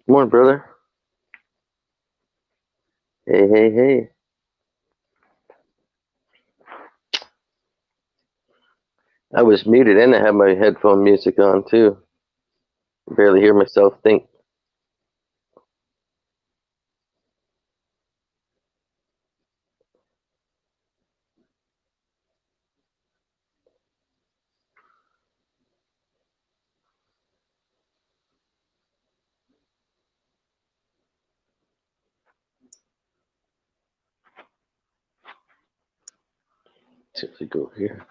Morning, brother. Hey, hey, hey. I was muted and I had my headphone music on too. Barely hear myself think. See if we go here.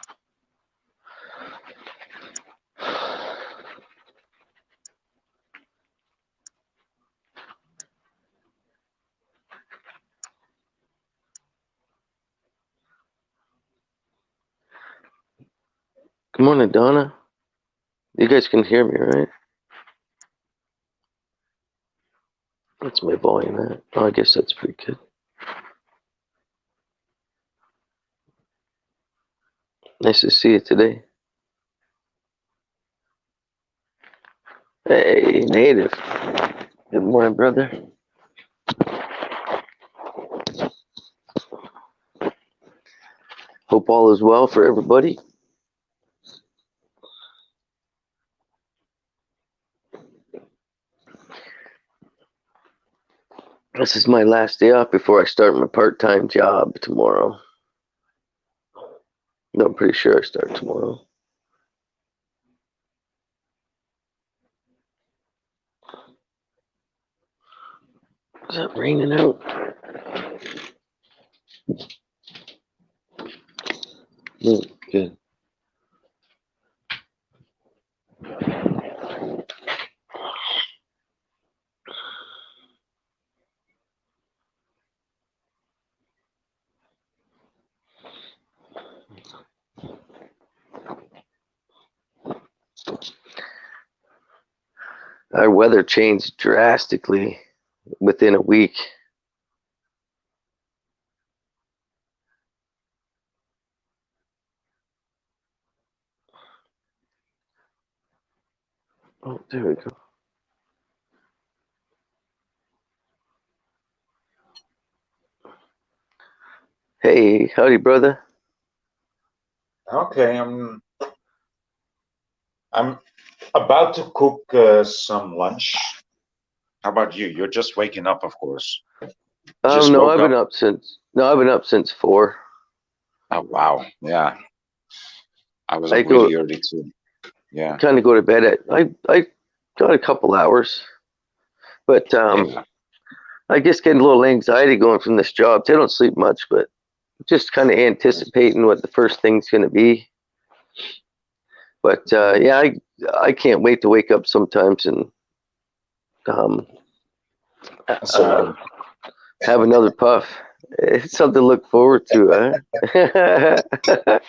Good morning, Donna. You guys can hear me, right? What's my volume at? Oh, I guess that's pretty good. Nice to see you today. Hey, native. Good morning, brother. Hope all is well for everybody. This is my last day off before I start my part-time job tomorrow. No, I'm pretty sure I start tomorrow. Is that raining out? Good. Our weather changed drastically within a week. Oh, there we go. Hey, howdy, brother. Okay, I'm about to cook some lunch. How about you? You're just waking up, of course. Just No, woke up. I've been up since 4. Oh wow, yeah. I was I up go really early too. Yeah, kind of go to bed at I got a couple hours, but yeah. I just get a little anxiety going from this job. I don't sleep much, but just kind of anticipating what the first thing's going to be. But yeah, I can't wait to wake up sometimes and um, So uh, have another puff. It's something to look forward to, huh?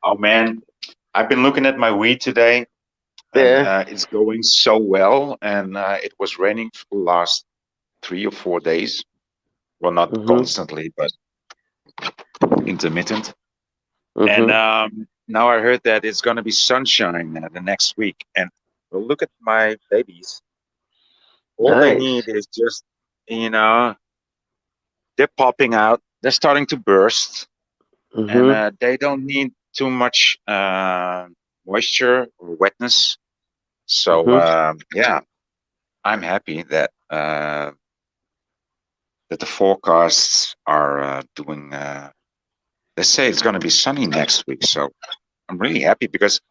oh man, I've been looking at my weed today, and Yeah. it's going so well. And it was raining for the last 3 or 4 days. Well, not Mhm. constantly, but intermittent. And Mhm. now I heard that it's going to be sunshine the next week. And well, look at my babies. All they Nice. need is just, you know, they're popping out. They're starting to burst, and Mhm. they don't need too much moisture or wetness. So Mhm. yeah, I'm happy that that the forecasts are doing. They say it's going to be sunny next week, so I'm really happy because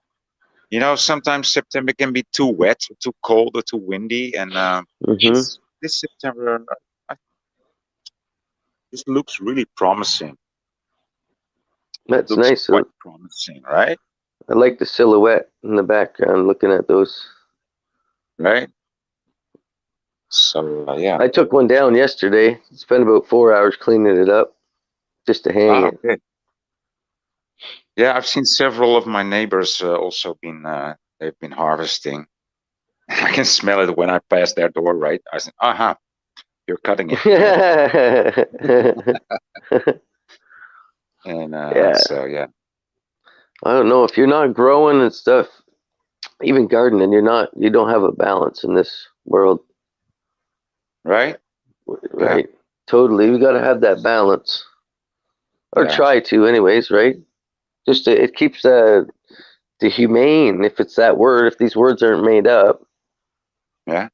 sometimes September can be too wet, too cold, or too windy, and Mhm. this September, I, this looks really promising. It That's looks nice. quite promising, right? I like the silhouette in the background. Looking at those. Right. So yeah. I took one down yesterday. Spent about 4 hours cleaning it up just to hang Ah, it. okay. Yeah, I've seen several of my neighbors also been they've been harvesting. I can smell it when I pass their door. Right. I said, "Aha, you're cutting it again." And Yeah. so yeah. I don't know if you're not growing and stuff. Even gardening, you don't have a balance in this world, right? Yeah, right? Totally. We got to have that balance, or yeah, try to, anyways, right? It keeps the humane, if it's that word, if these words aren't made up, yeah,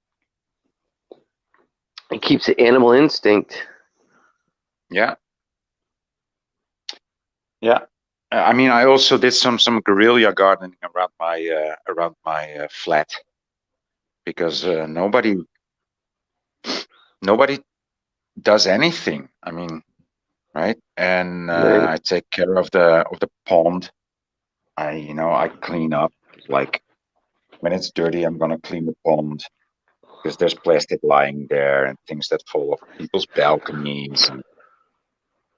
it keeps the animal instinct. yeah, yeah. I mean, I also did some guerrilla gardening around my flat because nobody does anything. I mean, right? And Right. I take care of the pond. I clean up. Like when it's dirty, I'm gonna clean the pond because there's plastic lying there and things that fall off people's balconies. And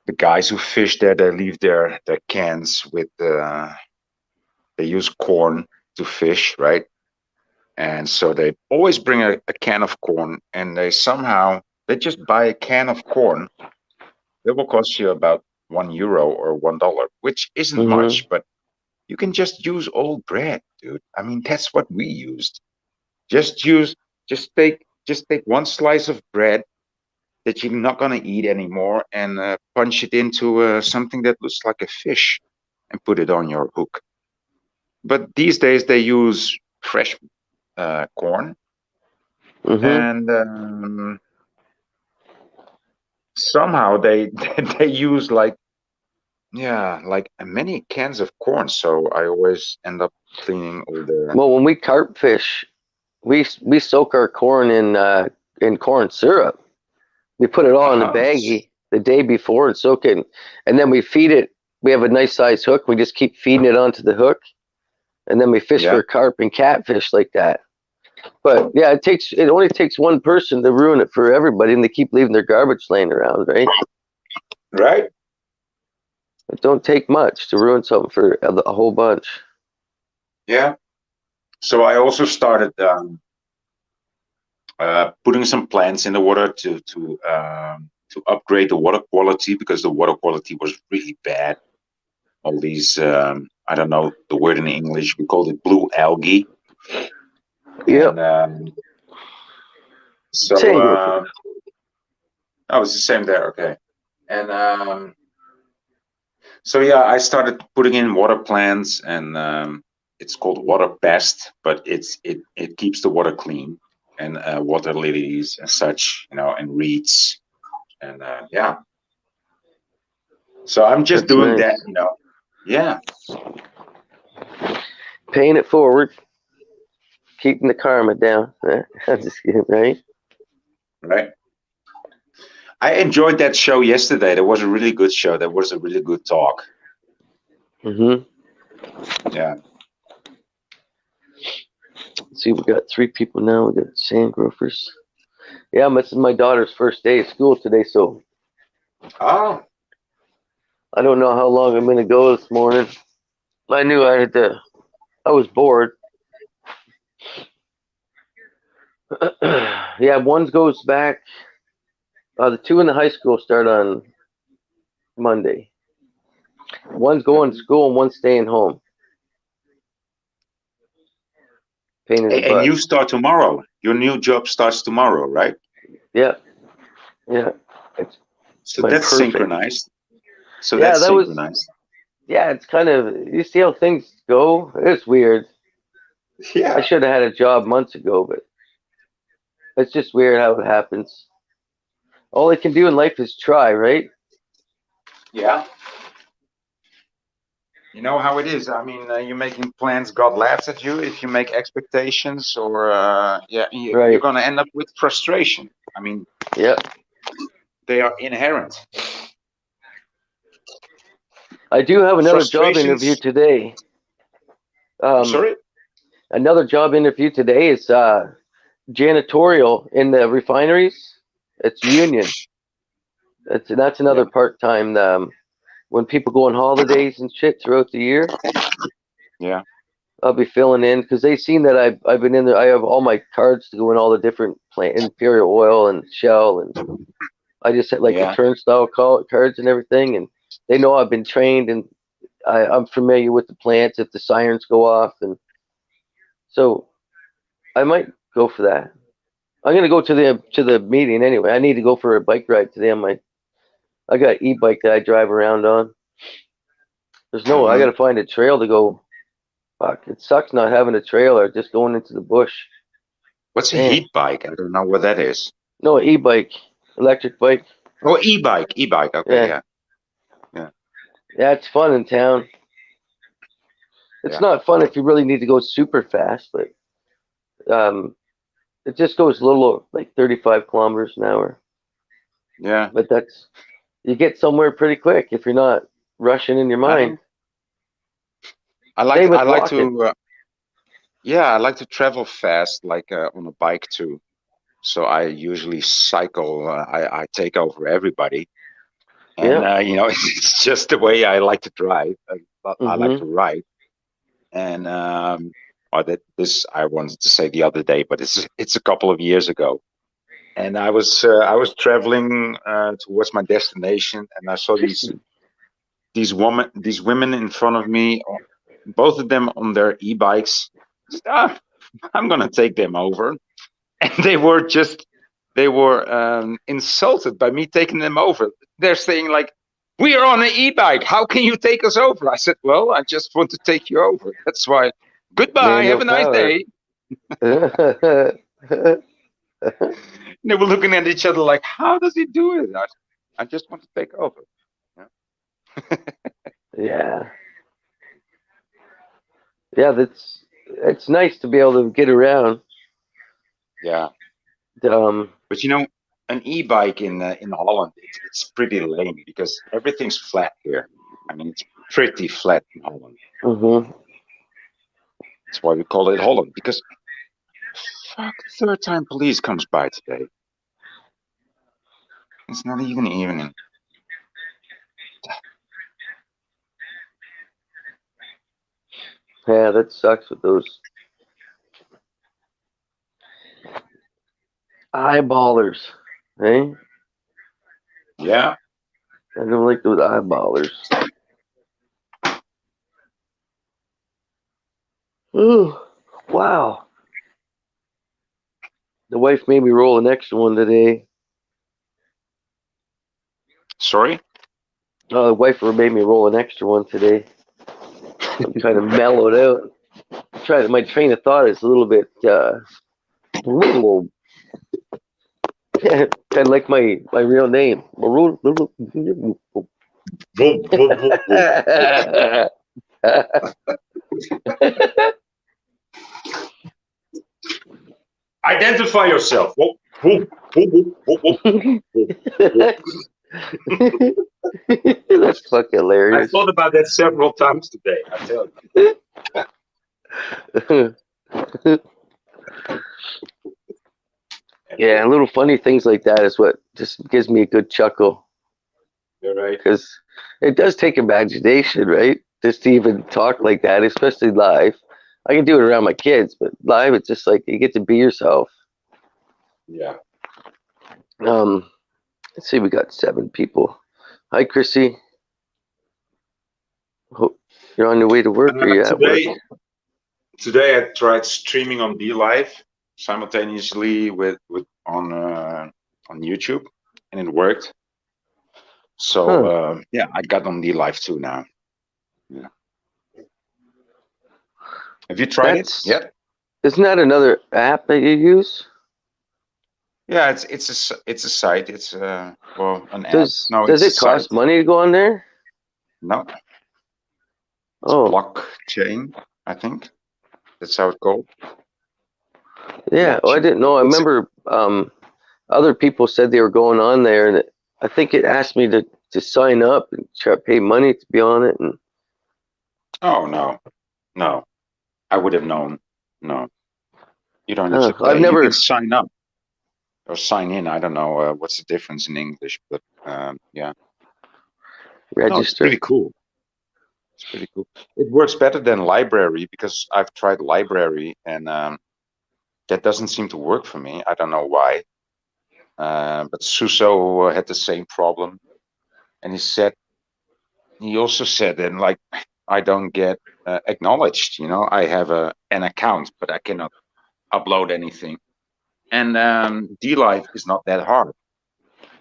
the guys who fish there, they leave their cans with they use corn to fish, right? And so they always bring a can of corn, and they just buy a can of corn. It will cost you about €1 or $1, which isn't Mm-hmm. much, but you can just use old bread, dude. I mean, that's what we used. Just use, just take one slice of bread that you're not gonna eat anymore, and punch it into something that looks like a fish, and put it on your hook. But these days they use fresh corn, Mm-hmm. and somehow they they use like many cans of corn. So I always end up cleaning all the. Well, when we carp fish, we soak our corn in corn syrup. We put it all in a Oh, baggie the day before and soak it, and then we feed it. We have a nice size hook. We just keep feeding it onto the hook, and then we fish yeah, for carp and catfish like that. But yeah, it only takes one person to ruin it for everybody, and they keep leaving their garbage laying around, right? right. It don't take much to ruin something for a whole bunch. Yeah. So I also started putting some plants in the water to upgrade the water quality because the water quality was really bad. All these I don't know the word in English. We called it blue algae, and Yep, so same group. oh, it's the same there. Okay, and so yeah, I started putting in water plants, and it's called water pest, but it keeps the water clean, and water lilies and such, and reeds, and yeah. So I'm just That's doing that, nice. Yeah, Paying it forward, keeping the karma down. I'm just kidding, right? right. I enjoyed that show yesterday. That was a really good show. That was a really good talk. Mm-hmm. Yeah. Let's see, we got 3 people now. We got sand growers. Yeah, this is my daughter's first day of school today, so Oh, I don't know how long I'm gonna go this morning. I knew I had to. I was bored. Yeah, one goes back. The two in the high school start on Monday. One's going to school and one's staying home. Pain in the and butt. you start tomorrow. Your new job starts tomorrow, right? Yeah, yeah. It's So my that's perfect. synchronized. So Yeah, that's that was. synchronized. Yeah, it's kind of. You see how things go. It's weird. I Yeah. should have had a job months ago, but it's just weird how it happens. All I can do in life is try, right? Yeah. You know how it is. I mean, you're making plans. God laughs at you if you make expectations, or yeah, you're Right. gonna end up with frustration. I mean, Yeah. they are inherent. I do have another job interview Frustrations. today. I'm Um, sorry. Another job interview today is janitorial in the refineries. It's union. That's Yeah. another part time. When people go on holidays and shit throughout the year, Yeah. I'll be filling in because they've seen that I've been in there. I have all my cards to go in all the different plant, Imperial Oil and Shell, and I just had like the Yeah. turnstile cards and everything, and they know I've been trained and I'm familiar with the plants if the sirens go off, and So I might go for that. I'm gonna go to the meeting anyway. I need to go for a bike ride today on I got an e-bike that I drive around on. I Mhm. gotta find a trail to go. Fuck, it sucks not having a trail or just going into the bush. What's a Man, heat bike? I don't know what that is. no e-bike, electric bike. Oh, e-bike, e-bike. Okay, Yeah, yeah, yeah, yeah, it's fun in town. It's yeah, not fun if you really need to go super fast, but um, it just goes a little like 35 kilometers an hour. yeah. But you get somewhere pretty quick if you're not rushing in your I mind. don't. I like. Same I with like walking. to. Yeah, I like to travel fast, like on a bike too. So I usually cycle. I take over everybody, and Yeah. it's just the way I like to drive. I like to Mhm. ride, and or that this I wanted to say the other day, but it's a couple of years ago, and I was traveling towards my destination, and I saw these women in front of me, both of them on their e-bikes. I'm gonna take them over, and they were insulted by me taking them over. They're saying like, "We are on an e-bike. How can you take us over?" I said, "Well, I just want to take you over. That's why. Goodbye. Man, no Have a nice power. day." And they were looking at each other like, "How does he do it?" I just want to take over. Yeah. Yeah. Yeah, it's nice to be able to get around. Yeah. Um, But an e-bike in Holland, it's pretty lame because everything's flat here. I mean, it's pretty flat in Holland. mhm. That's why we call it Holland. Because fuck, third time police comes by today. It's not even evening. Yeah, that sucks with those eyeballers. Hey, Yeah. I don't like those eyeballers. Ooh, wow. The wife made me roll an extra one today. Sorry. The wife made me roll an extra one today. I'm kind of mellowed out. My train of thought is a little bit kind of like my real name. Identify yourself. Whoop, whoop, whoop, whoop, whoop, whoop. That's fucking I hilarious. thought about that several times today. I tell Yeah, you. little funny things like that is what just gives me a good chuckle You're right. because it does take imagination, right? Just to even talk like that, especially live. I can do it around my kids, but live, it's just like you get to be yourself. Yeah. Um, let's see, we got 7 people. Hi, Chrissy. Hope you're on your way to work or you at work? Today I tried streaming on DLive simultaneously with on YouTube, and it worked. So Huh? yeah, I got on DLive too now. Yeah. Have you tried it That's yet? isn't that another app that you use? Yeah, it's a site. It's well, an app. Does No, does it's a it site. cost money to go on there? No, it's Oh, blockchain. I think that's how it's called. yeah. Oh, I Blockchain. didn't know. I It's remember other people said they were going on there, and I think it asked me to sign up and try to pay money to be on it. And oh no, no, I would have known. No, you don't have to I've pay. You can never. sign up or sign in. I don't know what's the difference in English, but yeah. No, it's pretty Register. cool. It's pretty cool. It works better than library because I've tried library and that doesn't seem to work for me. I don't know why. But Suso had the same problem, and he also said, and like I don't get acknowledged. You know, I have an account, but I cannot upload anything. And D Live is not that hard.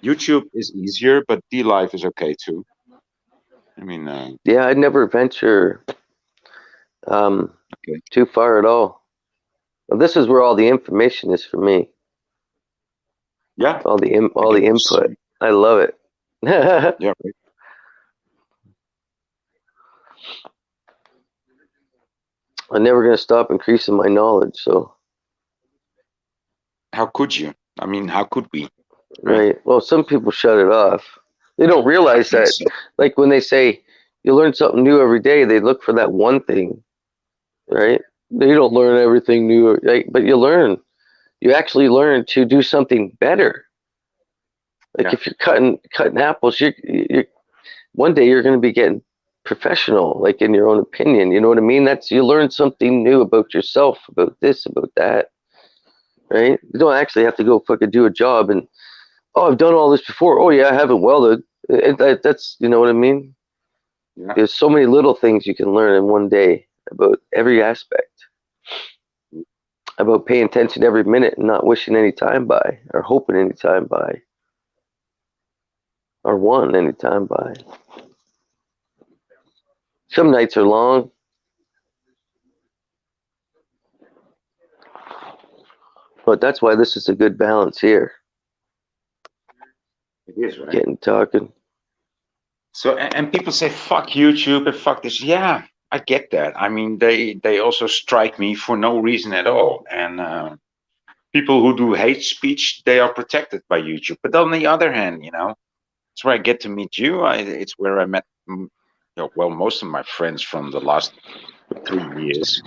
YouTube is easier, but D Live is okay too. I mean, Yeah, I'd never venture okay. too far at all. Well, this is where all the information is for me. Yeah, All the I get what you're input. saying. I love it. Yeah, right. I'm never gonna stop increasing my knowledge. So How could you? I mean, how could we? right. Well, some people shut it off. They don't I realize think that. so. Like when they say you learn something new every day, they look for that one thing, right? You don't learn everything new, right? But you learn. You actually learn to do something better. Like Yeah. if you're cutting apples, you're one day you're going to be getting professional, like in your own opinion. You know what I mean? That's you learn something new about yourself, about this, about that, right? You don't actually have to go fucking do a job and oh, I've done all this before. Oh yeah, I haven't welded. That's you know what I mean. Yeah. There's so many little things you can learn in one day about every aspect. About paying attention every minute and not wishing any time by or hoping any time by or wanting any time by. Some nights are long. But that's why this is a good balance here. It is, right? Getting talking. So, and people say, fuck YouTube and fuck this. Yeah, I get that. I mean, they also strike me for no reason at all. And people who do hate speech, they are protected by YouTube. But on the other hand, you know, it's where I get to meet you. It's where I met, well, most of my friends from the last 3 years.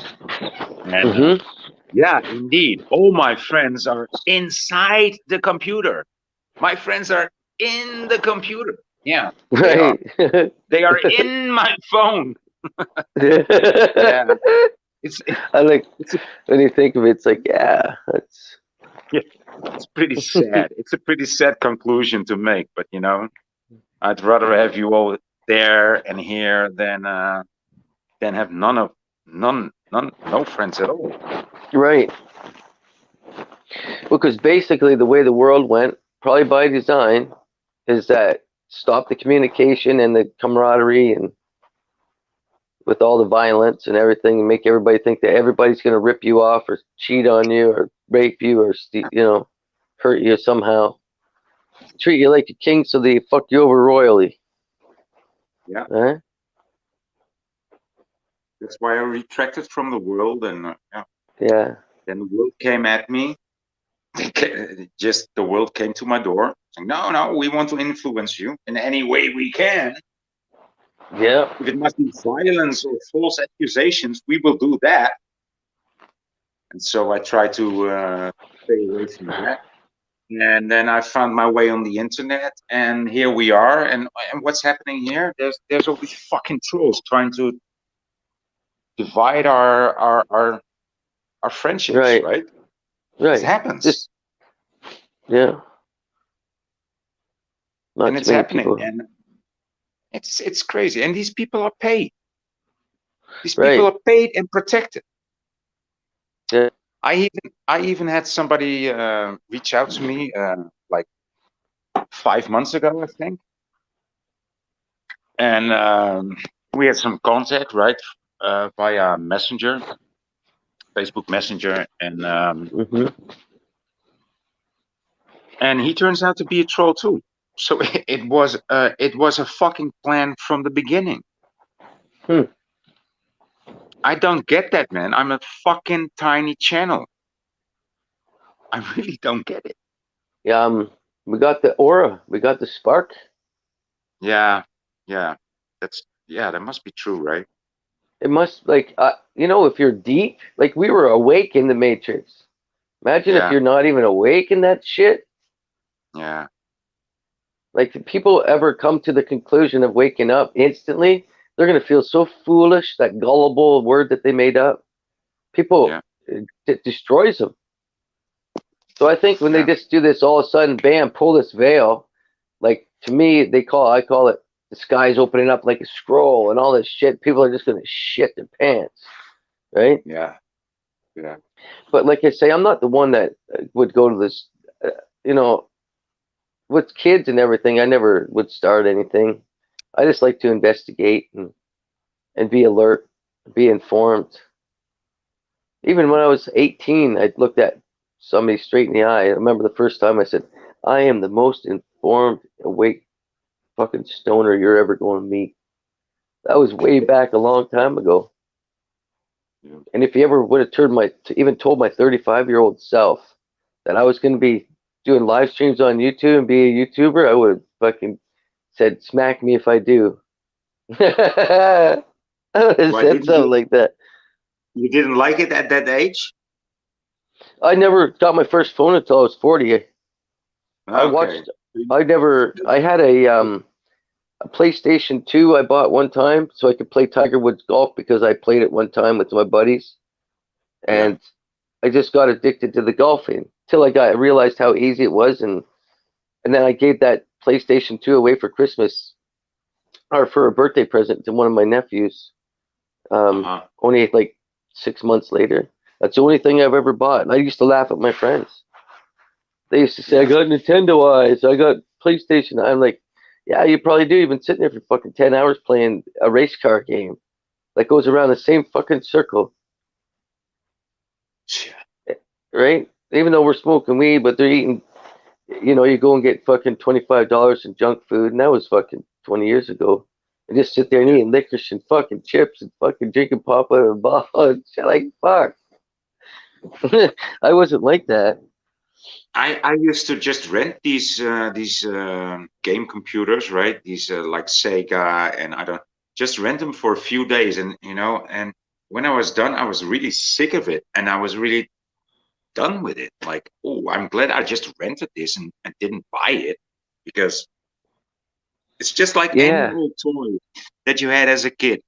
And Mm-hmm. yeah, indeed, all my friends are inside the computer. My friends are in the computer. Yeah, they are. Right. They are in my phone. Yeah. Yeah, it's I like it's a, when you think of it, it's like, yeah, that's yeah, it's pretty sad. It's a pretty sad conclusion to make, but you know, I'd rather have you all there and here than have no friends at all. right. Because basically, the way the world went, probably by design, is that stop the communication and the camaraderie and with all the violence and everything, and make everybody think that everybody's going to rip you off or cheat on you or rape you or hurt you somehow. Treat you like a king, so they fuck you over royally. Yeah, Huh? that's why I retracted from the world, and yeah, Yeah. then the world came at me. Just the world came to my door saying, no, we want to influence you in any way we can. Yeah. If it must be violence or false accusations, we will do that. And so I try to stay away from that. And then I found my way on the internet, and here we are. And what's happening here? There's all these fucking trolls trying to divide our friendships, Right. right? It Right. happens. Just yeah. Not And too it's many happening. people. And it's crazy. And these people are paid. These Right. people are paid and protected. Yeah. I even had somebody reach out to me like 5 months ago, I think, and we had some contact, right, via Messenger, Facebook Messenger, Mm-hmm. and he turns out to be a troll too. So it was a fucking plan from the beginning. Hmm. I don't get that, man. I'm a fucking tiny channel. I really don't get it. Yeah. We got the aura. We got the spark. Yeah, yeah, that must be true, right? It must if you're deep, like we were awake in the Matrix. Imagine if Yeah, you're not even awake in that shit. yeah, Like, if people ever come to the conclusion of waking up instantly, they're going to feel so foolish, that gullible word that they made up. People, yeah, it destroys them. So I think when they yeah, just do this all of a sudden, bam, pull this veil, like to me, I call it the sky's opening up like a scroll and all this shit. People are just gonna shit their pants, right? Yeah. Yeah. But like I say, I'm not the one that would go to this. Uh, you know, with kids and everything, I never would start anything. I just like to investigate and be alert, be informed. Even when I was 18, I looked at somebody straight in the eye. I remember the first time I said, "I am the most informed, awake fucking stoner you're ever going to meet." That was way back a long time ago. Yeah. And if you ever would have turned even told my 35-year-old self that I was going to be doing live streams on YouTube and be a YouTuber, I would have fucking said, "Smack me if I do." I would have Why said didn't something you? like that. You didn't like it at that age? I never got my first phone until I was 40. I Okay. watched. I had a PlayStation 2 I bought one time so I could play Tiger Woods golf because I played it one time with my buddies, Yeah. and I just got addicted to the golfing till I realized how easy it was, and then I gave that PlayStation 2 away for Christmas or for a birthday present to one of my nephews. Uh-huh. Only like 6 months later. That's the only thing I've ever bought. And I used to laugh at my friends. They used to say, "I Yeah. got Nintendo eyes. I got PlayStation." I'm like, "Yeah, you probably do. You've been sitting there for fucking 10 hours playing a race car game that goes around the same fucking circle, right? Even though we're smoking weed, but they're eating. You go and get fucking $25 in junk food, and that was fucking 20 years ago. And just sit there and Yeah. eating licorice and fucking chips and fucking drinking pop out of a bottle and shit like fuck." I wasn't like that. I used to just rent these game computers, right? These like Sega, and I don't just rent them for a few days, and and when I was done, I was really sick of it, and I was really done with it. Like, oh, I'm glad I just rented this and didn't buy it, because it's just like any Yeah, old toy that you had as a kid.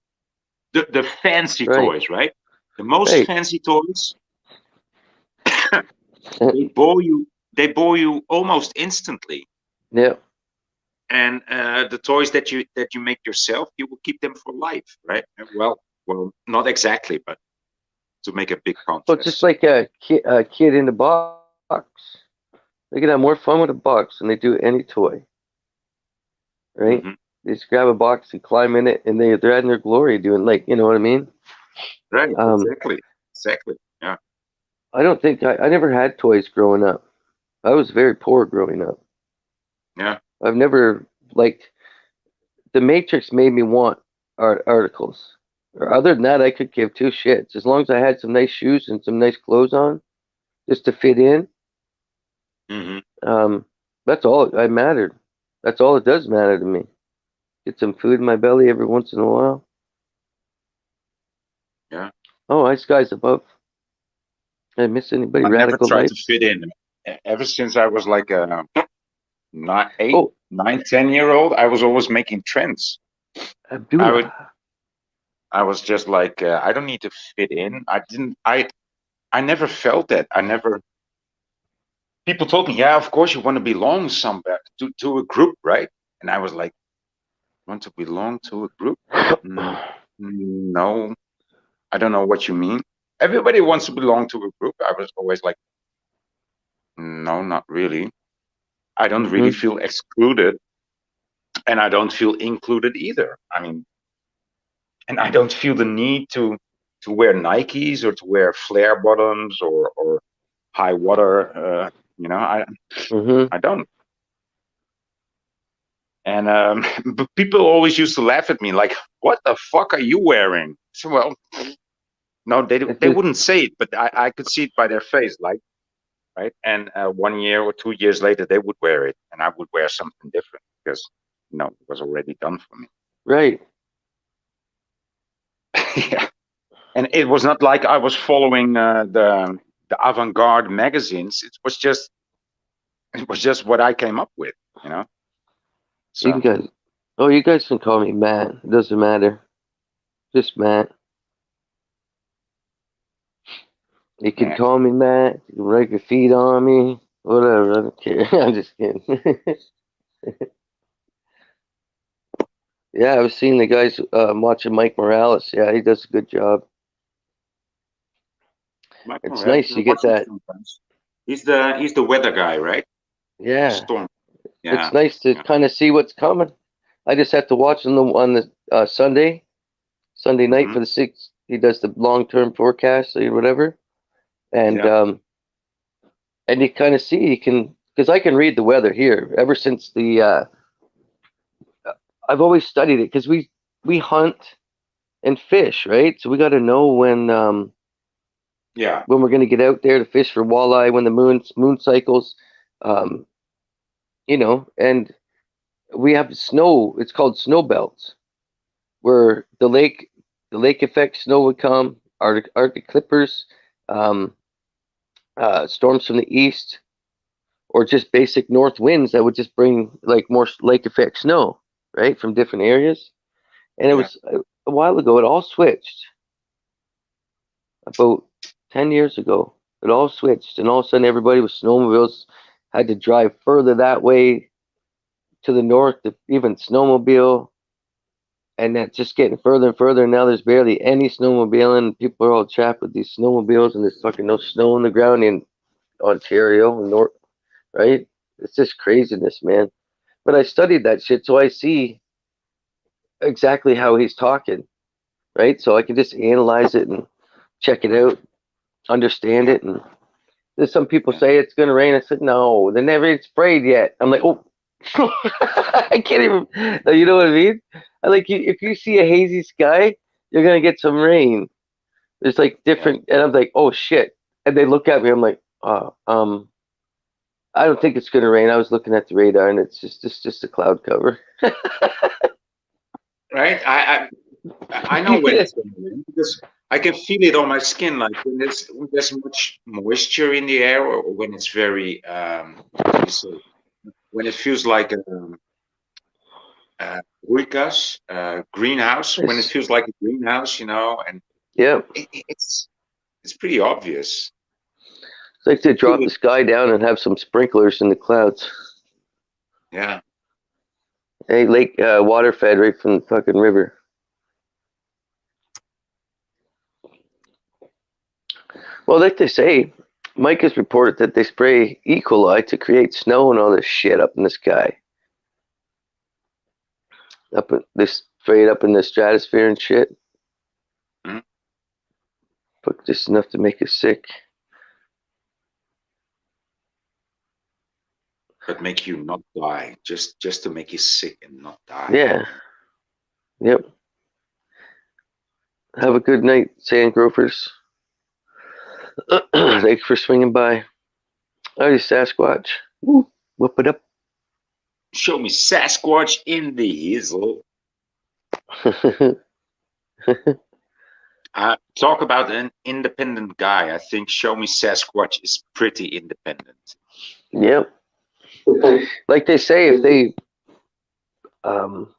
The fancy right, toys, right? The most right. fancy toys, they bore you. They bore you almost instantly. Yeah. And the toys that you make yourself, you will keep them for life, right? Well, not exactly, but to make a big Well, just contrast. like a kid in a box. They can have more fun with a box than they do any toy, right? Hmm. They just grab a box and climb in it, and they're in their glory doing, like, you know what I mean? Right, Um, exactly. Yeah. I don't think I never had toys growing up. I was very poor growing up. Yeah. I've never liked the Matrix made me want articles. Or other than that, I could give two shits. As long as I had some nice shoes and some nice clothes on, just to fit in, Hmm. um, that's all I mattered. That's all it does matter to me. Get some food in my belly every once in a while. Yeah. Oh, ice guys above. Did I miss anybody? I never Radical tried to lights. fit in. Ever since I was like a not eight, Oh, 9, 10 year old, I was always making trends. I would. Abdullah. I was just like, I don't need to fit in. I didn't. I never felt that. I never. People told me, yeah, of course you want to belong somewhere to a group, right? And I was like, want to belong to a group? Mm, no, I don't know what you mean. Everybody wants to belong to a group. I was always like, no, not really. I don't really Hmm. feel excluded, and I don't feel included either. I mean, and I don't feel the need to wear Nikes or to wear flare bottoms or high water. Hmm. I don't. And but people always used to laugh at me like, "What the fuck are you wearing?" So, well, no, It's they just wouldn't say it, but I could see it by their face, like, right. And 1 year or 2 years later, they would wear it, and I would wear something different because it was already done for me. right. Yeah, and it was not like I was following the avant-garde magazines. It was just what I came up with, you know. You can So guys. Oh, you guys can call me Matt. It doesn't matter. Just Matt. You can yeah, call me Matt. You can rake your feet on me. Whatever. I don't care. I'm just kidding. Yeah, I was seeing the guys watching Mike Morales. Yeah, he does a good job. Mike It's Morales, nice I you get watch him that. sometimes. He's the weather guy, right? Yeah, Storm. it's Yeah. nice to Yeah. kind of see what's coming. I just have to watch him on the Sunday night Hmm. for the six. He does the long-term forecast or whatever, and Yeah. you kind of see you can because I can read the weather here ever since the I've always studied it because we hunt and fish, right? So we got to know Yeah. when we're going to get out there to fish for walleye when the moon cycles, um, and we have snow. It's called snow belts, where the lake effect snow would come, Arctic clippers, um, storms from the east, or just basic north winds that would just bring like more lake effect snow, right, from different areas. And it Yeah. was a while ago. It all switched about 10 years ago. It all switched, and all of a sudden, everybody with snowmobiles had to drive further that way to the north to even snowmobile, and that's just getting further and further. And now there's barely any snowmobiling. People are all trapped with these snowmobiles, and there's fucking no snow on the ground in Ontario, north, right? It's just craziness, man. But I studied that shit, so I see exactly how he's talking, right? So I can just analyze it and check it out, understand Yeah. it, and there's some people Yeah. say it's gonna rain. I said no, they never even sprayed yet. I'm like, oh, I can't even. You know what I mean? I like if you see a hazy sky, you're gonna get some rain. There's like Yeah. different, and I'm like, oh shit, and they look at me. I'm like, I don't think it's gonna rain. I was looking at the radar, and it's just a cloud cover. Right. I know when Yeah. it's going to rain because I can feel it on my skin. Like when there's much moisture in the air, or when it's very how do you say, when it feels like broeikas, greenhouse. When it It's, feels like a greenhouse, and yeah, it's pretty obvious. it's like to Feel drop the it. sky down and have some sprinklers in the clouds. Yeah. Hey, lake water fed right from the fucking river. Well, like they say, Mike has reported that they spray E. coli to create snow and all this shit up in the sky. They spray it up in the stratosphere and shit. Mhm. But just enough to make us sick. But make you not die, just to make you sick and not die. Yeah. Yep. Have a good night, Sand Gropers. Thanks for swinging by. Howdy, Sasquatch. Woo. Whoop it up. Show me Sasquatch in the hizzle. Talk about an independent guy. I think Show Me Sasquatch is pretty independent. Yep. Like they say, if they um,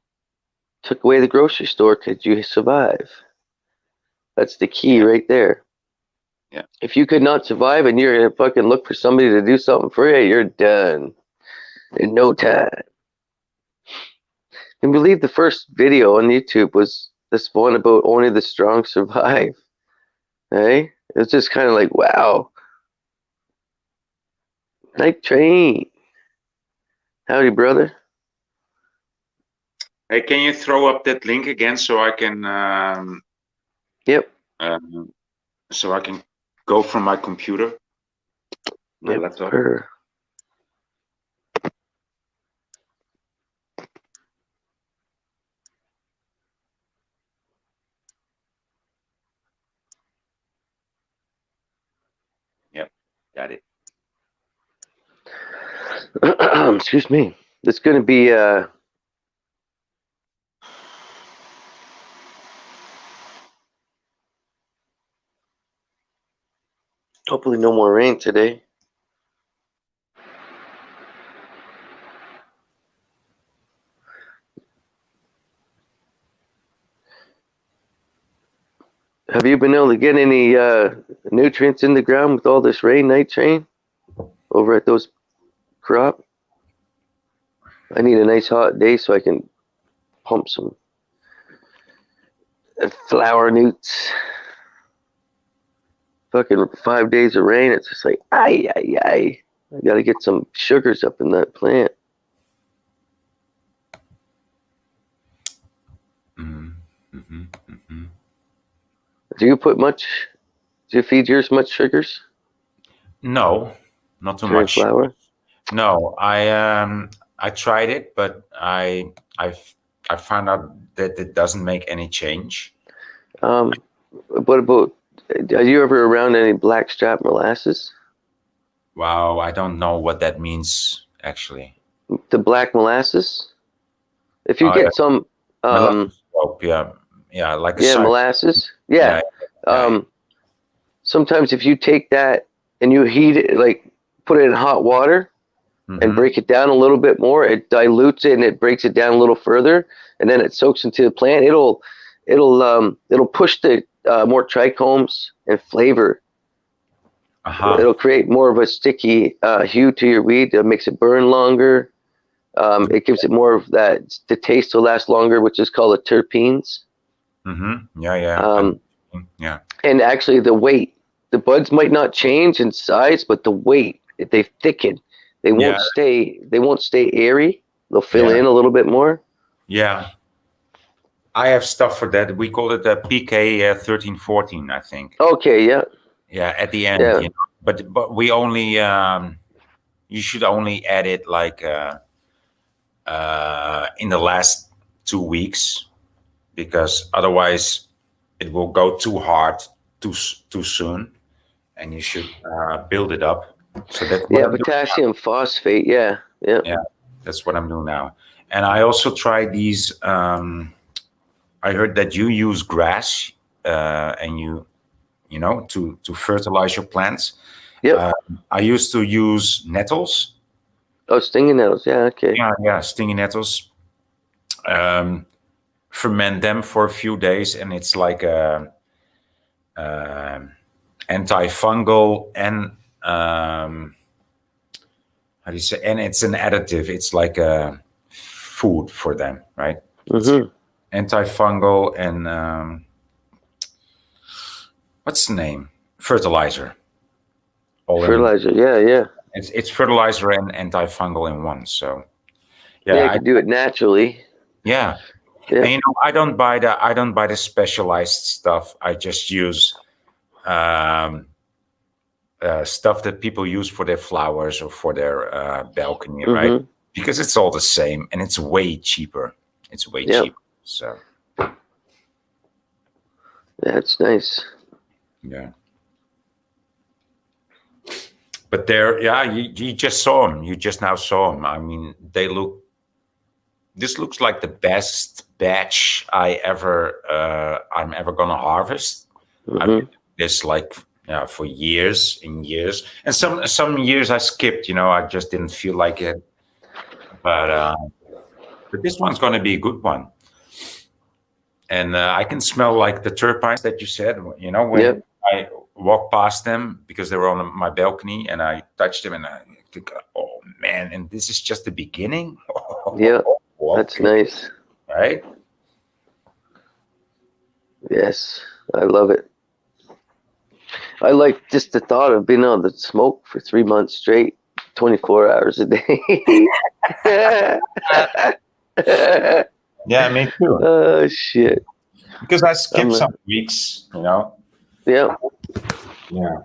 took away the grocery store, could you survive? That's the key Yeah, right there. yeah, If you could not survive and you're gonna fucking look for somebody to do something for you, you're done in no time. Can you believe the first video on YouTube was this one about only the strong survive? Hey, it's just kind of like wow. Night train. Howdy, brother. Hey, can you throw up that link again so I can Yep. um, go from my computer, my Yep. laptop? Purr. Yep, got it. Excuse me. It's gonna be hopefully no more rain today. Have you been able to get any nutrients in the ground with all this rain, Night Train, over at those crop? I need a nice hot day so I can pump some flower newts. Fucking 5 days of rain. It's just like, ay. I gotta get some sugars up in that plant. Do you feed yours much sugars? No, not too During much. flower? No, I tried it, but I found out that it doesn't make any change. What about, are you ever around any blackstrap molasses? Wow, I don't know what that means actually. The black molasses? If you Oh, get yeah. some, Oh, yeah, like a yeah, cider. molasses. Yeah. Yeah. Sometimes if you take that and you heat it, like put it in hot water and Mhm. break it down a little bit more, it dilutes it and it breaks it down a little further, and then it soaks into the plant. It'll push the more trichomes and flavor. Uh-huh. It'll create more of a sticky hue to your weed. It makes it burn longer. It gives it more of that. The taste will last longer, which is called the terpenes. Mm-hmm. Yeah. Yeah. And actually, the weight, the buds might not change in size, but the weight, they thicken. They won't stay. They won't stay airy. They'll fill in a little bit more. Yeah. I have stuff for that. We call it a PK 1314, I think. Okay. Yeah. Yeah, at the end. Yeah. You know? But we only you should only add it like in the last 2 weeks, because otherwise it will go too hard too soon, and you should build it up. So that's what I'm doing potassium phosphate. Yeah. Yeah, that's what I'm doing now. And I also tried these. I heard that you use grass and you know, to fertilize your plants. Yep. I used to use nettles. Oh, stinging nettles. Yeah. Okay. Yeah, stinging nettles. Ferment them for a few days, and it's like a antifungal and how do you say? And it's an additive. It's like a food for them, right? Mm-hmm. Antifungal and what's the name? Fertilizer. Fertilizer. Yeah. It's fertilizer and antifungal in one. So Yeah, you can do it naturally. Yeah. Yeah. And, you know, I don't buy the specialized stuff. I just use stuff that people use for their flowers or for their balcony, right? Because it's all the same and it's way cheaper. It's way cheaper. So that's nice. Yeah. But you just saw them. You just now saw them. I mean, this looks like the best batch I'm ever gonna harvest. I've been doing this for years and years, and some years I skipped. You know, I just didn't feel like it. But this one's gonna be a good one, and I can smell like the terpenes that you said. You know, when I walked past them because they were on my balcony, and I touched them, and I think, oh man, and this is just the beginning. Yeah. That's nice. Right? Yes, I love it. I like just the thought of being able to smoke for 3 months straight, 24 hours a day. Yeah, me too. Oh, shit. Because I skipped some weeks, you know? Yeah. Yeah.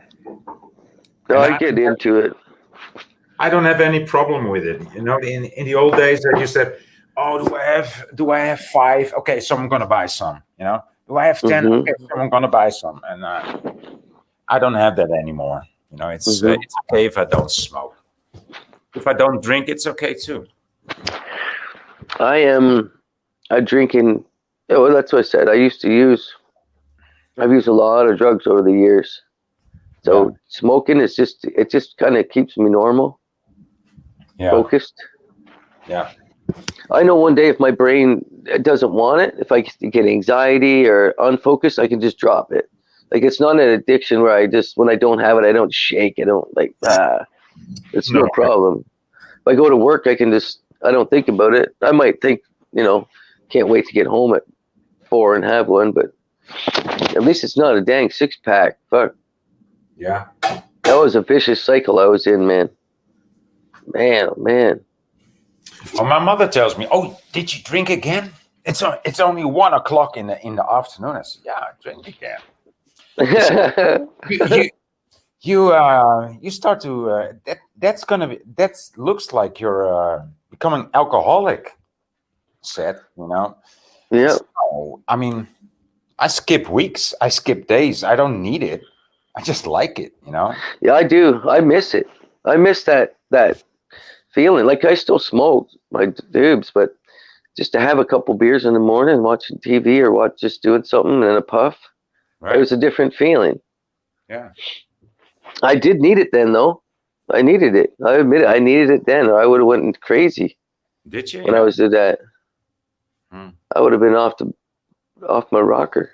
No, I get into it. I don't have any problem with it. You know, in the old days, you said, oh, do I have 5? Okay, so I'm gonna buy some. You know, do I have 10? Okay, so I'm gonna buy some. And I don't have that anymore. You know, it's okay if I don't smoke. If I don't drink, it's okay too. I'm drinking. Well, that's what I said. I've used a lot of drugs over the years. So smoking it just kind of keeps me normal, focused. Yeah. I know one day if my brain doesn't want it, if I get anxiety or unfocused, I can just drop it. Like, it's not an addiction where when I don't have it, I don't shake. I don't it's no problem. If I go to work, I don't think about it. I might think, can't wait to get home at 4 and have one, but At least it's not a dang 6-pack. Fuck. Yeah. That was a vicious cycle I was in, man. Man, oh man. Well, my mother tells me, "Oh, did you drink again? It's only 1 o'clock in the afternoon." I said, "Yeah, I drink again." You start to that looks like you're becoming alcoholic. Said, you know. Yeah. So, I mean, I skip weeks, I skip days. I don't need it. I just like it, you know. Yeah, I do. I miss it. I miss that feeling. Like I still smoke my dubs, but just to have a couple beers in the morning, watching TV or just doing something and a puff, Right? it was a different feeling. Yeah. I did need it then, though. I needed it. I admit it. I needed it then, or I would have went crazy Did you? when I was doing that. Hmm. I would have been off my rocker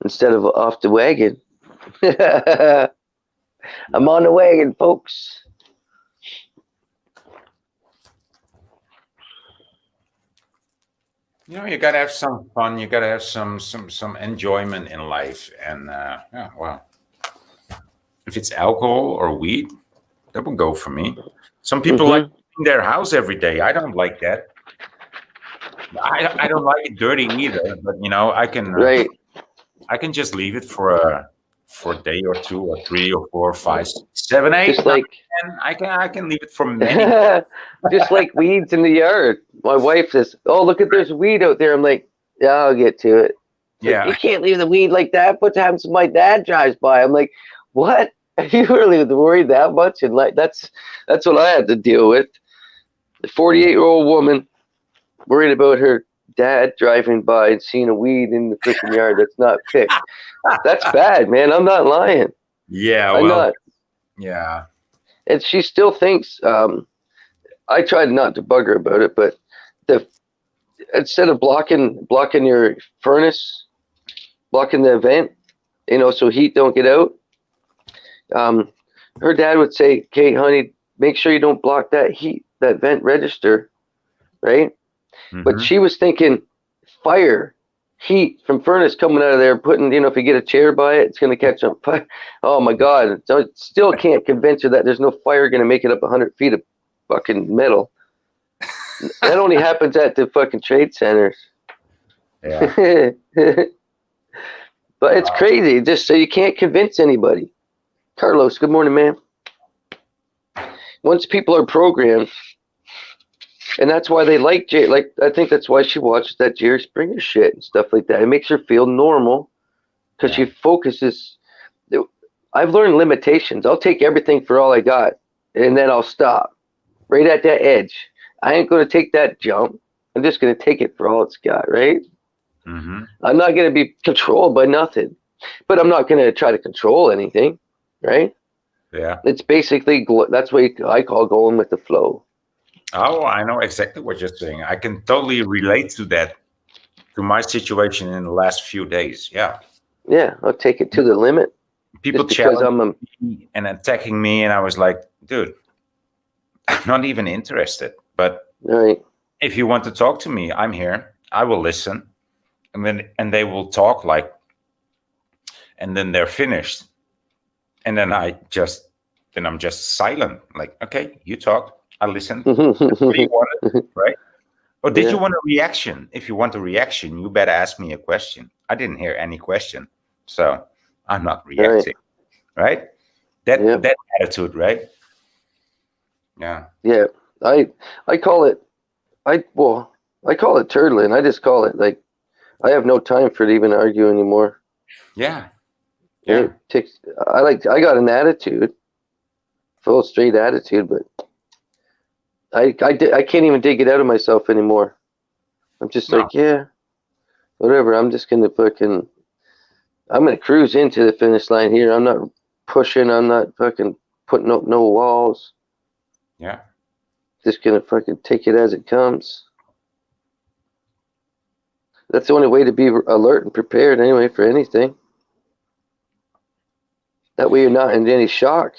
instead of off the wagon. I'm on the wagon, folks. You know, you gotta have some fun. You gotta have some enjoyment in life. And yeah, well, if it's alcohol or weed, that would go for me. Some people like in their house every day. I don't like that. I don't like it dirty either. But you know, I can Right. I can just leave it for a day or 2 or 3 or 4 or 5, 6, 7, 8. Just like 10. I can leave it for many. just like weeds in the yard. My wife says, "Oh, look at there's weed out there." I'm like, "Yeah, I'll get to it." Yeah. You can't leave the weed like that. What happens when my dad drives by? I'm like, "What? Are you really worried that much?" And like that's what I had to deal with. The 48-year-old woman worried about her dad driving by and seeing a weed in the freaking yard that's not picked. That's bad, man. I'm not lying. Yeah. I'm Well. not. Yeah. And she still thinks. I tried not to bug her about it, but instead of blocking your furnace, blocking the vent, you know, so heat don't get out. Her dad would say, "Okay, honey, make sure you don't block that vent register," right? But she was thinking fire, heat from furnace coming out of there, putting, you know, if you get a chair by it, it's going to catch on fire. Oh my God. So I still can't convince her that there's no fire going to make it up 100 feet of fucking metal. That only happens at the fucking trade centers. Yeah. But it's crazy. Just so you can't convince anybody. Carlos, good morning, man. Once people are programmed, and that's why they like Jay. Like, I think that's why she watches that Jerry Springer shit and stuff like that. It makes her feel normal because she focuses. I've learned limitations. I'll take everything for all I got, and then I'll stop right at that edge. I ain't going to take that jump. I'm just going to take it for all it's got, right? I'm not going to be controlled by nothing, but I'm not going to try to control anything, right? Yeah. It's basically, that's what I call going with the flow. Oh, I know exactly what you're saying. I can totally relate to that, to my situation in the last few days. Yeah. Yeah, I'll take it to the limit. People challenging me and attacking me, and I was like, dude, I'm not even interested. But if you want to talk to me, I'm here. I will listen. And they will talk and then they're finished. And then I'm just silent. Like, okay, you talk. I listened. That's what you wanted, right? Or did you want a reaction? If you want a reaction, you better ask me a question. I didn't hear any question, so I'm not reacting, right? That attitude, right? Yeah. Yeah, I call it. I call it turtling. I just call it like I have no time for to even argue anymore. Yeah. I got an attitude, full straight attitude, but I can't even dig it out of myself anymore. I'm just like, yeah, whatever. I'm just gonna I'm gonna cruise into the finish line here. I'm not pushing. I'm not fucking putting up no walls. Yeah. Just gonna fucking take it as it comes. That's the only way to be alert and prepared anyway for anything. That way you're not in any shock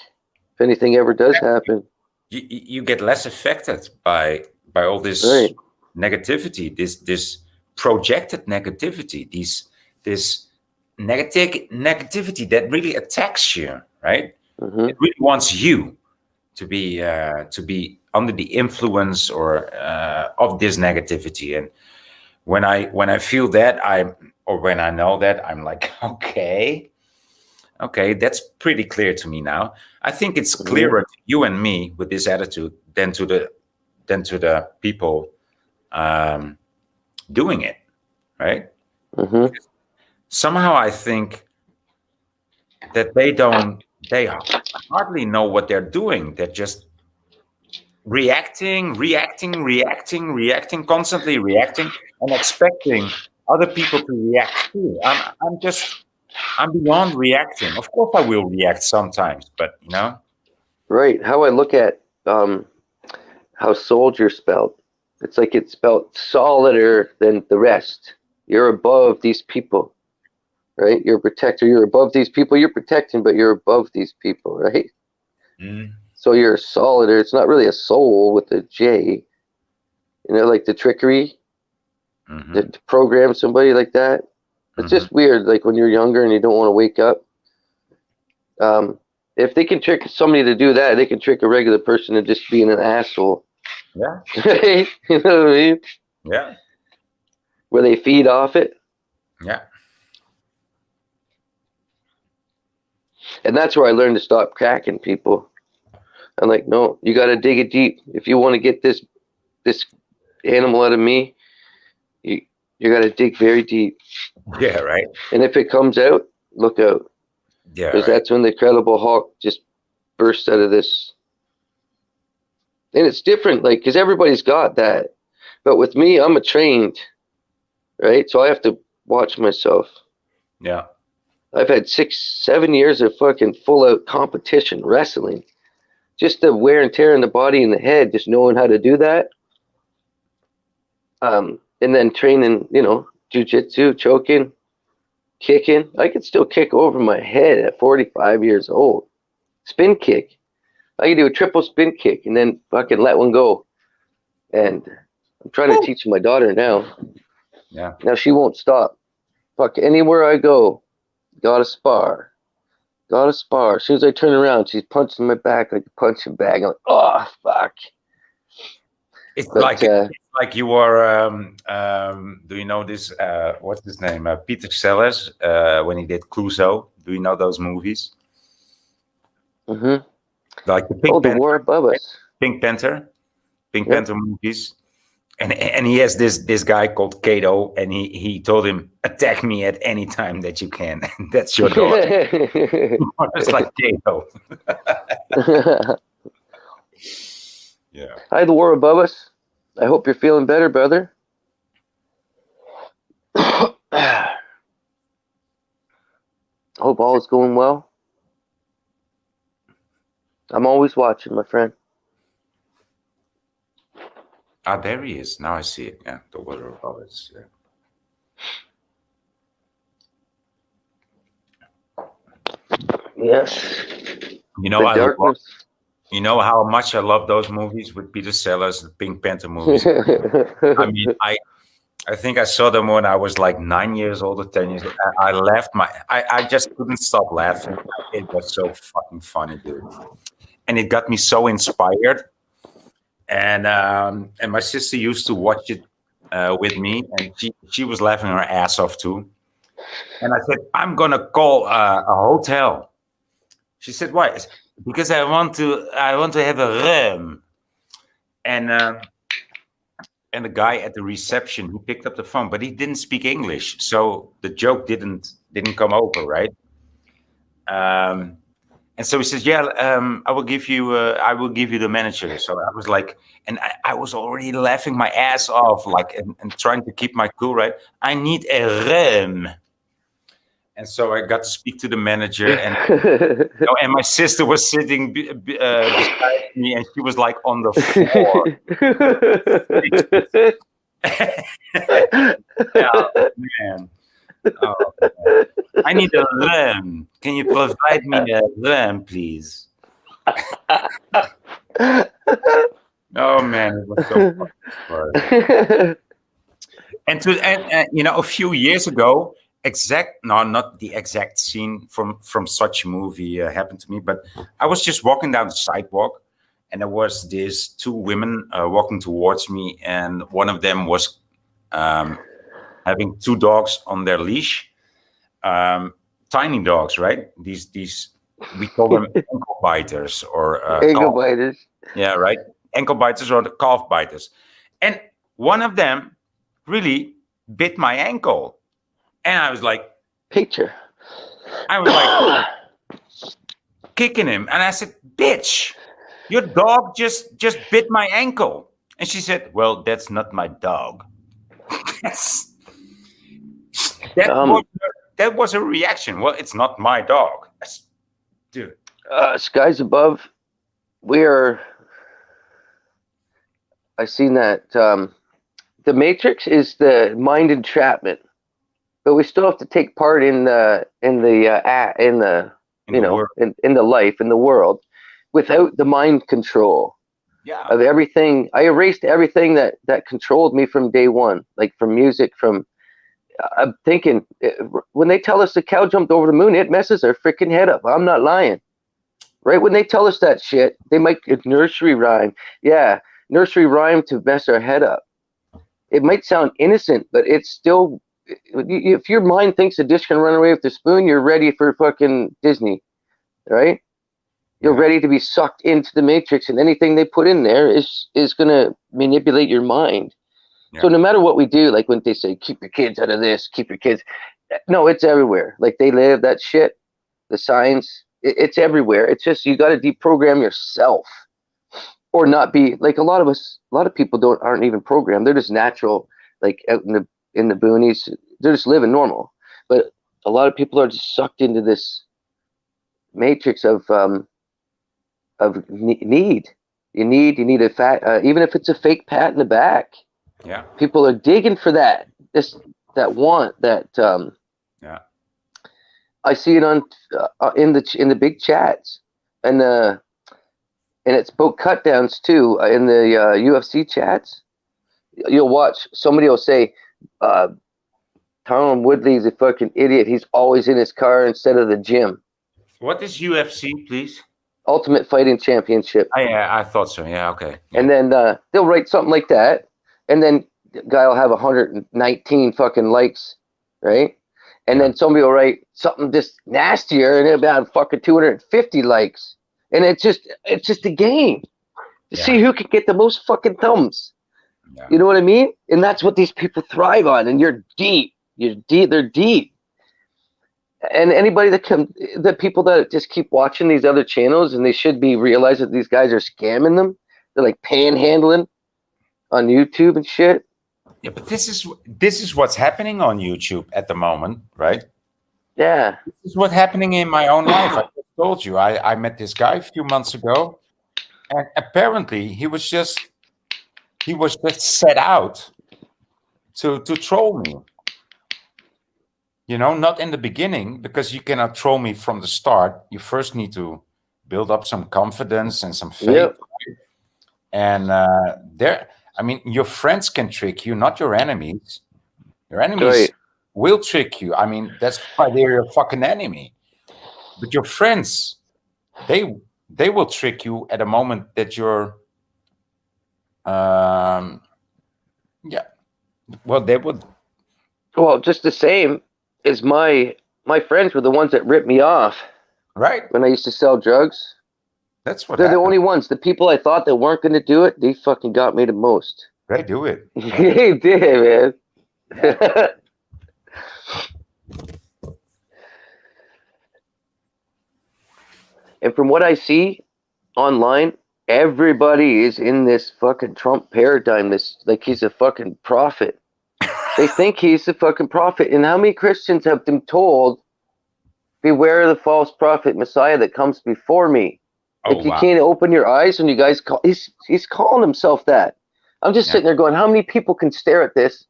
if anything ever does happen. You get less affected by all this negativity, this projected negativity, these this negativity that really attacks you, right? Mhm. It really wants you to be under the influence or of this negativity. And when I feel that, when I know that, I'm like, okay, that's pretty clear to me now. I think it's clearer to you and me with this attitude than to the people doing it, right? Mhm. Somehow I think that they hardly know what they're doing. They're just reacting, constantly reacting, and expecting other people to react too. I'm beyond reacting. Of course, I will react sometimes, but Right. How I look at how soldier spelled. It's like it's spelled solider than the rest. You're above these people, right? You're a protector. You're above these people. You're protecting, but you're above these people, right? So you're a solider. It's not really a soul with a J. Like the trickery to program somebody like that. It's just weird. Like when you're younger and you don't want to wake up. If they can trick somebody to do that, they can trick a regular person into just being an asshole. Yeah. Right? You know what I mean? Yeah. Where they feed off it. Yeah. And that's where I learned to stop cracking people. I'm like, no, you got to dig it deep. If you want to get this animal out of me, you got to dig very deep. Yeah, right. And if it comes out, look out. Yeah, because right. that's when the Incredible Hulk just bursts out of this. And it's different, like, because everybody's got that. But with me, I'm a trained, right? So I have to watch myself. Yeah. I've had 6-7 years of fucking full out competition wrestling. Just the wear and tear in the body and the head, just knowing how to do that. And then training, jiu-jitsu, choking, kicking. I could still kick over my head at 45 years old. Spin kick. I can do a triple spin kick and then fucking let one go. And I'm trying to teach my daughter now. Yeah. Now she won't stop. Fuck, anywhere I go, gotta spar. Gotta spar. As soon as I turn around, she's punching my back like a punching bag. I'm like, oh, fuck. It's like you are. Do you know this? What's his name? Peter Sellers. When he did Clouseau. Do you know those movies? Mm-hmm. Like the Pink The Panther, War Above Us. Pink Panther movies. And he has this guy called Kato, and he told him, attack me at any time that you can. That's your daughter. It's like Kato. Yeah. Hi, The War Above Us. I hope you're feeling better, brother. Hope all is going well. I'm always watching, my friend. Ah, there he is. Now I see it. Yeah, The War Above Us. Yeah. Yes. You know how much I love those movies with Peter Sellers, the Pink Panther movies. I mean, I think I saw them when I was like 9 years old or 10 years old. I laughed I just couldn't stop laughing. It was so fucking funny, dude. And it got me so inspired. And my sister used to watch it with me, and she was laughing her ass off too. And I said, I'm gonna call a hotel. She said, why? Because I want to have a room. And the guy at the reception, he picked up the phone, but he didn't speak English, so the joke didn't come over, right? And so he says, yeah, I will give you the manager. So I was like, and I was already laughing my ass off, like, and trying to keep my cool, right? I need a room. And so I got to speak to the manager, and and my sister was sitting beside me, and she was like on the floor. Oh, man. Oh, man. I need a room. Can you provide me a room, please? Oh man, it was so fun. And a few years ago, not the exact scene from such a movie happened to me, but I was just walking down the sidewalk, and there was these two women walking towards me, and one of them was having two dogs on their leash, tiny dogs, right? These we call them ankle biters or Ankle calf, biters. yeah, right, ankle biters or the calf biters, and one of them really bit my ankle, and I was like kicking him, and I said, "Bitch, your dog just bit my ankle." And she said, "Well, that's not my dog." Yes. That was a reaction. Well, it's not my dog. Dude. Skies above. I seen that the Matrix is the mind entrapment, but we still have to take part in the life in the world without the mind control. Yeah. Of everything. I erased everything that controlled me from day one, like from music, from I'm thinking when they tell us the cow jumped over the moon, it messes our freaking head up. I'm not lying. Right when they tell us that shit, they make a nursery rhyme. Yeah, nursery rhyme to mess our head up. It might sound innocent, but it's still. If your mind thinks a dish can run away with the spoon, you're ready for fucking Disney, right? You're ready to be sucked into the Matrix, and anything they put in there is gonna manipulate your mind. Yeah. So no matter what we do, like when they say keep your kids out of this, keep your kids, no, it's everywhere. Like they live that shit, the signs, it's everywhere. It's just you got to deprogram yourself, or not be like a lot of people aren't even programmed. They're just natural, like out in the boonies. They're just living normal. But a lot of people are just sucked into this matrix of need. You need a fat, even if it's a fake pat in the back. Yeah, people are digging for that. Yeah. I see it on in the big chats, and it's both cut downs too in the UFC chats. You'll watch somebody will say, "Tom Woodley's a fucking idiot. He's always in his car instead of the gym." What is UFC, please? Ultimate Fighting Championship. Yeah, I thought so. Yeah, okay. Yeah. And then they'll write something like that, and then the guy will have 119 fucking likes, right? And then somebody will write something just nastier, and it'll have fucking 250 likes. And it's just a game to see who can get the most fucking thumbs. Yeah. You know what I mean? And that's what these people thrive on. And they're deep. They're deep. And anybody the people that just keep watching these other channels, and they should be realize that these guys are scamming them. They're like panhandling on YouTube and shit. Yeah, but this is what's happening on YouTube at the moment, right? Yeah. This is what's happening in my own life. I just told you, I met this guy a few months ago, and apparently he was just set out to troll me. You know, not in the beginning, because you cannot troll me from the start. You first need to build up some confidence and some faith. Yep. And your friends can trick you, not your enemies. Your enemies will trick you. I mean, that's why they're your fucking enemy. But your friends, they will trick you at a moment that you're, well, they would. Well, just the same as my friends were the ones that ripped me off. Right. When I used to sell drugs. That's what they're happened. The only ones. The people I thought that weren't going to do it, they fucking got me the most. They do it. They did, man. Yeah. And from what I see online, everybody is in this fucking Trump paradigm. This like he's a fucking prophet. They think he's the fucking prophet. And how many Christians have been told, beware of the false prophet Messiah that comes before me? If you can't open your eyes when you guys call, he's calling himself that. I'm just sitting there going, how many people can stare at this?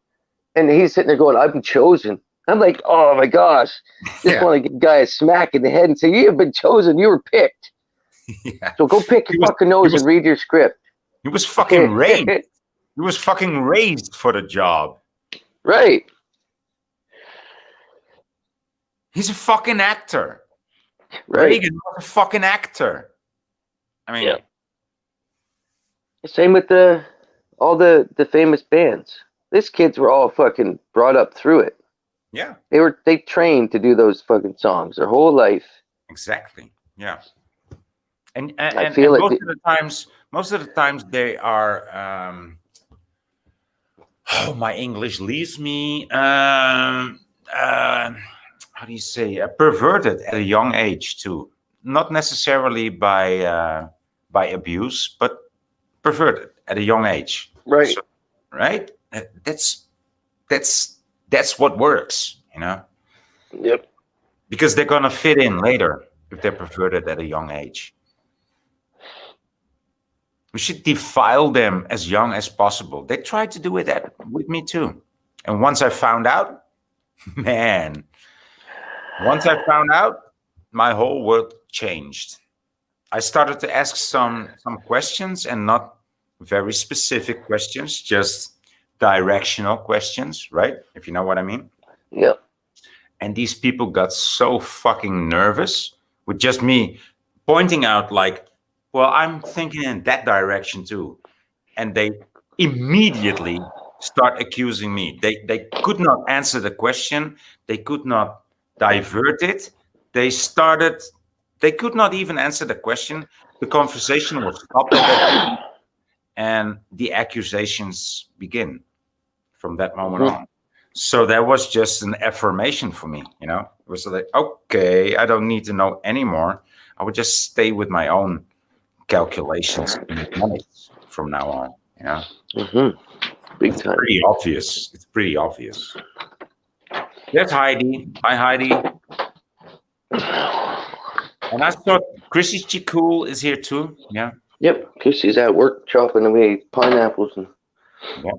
And he's sitting there going, I've been chosen. I'm like, oh my gosh. Just want to give a guy a smack in the head and say, you have been chosen. You were picked. Yeah. So go pick your fucking nose and read your script. He was fucking raised. He was fucking raised for the job. Right. He's a fucking actor. Right. Reagan was a fucking actor. I mean, Yeah. Same with all the famous bands. These kids were all fucking brought up through it. yeah, They trained to do those fucking songs their whole life. exactly. Yeah. And feel it most of the times they are oh, my English leaves me how do you say perverted at a young age too. Not necessarily by abuse, but perverted at a young age. Right. So, right? That's what works, you know? Yep. Because they're gonna fit in later if they're perverted at a young age. We should defile them as young as possible. They tried to do it with me too. And once I found out, man, my whole world changed. I started to ask some questions, and not very specific questions, just directional questions, right? If you know what I mean. Yep. And these people got so fucking nervous with just me pointing out, like, well, I'm thinking in that direction too. And they immediately start accusing me. They could not answer the question. They could not divert it. They could not even answer the question. The conversation was stopped at that point, and the accusations begin from that moment on. So that was just an affirmation for me, you know? It was like, okay, I don't need to know anymore. I would just stay with my own calculations from now on, you know? Big time. Pretty obvious. It's pretty obvious. There's Heidi. Hi, Heidi. And I thought Chrissy Chikul is here too. Yeah. Yep. Chrissy's at work chopping away pineapples and. Yeah.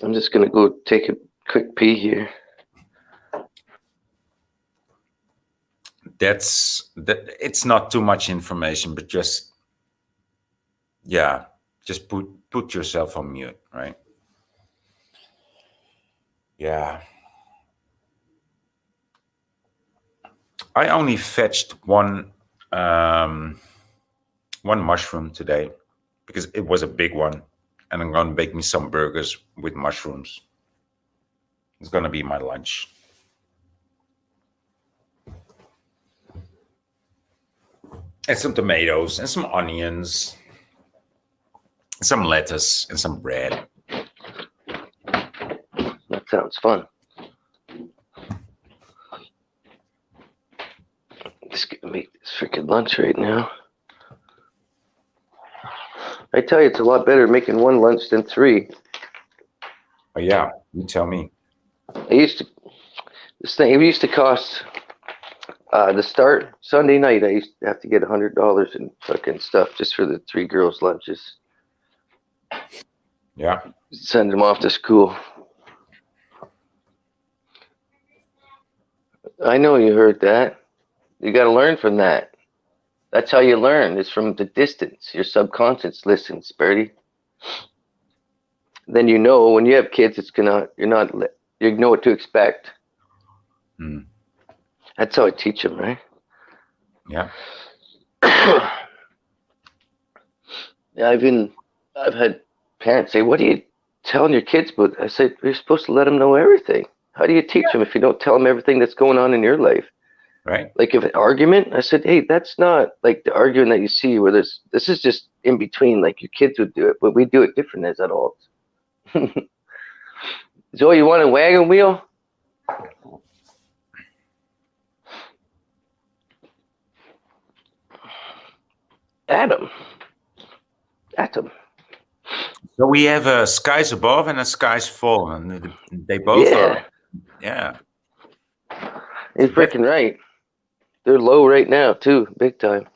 I'm just gonna go take a quick pee here. It's not too much information, but just put yourself on mute, right? Yeah. I only fetched one mushroom today because it was a big one, and I'm gonna bake me some burgers with mushrooms. It's gonna be my lunch. And some tomatoes and some onions, some lettuce and some bread. That sounds fun. Just gonna make this freaking lunch right now. I tell you, it's a lot better making one lunch than three. Oh yeah, you tell me. It used to cost the start Sunday night. I used to have to get $100 in fucking stuff just for the three girls' lunches. Yeah. Send them off to school. I know you heard that. You got to learn from that. That's how you learn. It's from the distance. Your subconscious listens, Bertie. Then you know when you have kids, you know what to expect. Mm. That's how I teach them, right? Yeah. Yeah, I've had parents say, "What are you telling your kids about?" I said, "You're supposed to let them know everything. How do you teach them if you don't tell them everything that's going on in your life?" Right. Like if an argument, I said, "Hey, that's not like the argument that you see where this is just in between. Like your kids would do it, but we do it different as adults." Zoe, you want a wagon wheel? Adam. So we have a skies above and a skies fall, and they both are. Yeah. You're freaking right. They're low right now too, big time.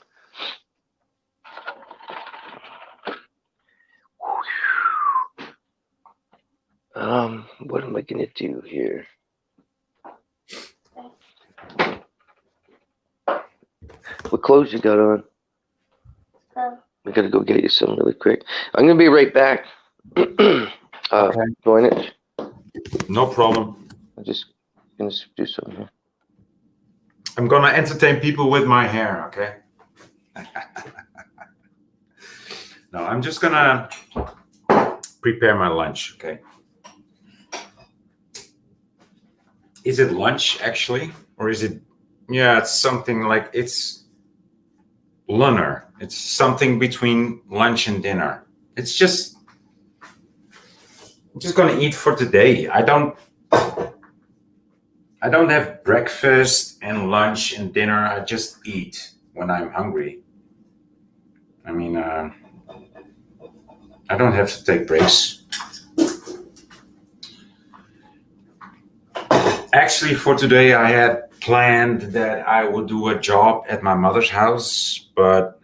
What am I gonna do here? What clothes you got on? We gotta go get you some really quick. I'm gonna be right back. Okay. Voynich. No problem. I'm just gonna do something here. I'm gonna entertain people with my hair, okay? No, I'm just gonna prepare my lunch, okay? Is it lunch actually? Or is it, yeah, it's something like, it's lunner. It's something between lunch and dinner. It's just, I'm just gonna eat for today. I don't have breakfast and lunch and dinner. I just eat when I'm hungry. I mean, I don't have to take breaks. Actually, for today, I had planned that I would do a job at my mother's house, but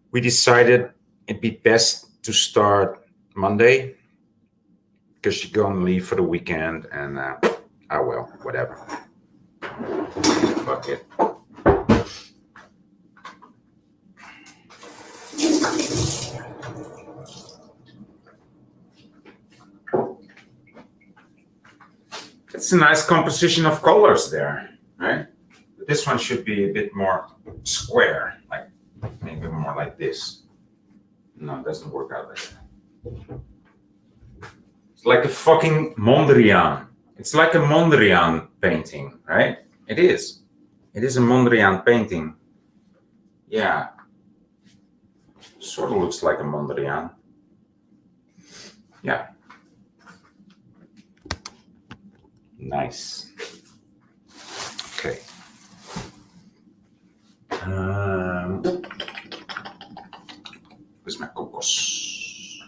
we decided it'd be best to start Monday because she's going to leave for the weekend, and oh well, whatever. Fuck it. It's a nice composition of colors there, right? This one should be a bit more square, like maybe more like this. No, it doesn't work out like that. It's like a fucking Mondrian. It's like a Mondrian painting, right? It is. It is a Mondrian painting. Yeah. Sort of looks like a Mondrian. Yeah. Nice. Okay. Where's my cocos?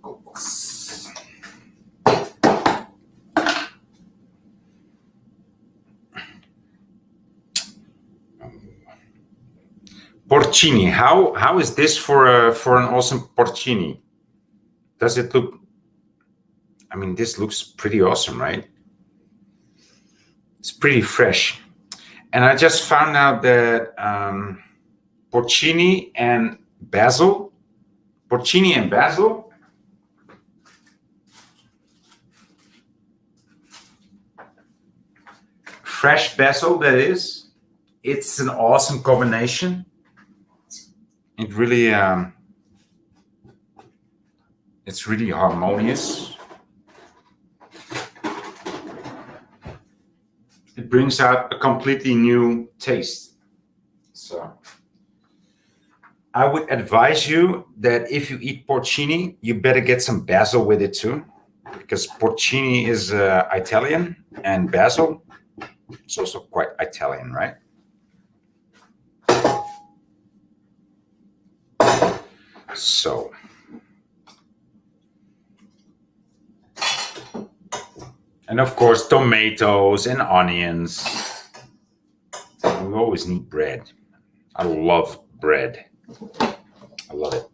Cocos. Porcini. How is this for an awesome porcini? Does it look? I mean, this looks pretty awesome, right? It's pretty fresh. And I just found out that porcini and basil, fresh basil, that is, it's an awesome combination. It really, it's really harmonious. It brings out a completely new taste. So I would advise you that if you eat porcini, you better get some basil with it too, because porcini is Italian and basil, it's also quite Italian, right? So and of course, tomatoes and onions. We always need bread. I love bread. I love it.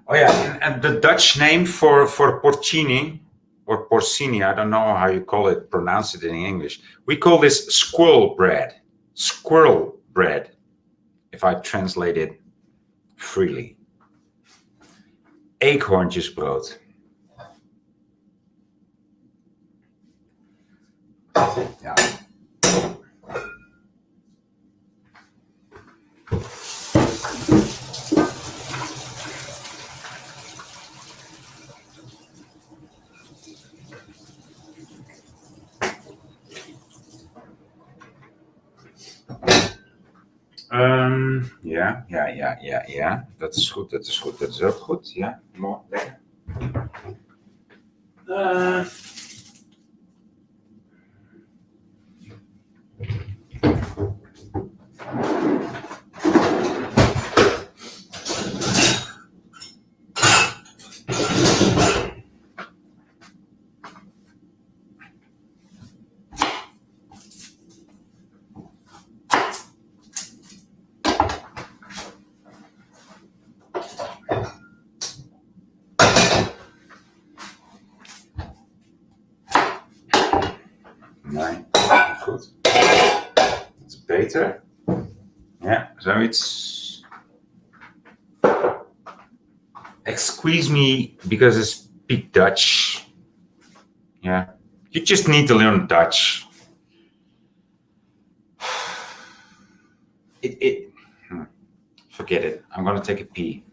Oh yeah, and the Dutch name for porcini or porcini, I don't know how you call it, pronounce it in English. We call this squirrel bread. Squirrel bread, if I translate it freely. Eekhoorntjesbrood. Ja. Ja. Dat is goed. Dat is ook goed. Ja, mooi. Lekker. Yeah, so it's excuse me because I speak Dutch. Yeah, you just need to learn Dutch. It forget it. I'm gonna take a pee.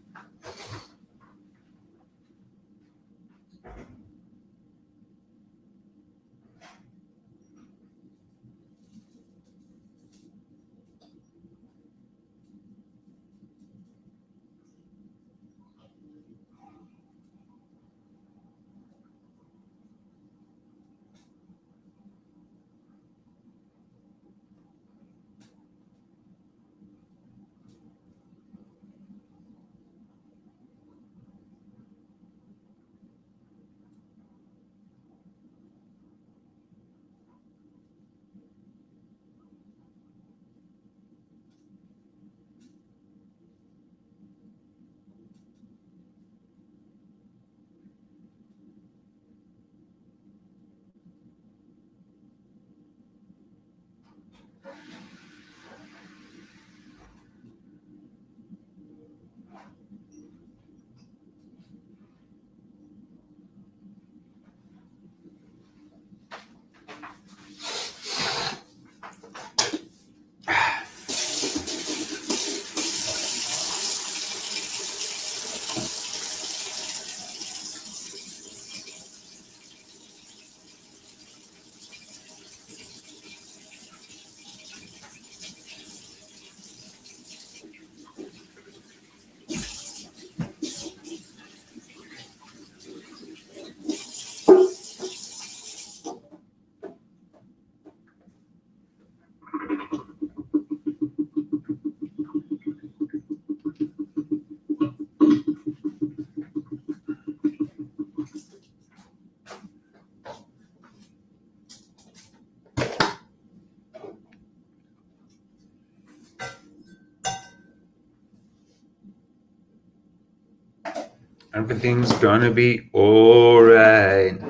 Everything's gonna be alright.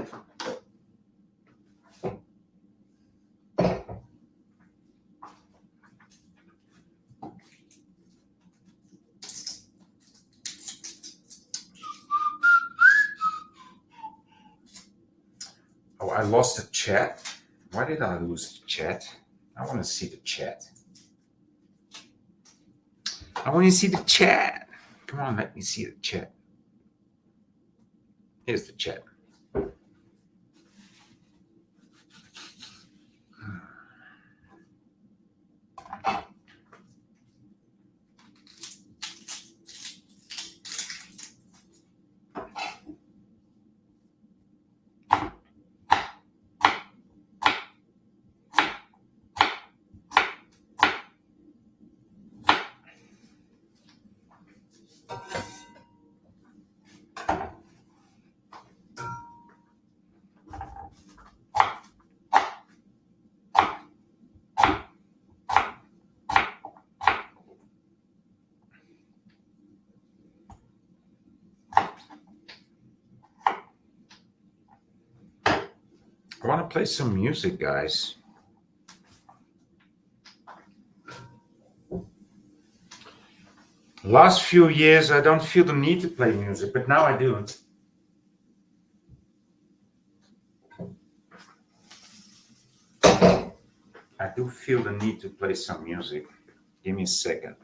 Oh, I lost the chat. Why did I lose the chat? I want to see the chat. I want to see the chat. Come on, let me see the chat. Here's the chat. I want to play some music, guys. Last few years, I don't feel the need to play music, but now I do. I do feel the need to play some music. Give me a second.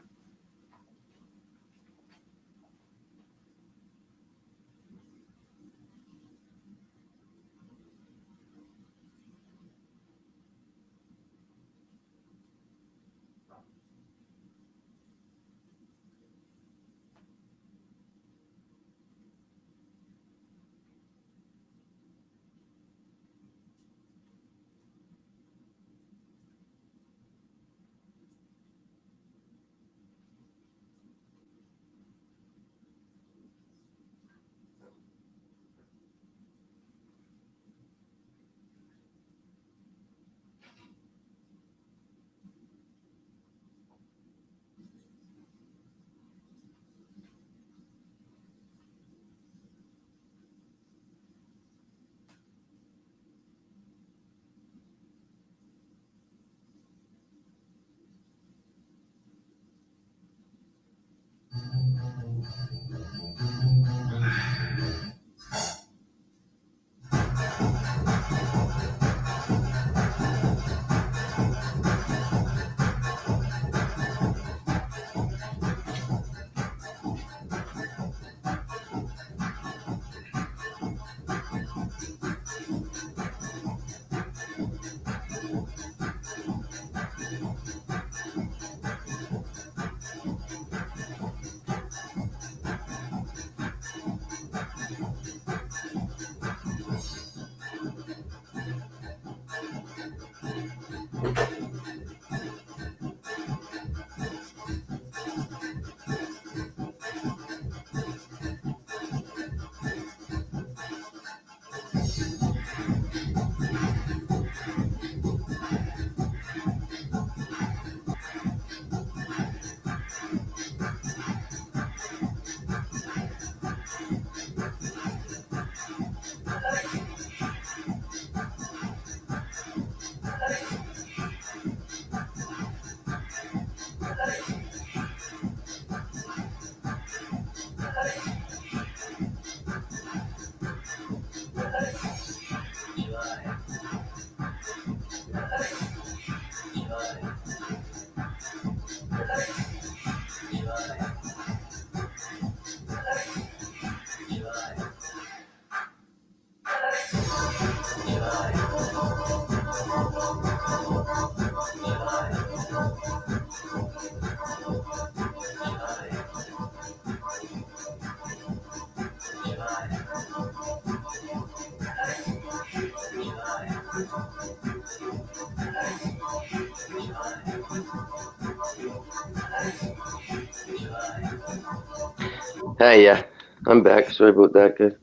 Hey, yeah, I'm back. Sorry about that, guys.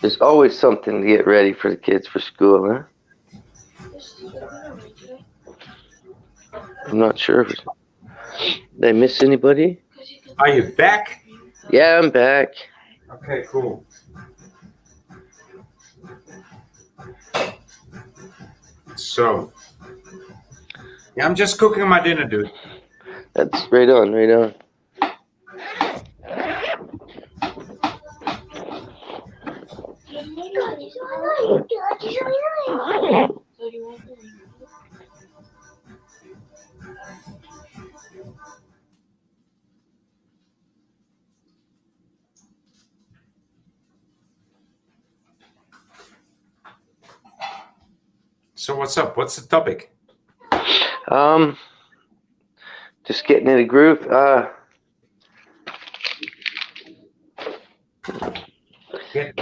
There's always something to get ready for the kids for school, huh? I'm not sure. Did I miss anybody? Are you back? Yeah, I'm back. Okay, cool. So, yeah, I'm just cooking my dinner, dude. That's right on, right on. So what's up? What's the topic? Just getting in a groove.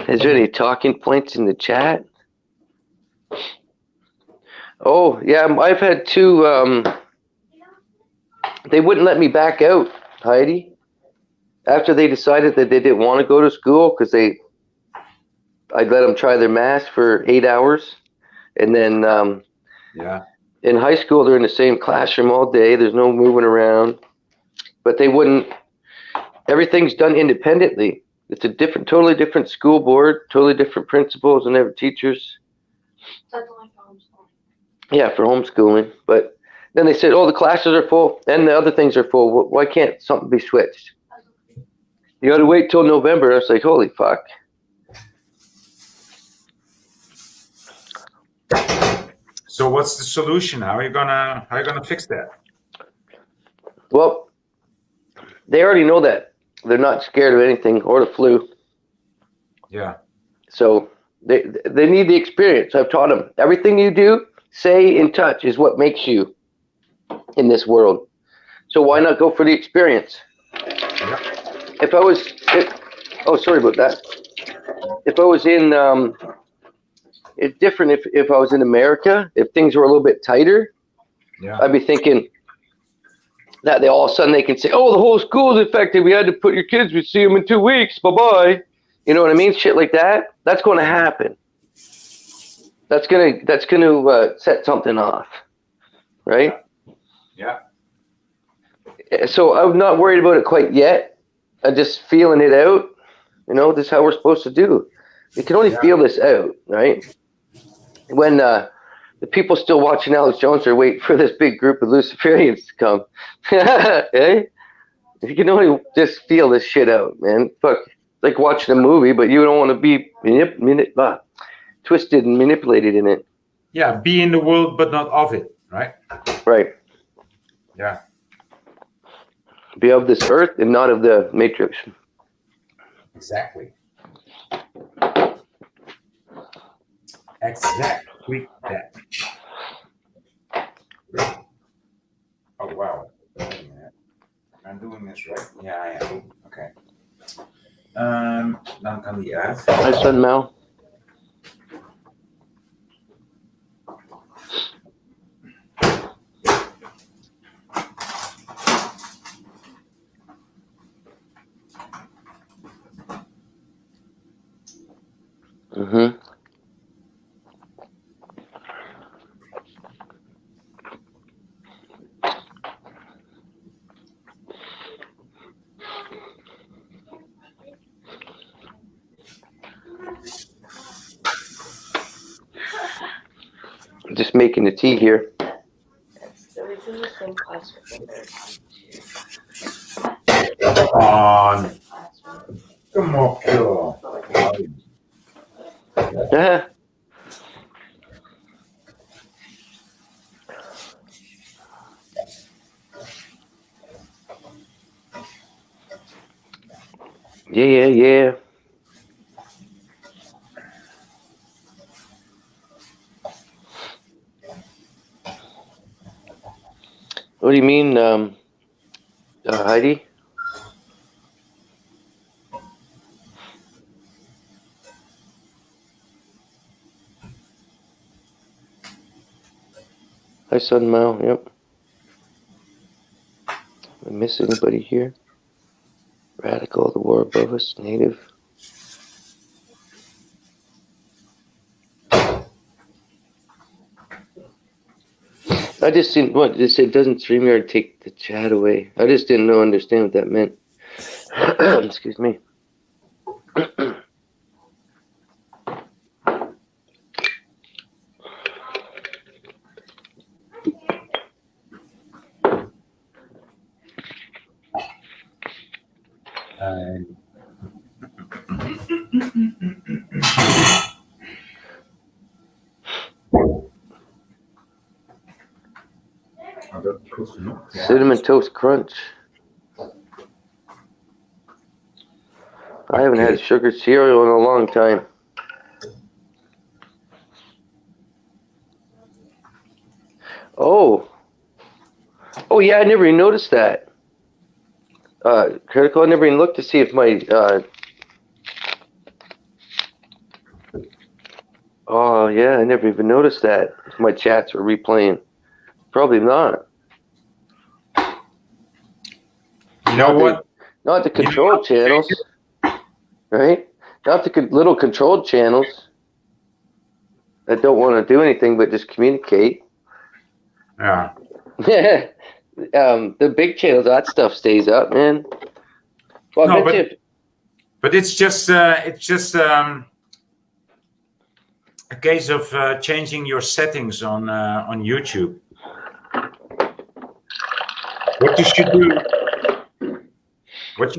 Is there any talking points in the chat? Oh, yeah, I've had two, they wouldn't let me back out, Heidi. After they decided that they didn't want to go to school because I'd let them try their math for 8 hours. And then Yeah. in high school, they're in the same classroom all day. There's no moving around. But they wouldn't, everything's done independently. It's a totally different school board, totally different principals and every teachers. Yeah, for homeschooling. But then they said, oh, the classes are full and the other things are full. Why can't something be switched? You got to wait till November. I was like, holy fuck. So what's the solution? How are you gonna fix that? Well, they already know that. They're not scared of anything or the flu. Yeah. So they need the experience. I've taught them everything you do, say, and touch is what makes you in this world. So why not go for the experience? Yeah. Oh, sorry about that. If I was in, it's different if I was in America, if things were a little bit tighter, Yeah. I'd be thinking that all of a sudden they can say, oh, the whole school's infected. We had to put your kids, we see them in 2 weeks. Bye-bye. You know what I mean? Shit like that. That's going to happen. That's gonna set something off, right? Yeah. So I'm not worried about it quite yet. I'm just feeling it out. You know, this is how we're supposed to do. You can only feel this out, right? When the people still watching Alex Jones are waiting for this big group of Luciferians to come. Eh? You can only just feel this shit out, man. Fuck, it's like watching a movie, but you don't want to be twisted and manipulated in it. Yeah, be in the world but not of it, right? Right. Yeah. Be of this earth and not of the matrix. Exactly. Exactly that. Oh wow. Wait a minute. I'm doing this right? Yeah, I am. Okay. Dan kan die uit. Hi, son Mal. Mm-hmm. Just making the tea here. Come on. Come on, joh. Yeah. Yeah. What do you mean, Heidi? Hi, son Mal. Yep. I miss anybody here? Radical, the war above us, native. I just didn't, what, they said doesn't StreamYard take the chat away. I just didn't understand what that meant. Excuse me. Cinnamon Toast Crunch. I haven't had sugar cereal in a long time. Oh. Oh yeah, I never even noticed that. Critical, I never even looked to see if my oh yeah, I never even noticed that. If my chats were replaying. Probably not. You know what? Not the controlled channels, right? Not the little controlled channels that don't want to do anything but just communicate. Yeah. The big channels, that stuff stays up, man. Well, No, but it's just a case of changing your settings on YouTube. What you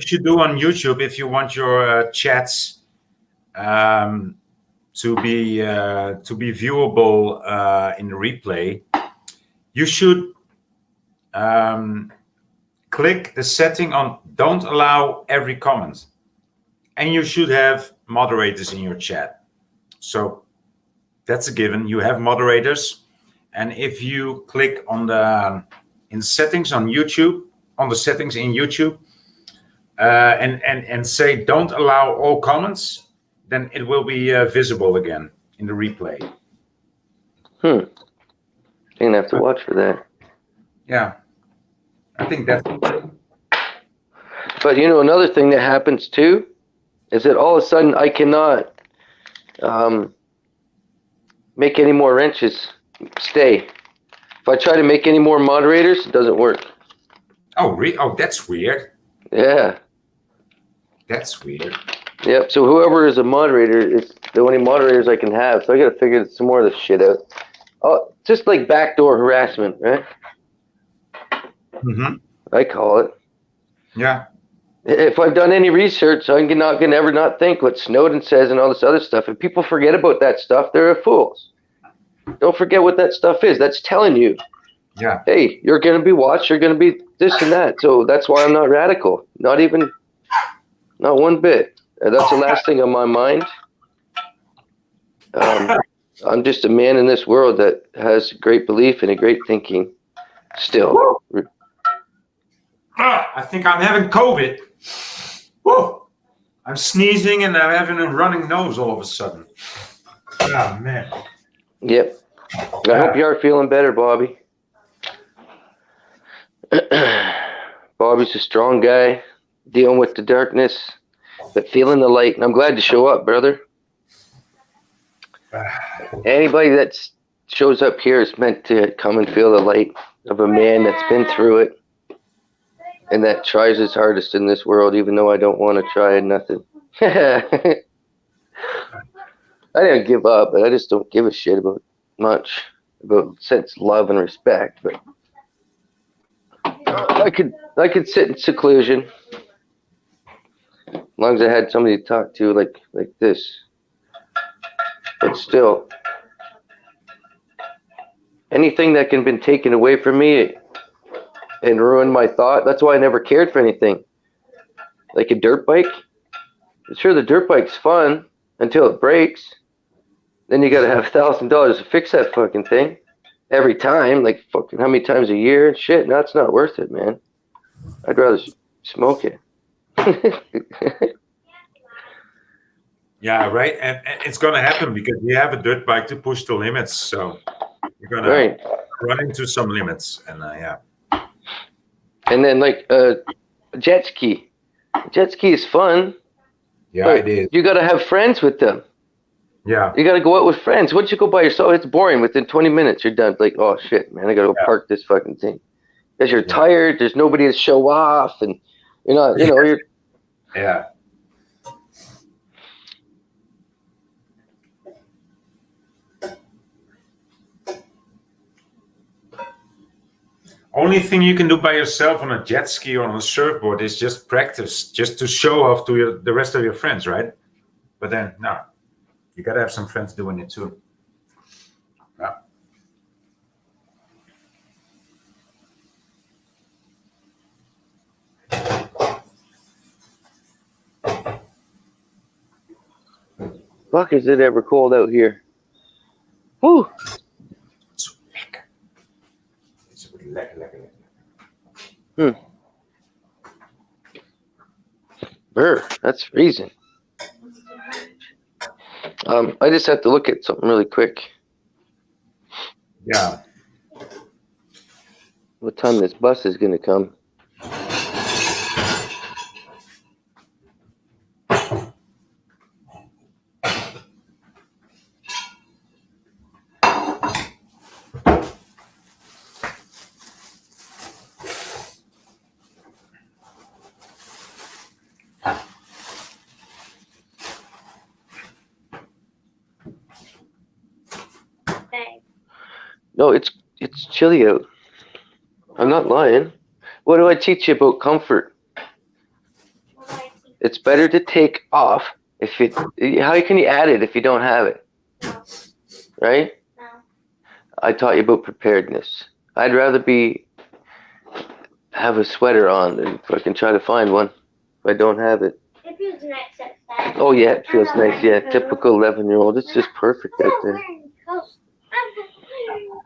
should do on YouTube if you want your chats to be viewable in the replay, you should click the setting on don't allow every comment, and you should have moderators in your chat. So that's a given. You have moderators, and if you click on the in settings on YouTube, on the settings in YouTube, and say don't allow all comments, then it will be visible again in the replay. You're gonna have to watch for that. Yeah, I think that's. But you know, another thing that happens too is that all of a sudden I cannot make any more wrenches stay. If I try to make any more moderators, it doesn't work. Oh, oh, that's weird. Yeah. That's weird. Yep. So whoever is a moderator is the only moderators I can have. So I got to figure some more of this shit out. Oh, just like backdoor harassment, right? Mm-hmm. I call it. Yeah. If I've done any research, I'm not gonna ever not think what Snowden says and all this other stuff. If people forget about that stuff, they're fools. Don't forget what that stuff is. That's telling you, yeah, hey, you're gonna be watched. You're gonna be this and that. So that's why I'm not radical. Not one bit. That's the last thing on my mind. I'm just a man in this world that has great belief and a great thinking. Still. I think I'm having COVID. Whoa. I'm sneezing and I'm having a running nose all of a sudden. Oh, man. Yep. I hope you are feeling better, Bobby. Bobby's a strong guy, dealing with the darkness, but feeling the light. And I'm glad to show up, brother. Anybody that shows up here is meant to come and feel the light of a man that's been through it and that tries his hardest in this world, even though I don't want to try nothing. I didn't give up, but I just don't give a shit about much, about sense love and respect. But I could sit in seclusion as long as I had somebody to talk to like this. But still, anything that can be taken away from me and ruin my thought, that's why I never cared for anything. Like a dirt bike. Sure, the dirt bike's fun until it breaks. Then you gotta have $1,000 to fix that fucking thing every time. Like fucking how many times a year and shit. No, it's not worth it, man. I'd rather smoke it. Yeah, right. And it's going to happen because you have a dirt bike to push the limits. So you're going to run into some limits. And yeah. And then like jet ski. Jet ski is fun, Yeah, but it is. you gotta have friends with them. Yeah. You gotta go out with friends. Once you go by yourself, it's boring. Within 20 minutes, you're done. Like, oh shit, man, I gotta go Yeah. park this fucking thing. Because you're Yeah. tired. There's nobody to show off, and you're not. You know, you're. Yeah. Only thing you can do by yourself on a jet ski or on a surfboard is just practice, just to show off to the rest of your friends, right? But then, no, you gotta have some friends doing it too. Yeah. Fuck, is it ever cold out here? Whew. Zo lekker. Het is lekker. Brr, that's freezing. I just have to look at something really quick. Yeah. What time this bus is gonna come? No, it's chilly out. I'm not lying. What do I teach you about comfort? It's better to take off if it. How can you add it if you don't have it? No. Right? No. I taught you about preparedness. I'd rather have a sweater on than fucking try to find one if I don't have it. It feels nice outside. Oh yeah, it feels I'm not nice. Yeah, wearing coat. typical 11-year-old. It's just perfect I'm out not there. wearing coat. I'm not wearing coat.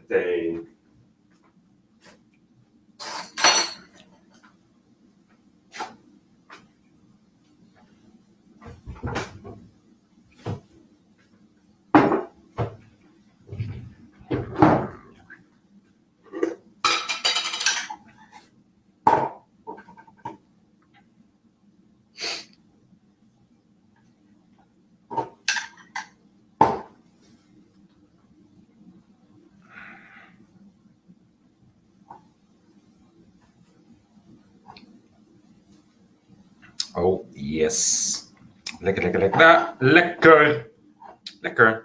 They. Oh, yes. Lekker, lekker, lekker. Ah, lekker. Lekker.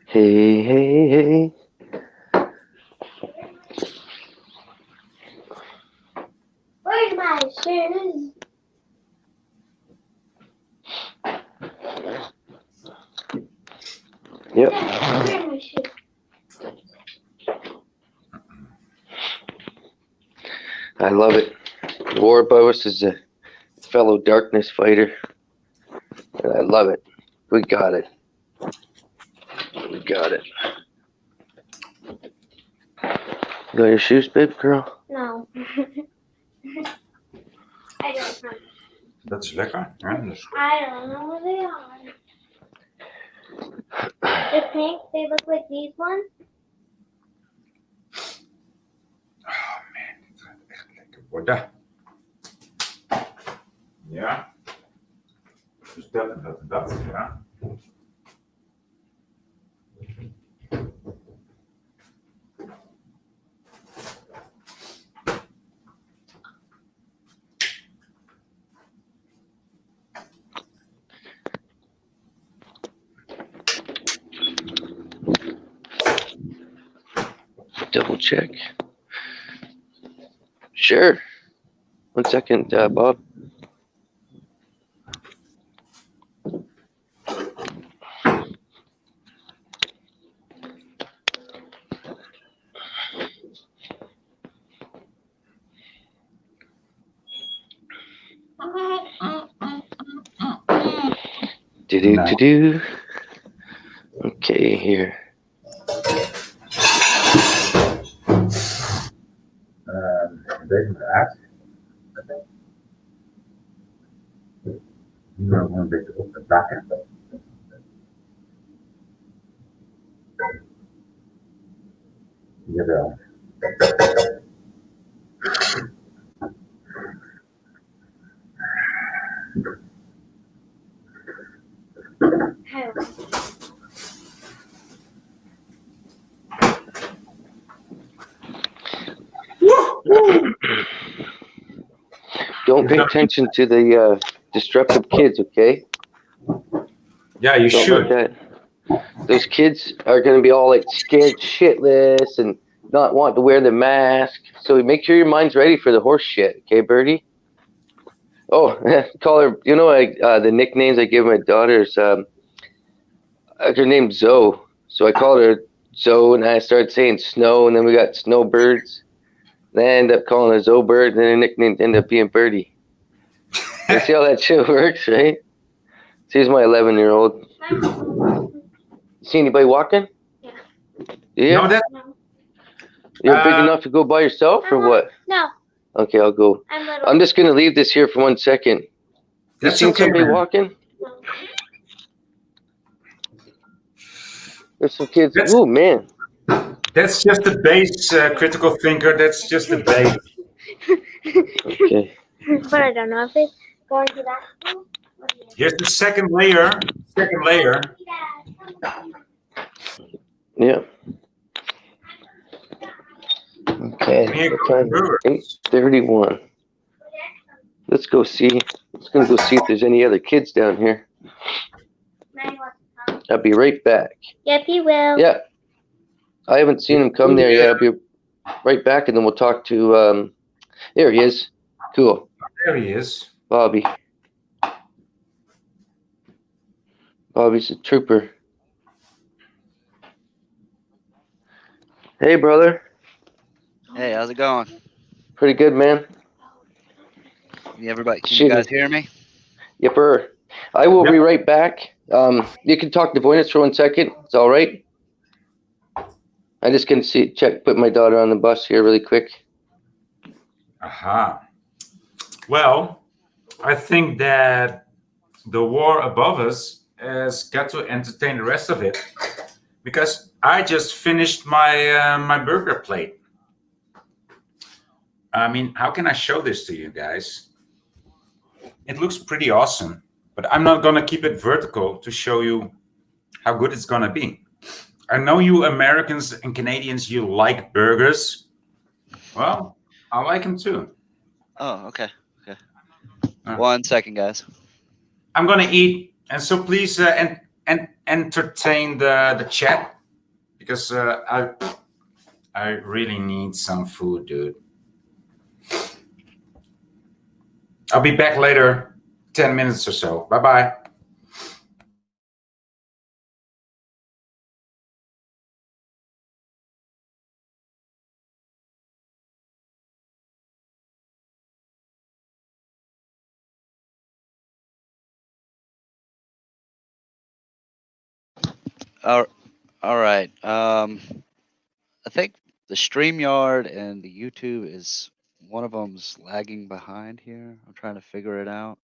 Hey, hey, hey. Where's my shoes? Yep. Where's my shoes? I love it. Warboss is a fellow darkness fighter. And I love it. We got it. We got it. You got your shoes, babe, girl? No. I don't know. Dat is lekker. Ja, dat is... I don't know where they are. The pink, they look like these ones. Oh man, dit gaat echt lekker worden. Ja. Dus dat en dat en dat, ja. Double check. Sure. 1 second, Bob. Do do No. do do. Okay, here. Deze eruit. Nu nog een beetje op het bakken. Jawel. Hey, Don't pay attention to the disruptive kids, okay? Yeah, you Don't should. let that. Those kids are going to be all like scared shitless and not want to wear the mask. So make sure your mind's ready for the horse shit, okay, Birdie? Oh, call her. You know, the nicknames I give my daughters. Her name's Zoe, so I called her Zoe, and I started saying Snow, and then we got Snowbirds. Then I ended up calling her Zoe Bird, and then her nickname ended up being Birdie. You see how that shit works, right? She's my 11-year-old. See anybody walking? Yeah. Yeah. No, that No. You're big enough to go by yourself, or what? No, Okay, I'll go. I'm little. I'm just gonna leave this here for 1 second. You that's seen okay, somebody man. walking? No. There's some kids. That's- Oh man. That's just the base, critical thinker. That's just the base. Okay. But I don't know if it's going to that school. Here's the second layer. Second layer. Yeah. Okay. Here What goes time? Brewer. 8:31. Let's go see. Let's gonna go see if there's any other kids down here. I'll be right back. Yep, you will. Yeah. I haven't seen him come there yet. I'll be right back, and then we'll talk to. There he is. Cool. There he is. Bobby. Bobby's a trooper. Hey, brother. Hey, how's it going? Pretty good, man. Everybody, can Shooting. you guys hear me? Yepper. I will Yep. be right back. You can talk to Voynich for 1 second. It's all right. I just can put my daughter on the bus here really quick. Aha. Well, I think that the war above us has got to entertain the rest of it, because I just finished my my burger plate. I mean, how can I show this to you guys? It looks pretty awesome, but I'm not gonna keep it vertical to show you how good it's gonna be. I know you Americans and Canadians, you like burgers. Well, I like them too. Oh, okay. Okay. Uh. 1 second, guys. I'm gonna eat, and so please and entertain the chat, because I really need some food, dude. I'll be back later, 10 minutes or so. Bye bye. All right. I think the StreamYard and the YouTube is one of them's lagging behind here. I'm trying to figure it out.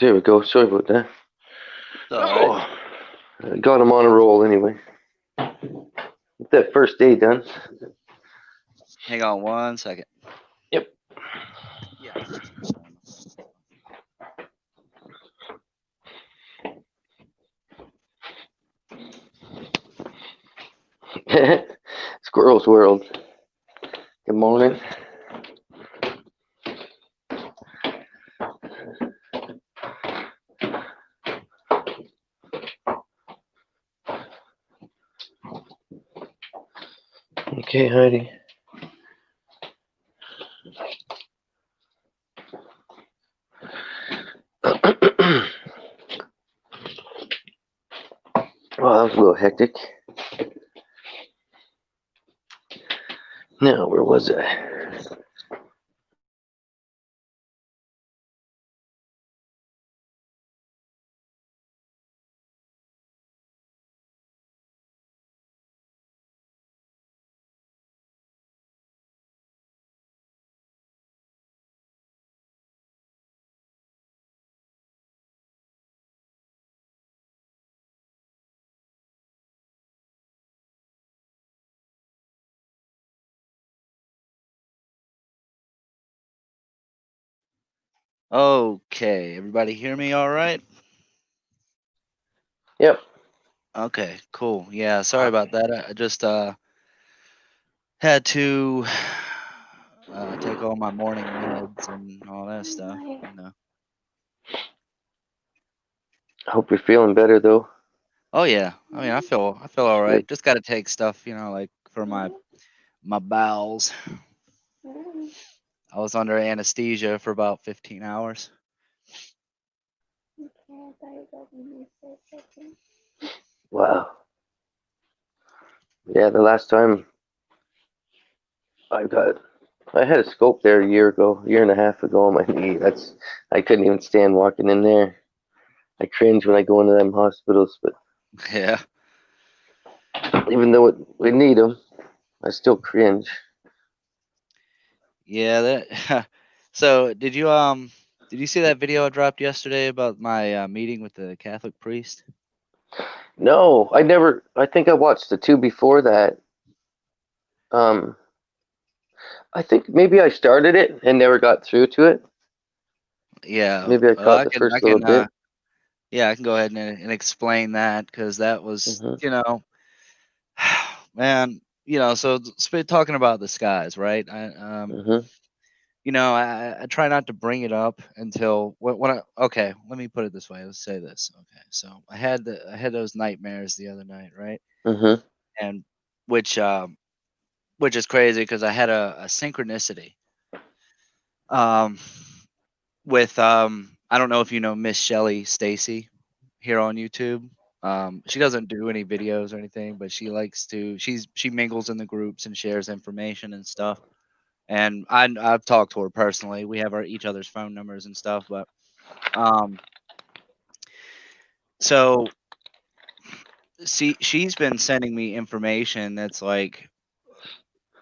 There we go. Sorry about that. It's all right. I got him on a roll anyway. Get that first day done. Hang on 1 second. Yep. Yeah. Squirrel's World. Good morning. Okay, Heidi. Well, that was a little hectic. Now, where was I? Okay, everybody hear me all right? Yep. Okay, cool. Yeah, sorry about that. I just had to take all my morning meds and all that stuff, you know. I hope you're feeling better, though. Oh yeah. I mean, I feel all right. Just got to take stuff, you know, like for my bowels. I was under anesthesia for about 15 hours. Wow. Yeah, the last time I had a scope there a year and a half ago on my knee. I couldn't even stand walking in there. I cringe when I go into them hospitals, but Yeah. even though we need them, I still cringe. Yeah, that So, did you see that video I dropped yesterday about my meeting with the Catholic priest? No, I think I watched the two before that. Um, I think maybe I started it and never got through to it. Yeah. Maybe I caught I the can first little bit. yeah, I can go ahead and explain that because that was, Hmm. you know, man, you know, so talking about the skies, right? Hmm. You know, I try not to bring it up until okay, let me put it this way. Let's say this. Okay, so I had those nightmares the other night, right? Hmm. And which which is crazy because I had a synchronicity um with I don't know if you know Miss Shelly Stacy here on YouTube. She doesn't do any videos or anything, but she likes to. She mingles in the groups and shares information and stuff. And I've talked to her personally. We have each other's phone numbers and stuff. But um, so she's been sending me information that's like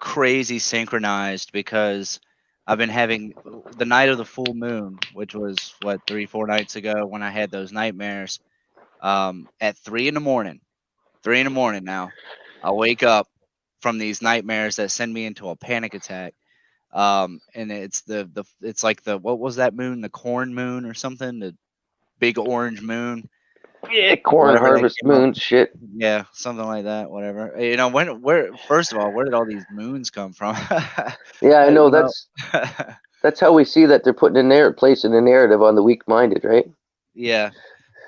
crazy synchronized because I've been having the night of the full moon, which was what 3 4 nights ago when I had those nightmares. At 3 in the morning. 3 in the morning now. I wake up from these nightmares that send me into a panic attack. And it's it's like the what was that moon? The corn moon or something? The big orange moon. Yeah, corn Whatever they harvest came up. moon shit. Yeah, something like that. Whatever. You know, where first of all, where did all these moons come from? Yeah, I know You know. that's how we see that they're putting placing a narrative on the weak-minded, right? Yeah.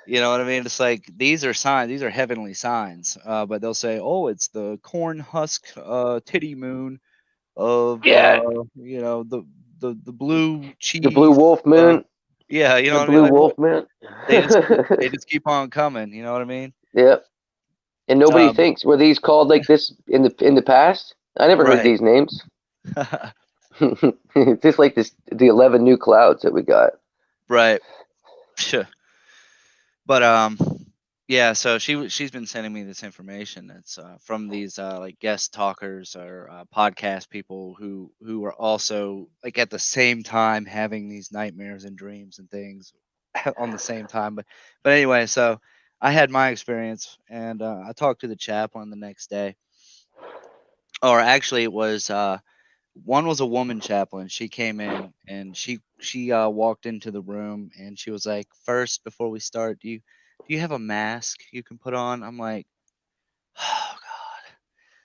You know what I mean? It's like these are signs, these are heavenly signs. But they'll say, "Oh, it's the corn husk titty moon of Yeah, you know the blue the blue cheese." wolf moon, Yeah, you know the what I mean? blue Like what wolf moon. they just keep on coming. You know what I mean? Yeah, and nobody Um, thinks were these called like this in the past? I never heard right, these names. It's just like the 11 new clouds that we got. right. Phew. But yeah. So she's been sending me this information. That's from these like guest talkers or podcast people who are also like at the same time having these nightmares and dreams and things on the same time. But anyway, so I had my experience, and I talked to the chaplain the next day. Or actually, it was one was a woman chaplain. She came in and she walked into the room and she was like, "First, before we start, do you have a mask you can put on?" I'm like, "Oh God."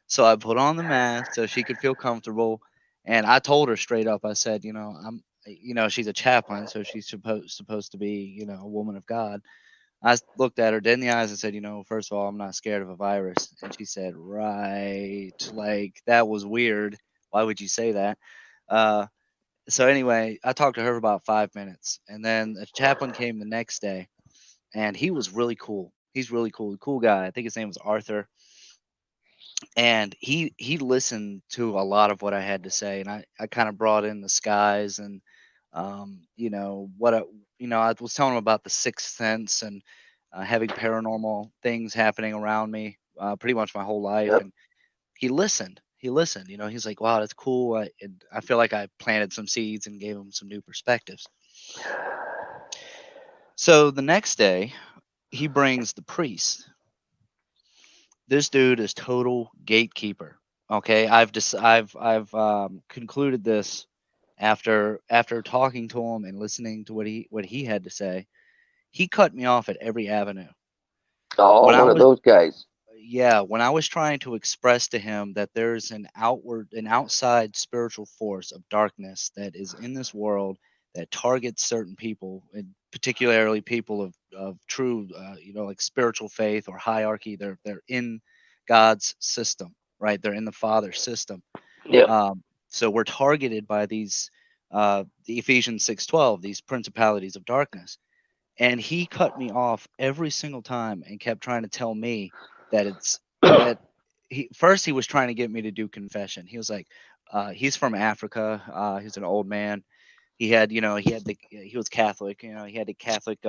So I put on the mask so she could feel comfortable, and I told her straight up. I said, she's a chaplain, so she's supposed to be, a woman of God. I looked at her dead in the eyes and said, first of all, I'm not scared of a virus. And she said, right. Like, that was weird. Why would you say that? So anyway, I talked to her for about 5 minutes. And then the chaplain came the next day, and he was really cool. He's really cool guy. I think his name was Arthur. And he listened to a lot of what I had to say. And I kind of brought in the skies and, I was telling him about the sixth sense and having paranormal things happening around me pretty much my whole life. Yep. And he listened. He's like, wow, that's cool. I feel like I planted some seeds and gave him some new perspectives. So the next day, he brings the priest. This dude is total gatekeeper. Okay, I've concluded this after talking to him and listening to what he had to say. He cut me off at every avenue. Oh, When I one of was those guys. when I was trying to express to him that there's an outside spiritual force of darkness that is in this world that targets certain people, and particularly people of true, like spiritual faith or hierarchy. They're in God's system, right? They're in the Father's system. Yeah. So we're targeted by these, the Ephesians 6:12, these principalities of darkness. And he cut me off every single time and kept trying to tell me that that he was trying to get me to do confession. He was like, he's from Africa. He's an old man. He was Catholic. He had the Catholic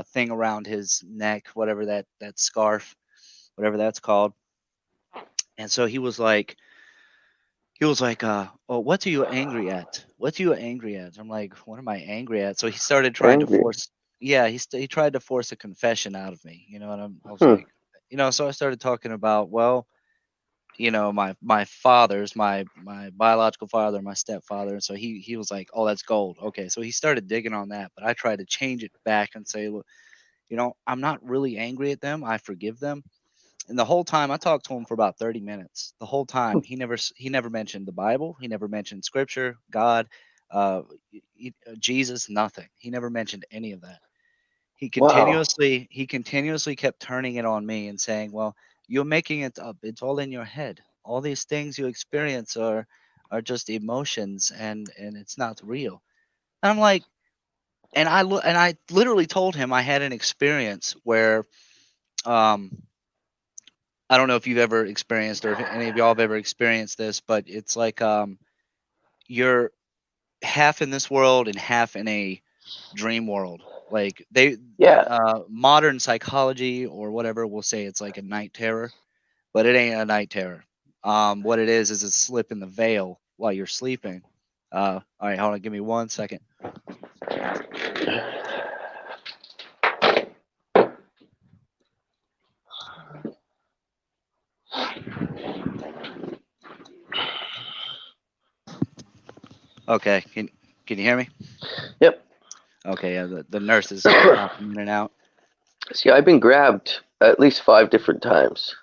thing around his neck, whatever that scarf, whatever that's called. And so he was like, well, what are you angry at? What are you angry at? I'm like, what am I angry at? So he started trying to Angry. force, he tried to force a confession out of me, and I was Hmm. like, so I started talking about, well, my father's, my biological father, my stepfather. And so he was like, oh, that's gold. Okay. So he started digging on that, but I tried to change it back and say, look, I'm not really angry at them. I forgive them. And the whole time I talked to him for about 30 minutes. The whole time he never mentioned the Bible. He never mentioned scripture, God, Jesus, nothing. He never mentioned any of that. He continuously kept turning it on me and saying, well, you're making it up. It's all in your head. All these things you experience are just emotions, and it's not real. And I'm like, and I literally told him I had an experience where I don't know if you've ever experienced, or if any of y'all have ever experienced this, but it's like you're half in this world and half in a dream world. Like modern psychology or whatever will say it's like a night terror, but it ain't a night terror. What it is a slip in the veil while you're sleeping. All right, hold on, give me 1 second. Okay, can you hear me? Yep. Okay, yeah, the nurses popping in and out. See, I've been grabbed at least 5 different times.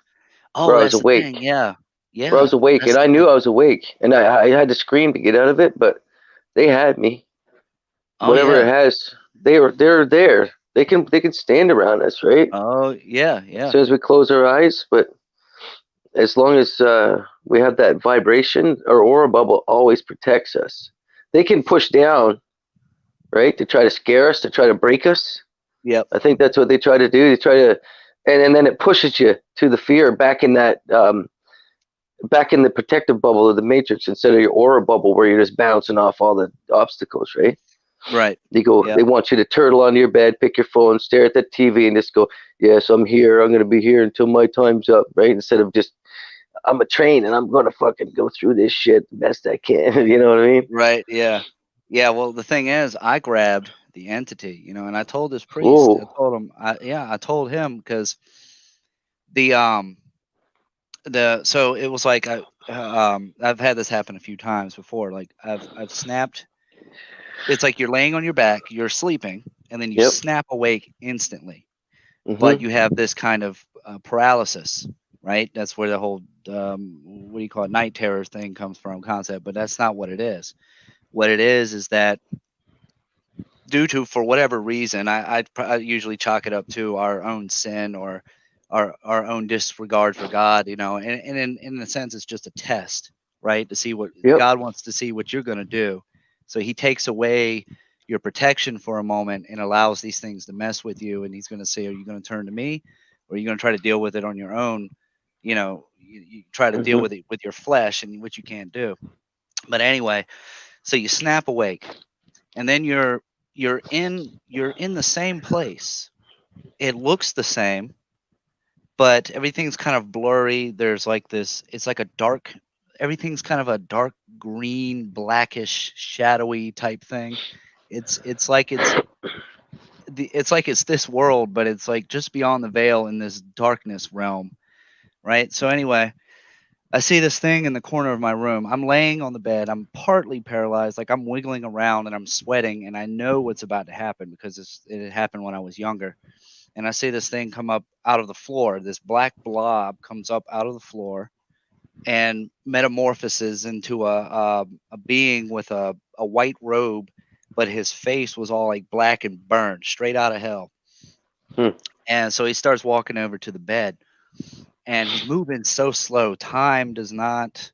Oh, where I that's was the awake. thing. Yeah. Where I was awake, and I knew I was awake, and I had to scream to get out of it, but they had me. Oh, Whatever yeah. it has, they're there. They can stand around us, right? Oh, yeah, As soon as we close our eyes, but as long as we have that vibration, our aura bubble always protects us. They can push down, right, to try to scare us, to try to break us. Yep. I think that's what they try to do. They try to, and then it pushes you to the fear back in that, back in the protective bubble of the matrix instead of your aura bubble where you're just bouncing off all the obstacles, right? Right. They go. Yep. They want you to turtle onto your bed, pick your phone, stare at the TV, and just go, "Yes, I'm here. I'm gonna be here until my time's up." Right? Instead of just, "I'm a train and I'm gonna fucking go through this shit the best I can." You know what I mean? Right. Yeah. Yeah. Well, the thing is, I grabbed the entity, you know. And I told this priest, Whoa. I told him because the so it was like I've had this happen a few times before. Like I've snapped. It's like you're laying on your back, you're sleeping, and then you Yep. snap awake instantly. Mhm. But you have this kind of paralysis, right? That's where the whole what do you call it, night terror thing comes from, concept. But that's not what it is. What it is that due to, for whatever reason, I usually chalk it up to our own sin or our own disregard for God, you know. And in a sense, it's just a test, right? To see what Yep. God wants to see what you're going to do. So he takes away your protection for a moment and allows these things to mess with you. And he's going to say, are you going to turn to me, or are you going to try to deal with it on your own? You know, you try to deal Mhm. with it with your flesh, and which you can't do. But anyway, so you snap awake, and then you're in the same place. It looks the same, but everything's kind of blurry. There's like this, it's like a dark, everything's kind of a dark green, blackish, shadowy type thing. It's like it's like it's this world, but it's like just beyond the veil in this darkness realm, right? So anyway, I see this thing in the corner of my room. I'm laying on the bed. I'm partly paralyzed, like I'm wiggling around and I'm sweating, and I know what's about to happen because it had happened when I was younger. And I see this thing come up out of the floor. This black blob comes up out of the floor and metamorphoses into a being with a white robe, but his face was all like black and burned, straight out of hell. Hmm. And so he starts walking over to the bed, and he's moving so slow. Time doesn't.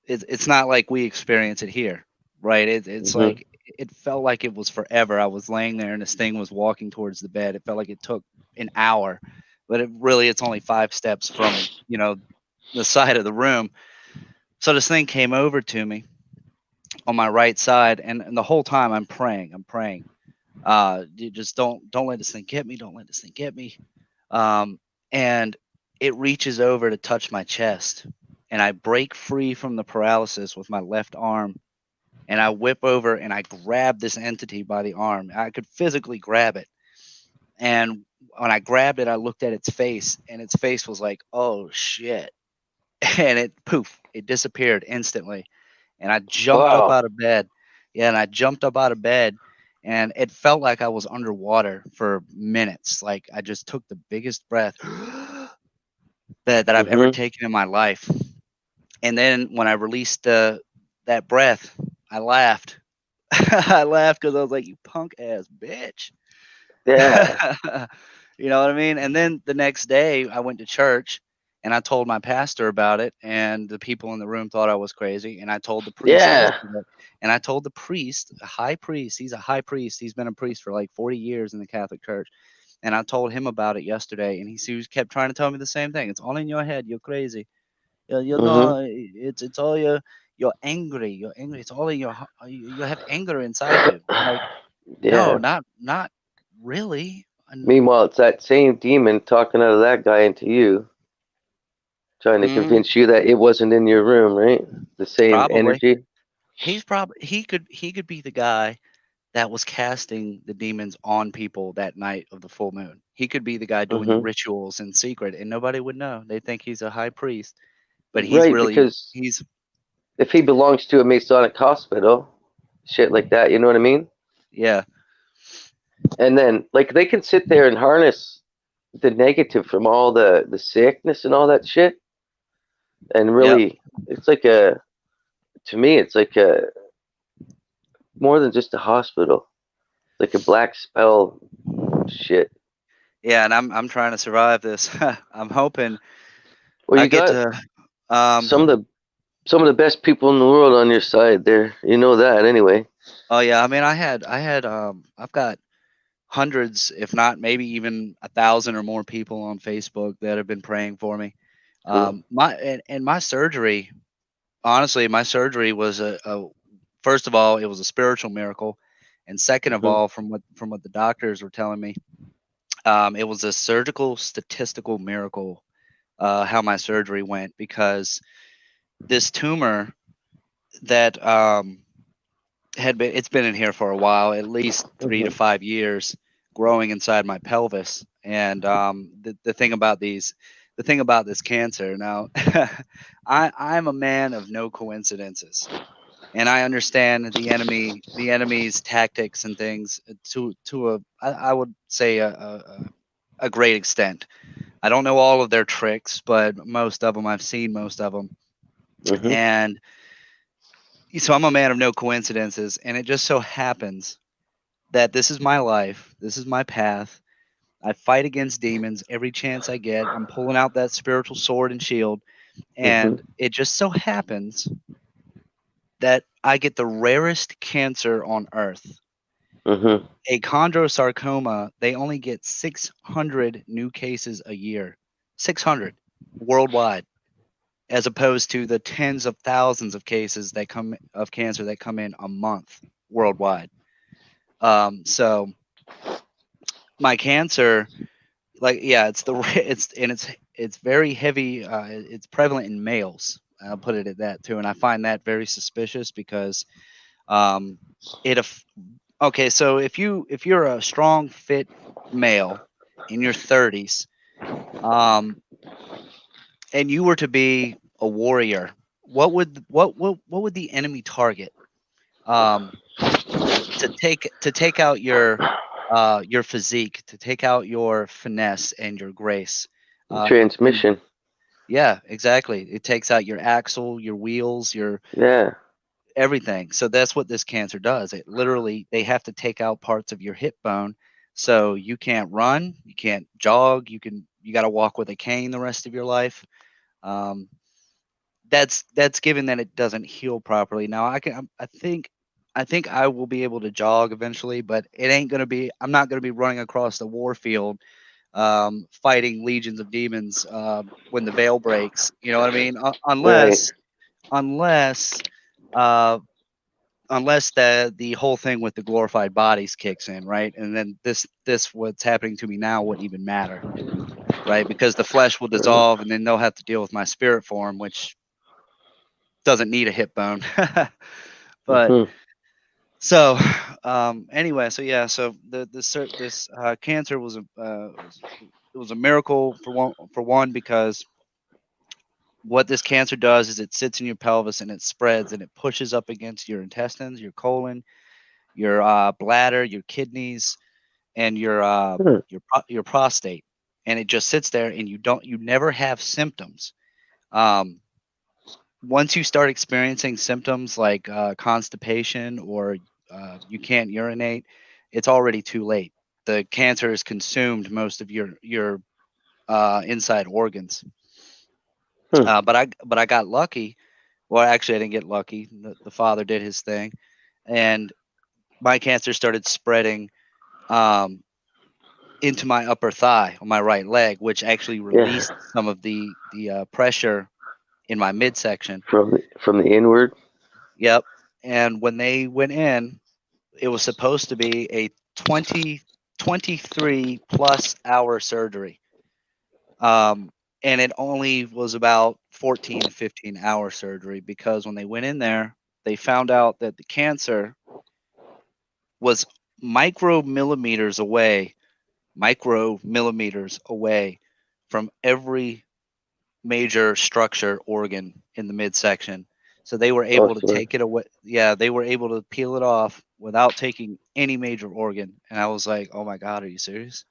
It's not like we experience it here, right? It's Mhm. like it felt like it was forever. I was laying there and this thing was walking towards the bed. It felt like it took an hour, but it's only 5 steps from, you know, the side of the room. So this thing came over to me on my right side, and the whole time I'm praying. You just don't let this thing get me. Don't let this thing get me. And it reaches over to touch my chest, and I break free from the paralysis with my left arm, and I whip over and I grab this entity by the arm. I could physically grab it. And when I grabbed it, I looked at its face, and its face was like, oh shit. And it disappeared instantly. And I jumped up Wow. out of bed. Yeah, and I jumped up out of bed, and it felt like I was underwater for minutes. Like I just took the biggest breath that I've ever Mhm. taken in my life. And then when I released that breath, I laughed. I laughed because I was like, "You punk ass bitch." Yeah. You know what I mean? And then the next day, I went to church and I told my pastor about it, and the people in the room thought I was crazy. And I told the priest Yeah. yesterday, and I told the priest, a high priest, he's a high priest. He's been a priest for like 40 years in the Catholic Church. And I told him about it yesterday, and he kept trying to tell me the same thing. It's all in your head. You're crazy. You Mhm. know, it's all you're angry. You're angry. It's all in you have anger inside you. I'm like, no, Yeah. not really. Meanwhile, it's that same demon talking out of that guy into you, trying to Mhm. convince you that it wasn't in your room, right? The same Probably. energy. He could be the guy that was casting the demons on people that night of the full moon. He could be the guy doing the Mhm. rituals in secret, and nobody would know. They think he's a high priest, but Right, because he's if he belongs to a Masonic hospital, shit like that, you know what I mean? yeah. And then, like, they can sit there and harness the negative from all the sickness and all that shit, and Yep. really, it's like to me, it's like a more than just a hospital, like a black spell shit. Yeah, and I'm trying to survive this. I'm hoping Well, I you get got to some of the some of the best people in the world on your side there. You know that anyway. oh yeah, I mean I've got hundreds, if not maybe even 1,000 or more people on Facebook that have been praying for me. Cool. And my surgery, honestly, my surgery was a first of all, it was a spiritual miracle, and second of Mhm. all, from what the doctors were telling me, it was a surgical statistical miracle how my surgery went, because this tumor that it's been in here for a while, at least 3 to Mhm. 5 years, growing inside my pelvis. And the thing about this cancer now, I'm a man of no coincidences, and I understand the enemy's tactics and things to I would say a great extent. I don't know all of their tricks, but most of them I've seen most of them, Mhm. and so I'm a man of no coincidences, and it just so happens that this is my life, this is my path. I fight against demons every chance I get. I'm pulling out that spiritual sword and shield, Mhm. and it just so happens that I get the rarest cancer on earth. Mhm. A chondrosarcoma, they only get 600 new cases a year. 600 worldwide, as opposed to the tens of thousands of cases that come of cancer that come in a month worldwide. So my cancer, like, yeah, it's the it's very heavy. It's prevalent in males. I'll put it at that too, and I find that very suspicious because um, it okay. So if you're a strong, fit male in your 30s, um, and you were to be a warrior, what would the enemy target? Um, to take out your physique, to take out your finesse and your grace. And Transmission. yeah, exactly. It takes out your axle, your wheels, your Yeah. everything. So that's what this cancer does. It literally, they have to take out parts of your hip bone, so you can't run, you can't jog, you got to walk with a cane the rest of your life. Um, that's given that it doesn't heal properly. Now I think I will be able to jog eventually, but it ain't gonna be. I'm not gonna be running across the war field, fighting legions of demons when the veil breaks. You know what I mean? Right. Unless uh, unless the whole thing with the glorified bodies kicks in, right? And then this what's happening to me now wouldn't even matter, right? Because the flesh will Mhm. dissolve, and then they'll have to deal with my spirit form, which doesn't need a hip bone. But Mhm. so anyway, so yeah, so this cancer it was a miracle for one because what this cancer does is it sits in your pelvis and it spreads and it pushes up against your intestines, your colon, your bladder, your kidneys, and Hmm. your prostate, and it just sits there, and you never have symptoms. Um, Once you start experiencing symptoms like constipation or you can't urinate, it's already too late. The cancer has consumed most of your inside organs. Hmm. But I got lucky. Well, actually, I didn't get lucky. The father did his thing, and my cancer started spreading um, into my upper thigh on my right leg, which actually Yeah. released some of the pressure in my midsection. From the inward. Yep. And when they went in, it was supposed to be a 23 plus hour surgery. Um, and it only was about 14 to 15-hour surgery because when they went in there, they found out that the cancer was micromillimeters away from every major structure organ in the midsection. So they were able to Awesome. take it away. Yeah, they were able to peel it off without taking any major organ. And I was like, "Oh my God, are you serious?"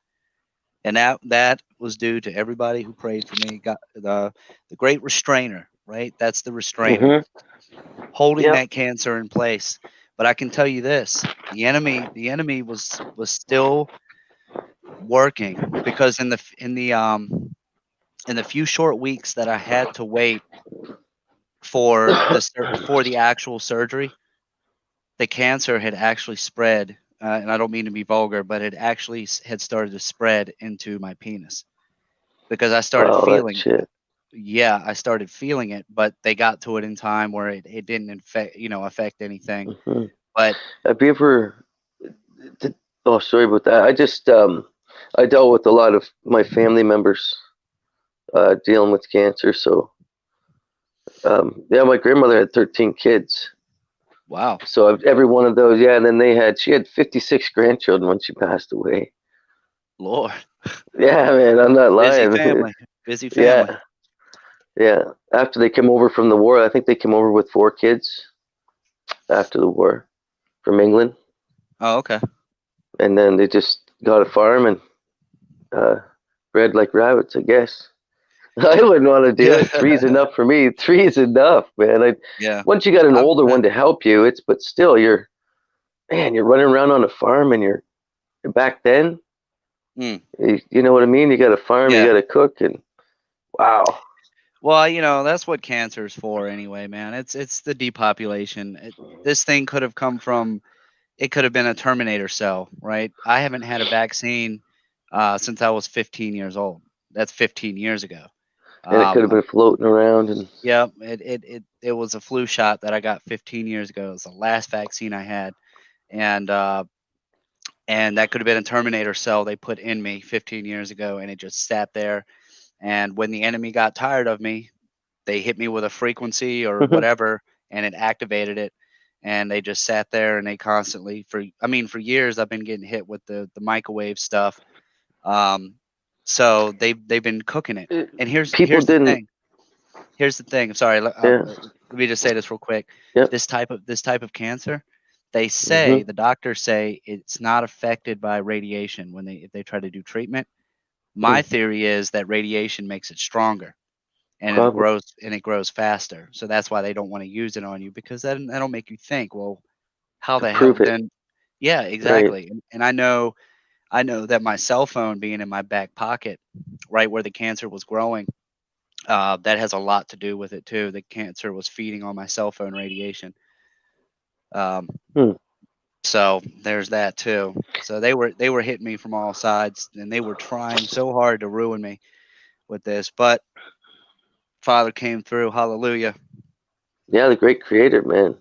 And that was due to everybody who prayed for me. Got the great restrainer, right? That's the restrainer Mhm. holding Yep. that cancer in place. But I can tell you this: the enemy was still working because in the few short weeks that I had to wait for the actual surgery, the cancer had actually spread, and I don't mean to be vulgar, but it actually had started to spread into my penis because I started Wow, that feeling. shit. Yeah, I started feeling it, but they got to it in time where it didn't affect anything. Mhm. But Have you ever? Did, oh, sorry about that. I dealt with a lot of my family members dealing with cancer. So yeah, my grandmother had 13 kids, Wow. So every one of those, yeah. And then she had 56 grandchildren when she passed away. Lord. Yeah, man, I'm not Busy lying. family. Busy family. Yeah. After they came over from the war, I think they came over with 4 kids after the war from England, Oh, okay. and then they just got a farm and bred like rabbits, I guess. I wouldn't want to do it. 3's enough for me. 3 is enough, man. Yeah. Once you got an I'm- older one to help you, but still, you're running around on a farm, and you're back then. Mm. You know what I mean? You got a farm, Yeah. you got to cook, and wow. Well, that's what cancer is for anyway, man. It's the depopulation. This thing could have come from. It could have been a Terminator cell, right? I haven't had a vaccine since I was 15 years old. That's 15 years ago. And it could have been floating around, and Yeah, it was a flu shot that I got 15 years ago. It was the last vaccine I had, and that could have been a Terminator cell they put in me 15 years ago, and it just sat there. And when the enemy got tired of me, they hit me with a frequency or whatever, and it activated it. And they just sat there, and they constantly for years I've been getting hit with the microwave stuff. So they've been cooking it. And here's the thing. Here's the thing. I'm sorry. Let me just say this real quick. Yep. This type of cancer, they say the doctors say it's not affected by radiation if they try to do treatment. My theory is that radiation makes it stronger, and it grows faster. So that's why they don't want to use it on you, because that'll make you think, well, how the hell then? Yeah, exactly. Right. And I know that my cell phone being in my back pocket, right where the cancer was growing, that has a lot to do with it too. The cancer was feeding on my cell phone radiation. So there's that too. So they were hitting me from all sides, and they were trying so hard to ruin me with this, but Father came through. Hallelujah. Yeah, the great creator, man.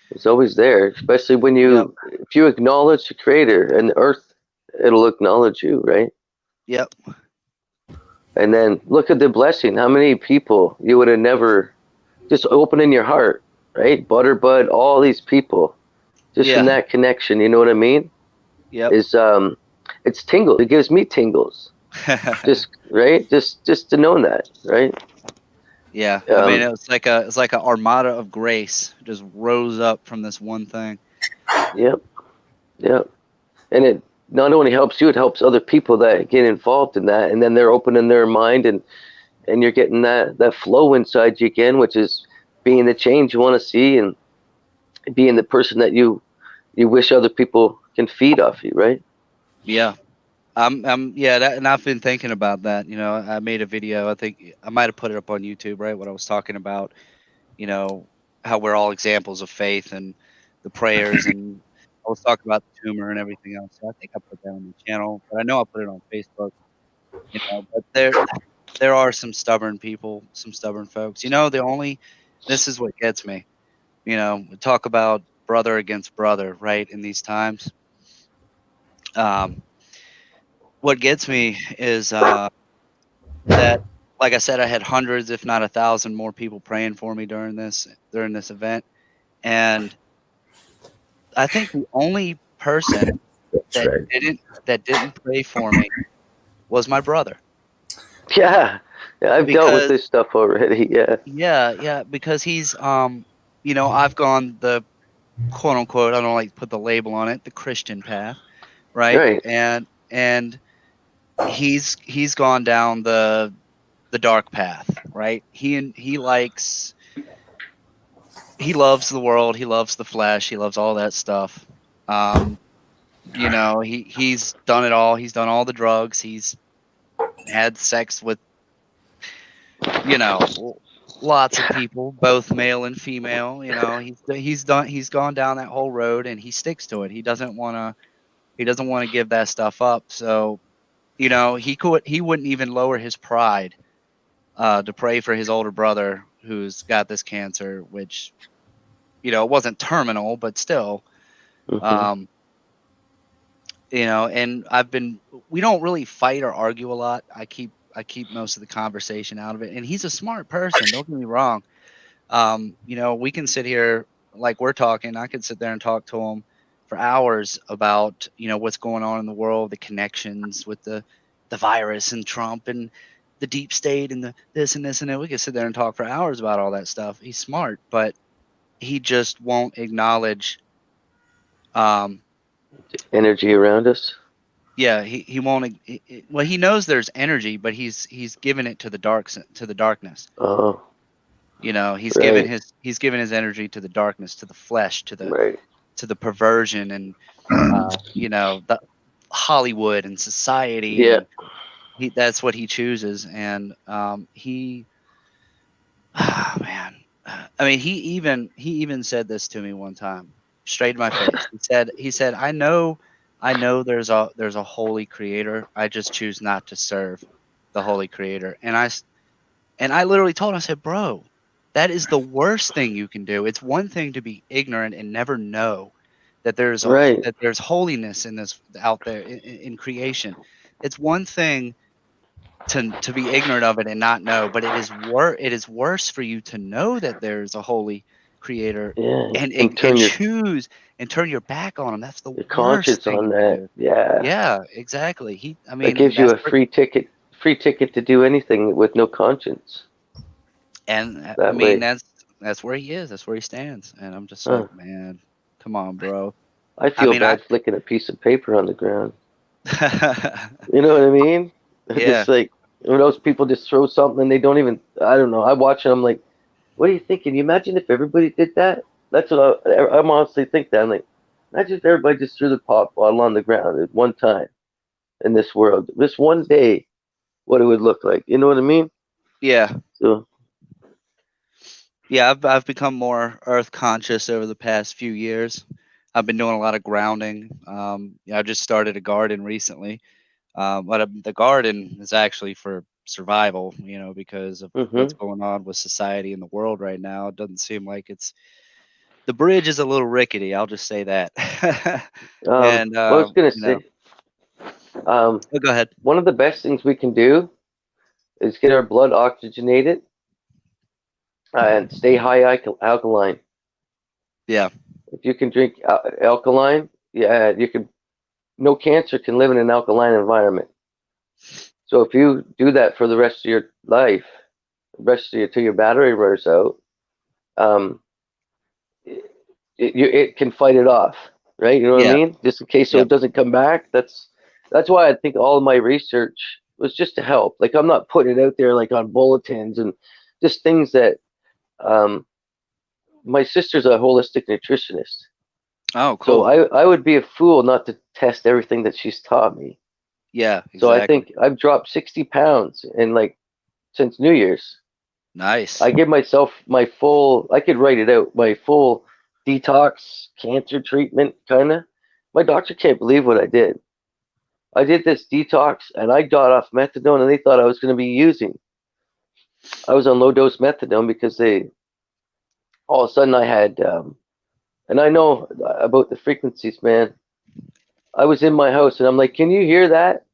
It's always there, especially when if you acknowledge the creator and the earth, it'll acknowledge you, right? Yep. And then look at the blessing. How many people you would have never just opening your heart, right? Butterbud, all these people, just from that connection. You know what I mean? Yep. It's tingles. It gives me tingles. Just right. Just to know that, right? Yeah. I mean, it's like a armada of grace just rose up from this one thing. Yep. And it not only helps you, it helps other people that get involved in that, and then they're opening their mind, and you're getting that flow inside you again, which is being the change you want to see, and being the person that you wish other people can feed off you, right? Yeah. And I've been thinking about that. I made a video. I think I might have put it up on YouTube, right? What I was talking about, how we're all examples of faith and the prayers, and I was talking about the tumor and everything else. So I think I put that on the channel, but I know I put it on Facebook. But there are some stubborn people, some stubborn folks. This is what gets me. We talk about brother against brother, right? In these times. What gets me is that, like I said, I had hundreds, if not 1,000 more people praying for me during this event. And I think the only person that didn't pray for me was my brother. Yeah, I've dealt with this stuff already. Yeah, because he's I've gone the quote unquote, I don't like to put the label on it, the Christian path, right? And he's gone down the dark path, right? He loves the world, he loves the flesh, he loves all that stuff. He's done it all. He's done all the drugs. He's had sex with lots of people, both male and female. He's gone down that whole road, and he sticks to it. He doesn't want to give that stuff up. So he wouldn't even lower his pride to pray for his older brother who's got this cancer, which it wasn't terminal, but still. And we don't really fight or argue a lot. I keep most of the conversation out of it, and he's a smart person, don't get me wrong. We can sit here like we're talking, I could sit there and talk to him for hours about, you know, what's going on in the world, the connections with the virus and Trump and the deep state and the this and this and that. We could sit there and talk for hours about all that stuff. He's smart, but he just won't acknowledge. Energy around us. Yeah, he won't. Well, he knows there's energy, but he's given it to the darkness. Oh, You know, he's Right. given his energy to the darkness, to the flesh, to the right. perversion, and you know, the Hollywood and society. Yeah. And that's what he chooses, and he, man, I mean, he even said this to me one time, straight in my face. He said, I know there's a holy creator. I just choose not to serve the holy creator. And I literally told him, I said, bro, that is the worst thing you can do. It's one thing to be ignorant and never know that there's Right. that there's holiness in this out there in creation. It's one thing to be ignorant of it and not know, but it is worse for you to know that there's a holy creator Yeah. and turn your, choose and turn your back on him. That's the your worst conscience thing on you can that. do. Yeah. Yeah, exactly. I mean, It gives you that's a free ticket to do anything with no conscience. and that I mean way. that's where he is. That's where he stands. And I'm just Huh. like, man, come on, bro. I feel mean, bad flicking a piece of paper on the ground. I You know what I mean? Yeah. Just like when those people just throw something and they don't even. I don't know. I watch them. I'm like, what are you thinking? Can you imagine if everybody did that? That's what I'm honestly think that. I'm like, imagine if everybody just threw the pop bottle on the ground at one time in this world, this one day, what it would look like. You know what I mean? yeah. So Yeah, I've become more earth conscious over the past few years. I've been doing a lot of grounding. Yeah, I just started a garden recently, but the garden is actually for survival. You know, because of what's mhm. going on with society and the world right now. It doesn't seem like the bridge is a little rickety. I'll just say that. And What I was gonna you know, say, um, oh, go ahead. one of the best things we can do is get our blood oxygenated and stay high alkaline. Yeah, If you can drink alkaline, yeah, you can. No cancer can live in an alkaline environment. So if you do that for the rest of your life, till your battery wears out, um, it can fight it off, right? You know what I yeah, mean? Just in case so yep, it doesn't come back. That's why I think all of my research was just to help. Like I'm not putting it out there like on bulletins and just things that. My sister's a holistic nutritionist, Oh, so cool. I would be a fool not to test everything that she's taught me. Yeah, So I exactly. think I've dropped 60 pounds in like since New Year's. Nice. I give myself my full, I could write it out, my full detox cancer treatment, kind of. My doctor can't believe what I did. I did this detox and I got off methadone and they thought I was going to be using. I was on low dose methadone because all of a sudden I had, and I know about the frequencies, man. I was in my house and I'm like, can you hear that?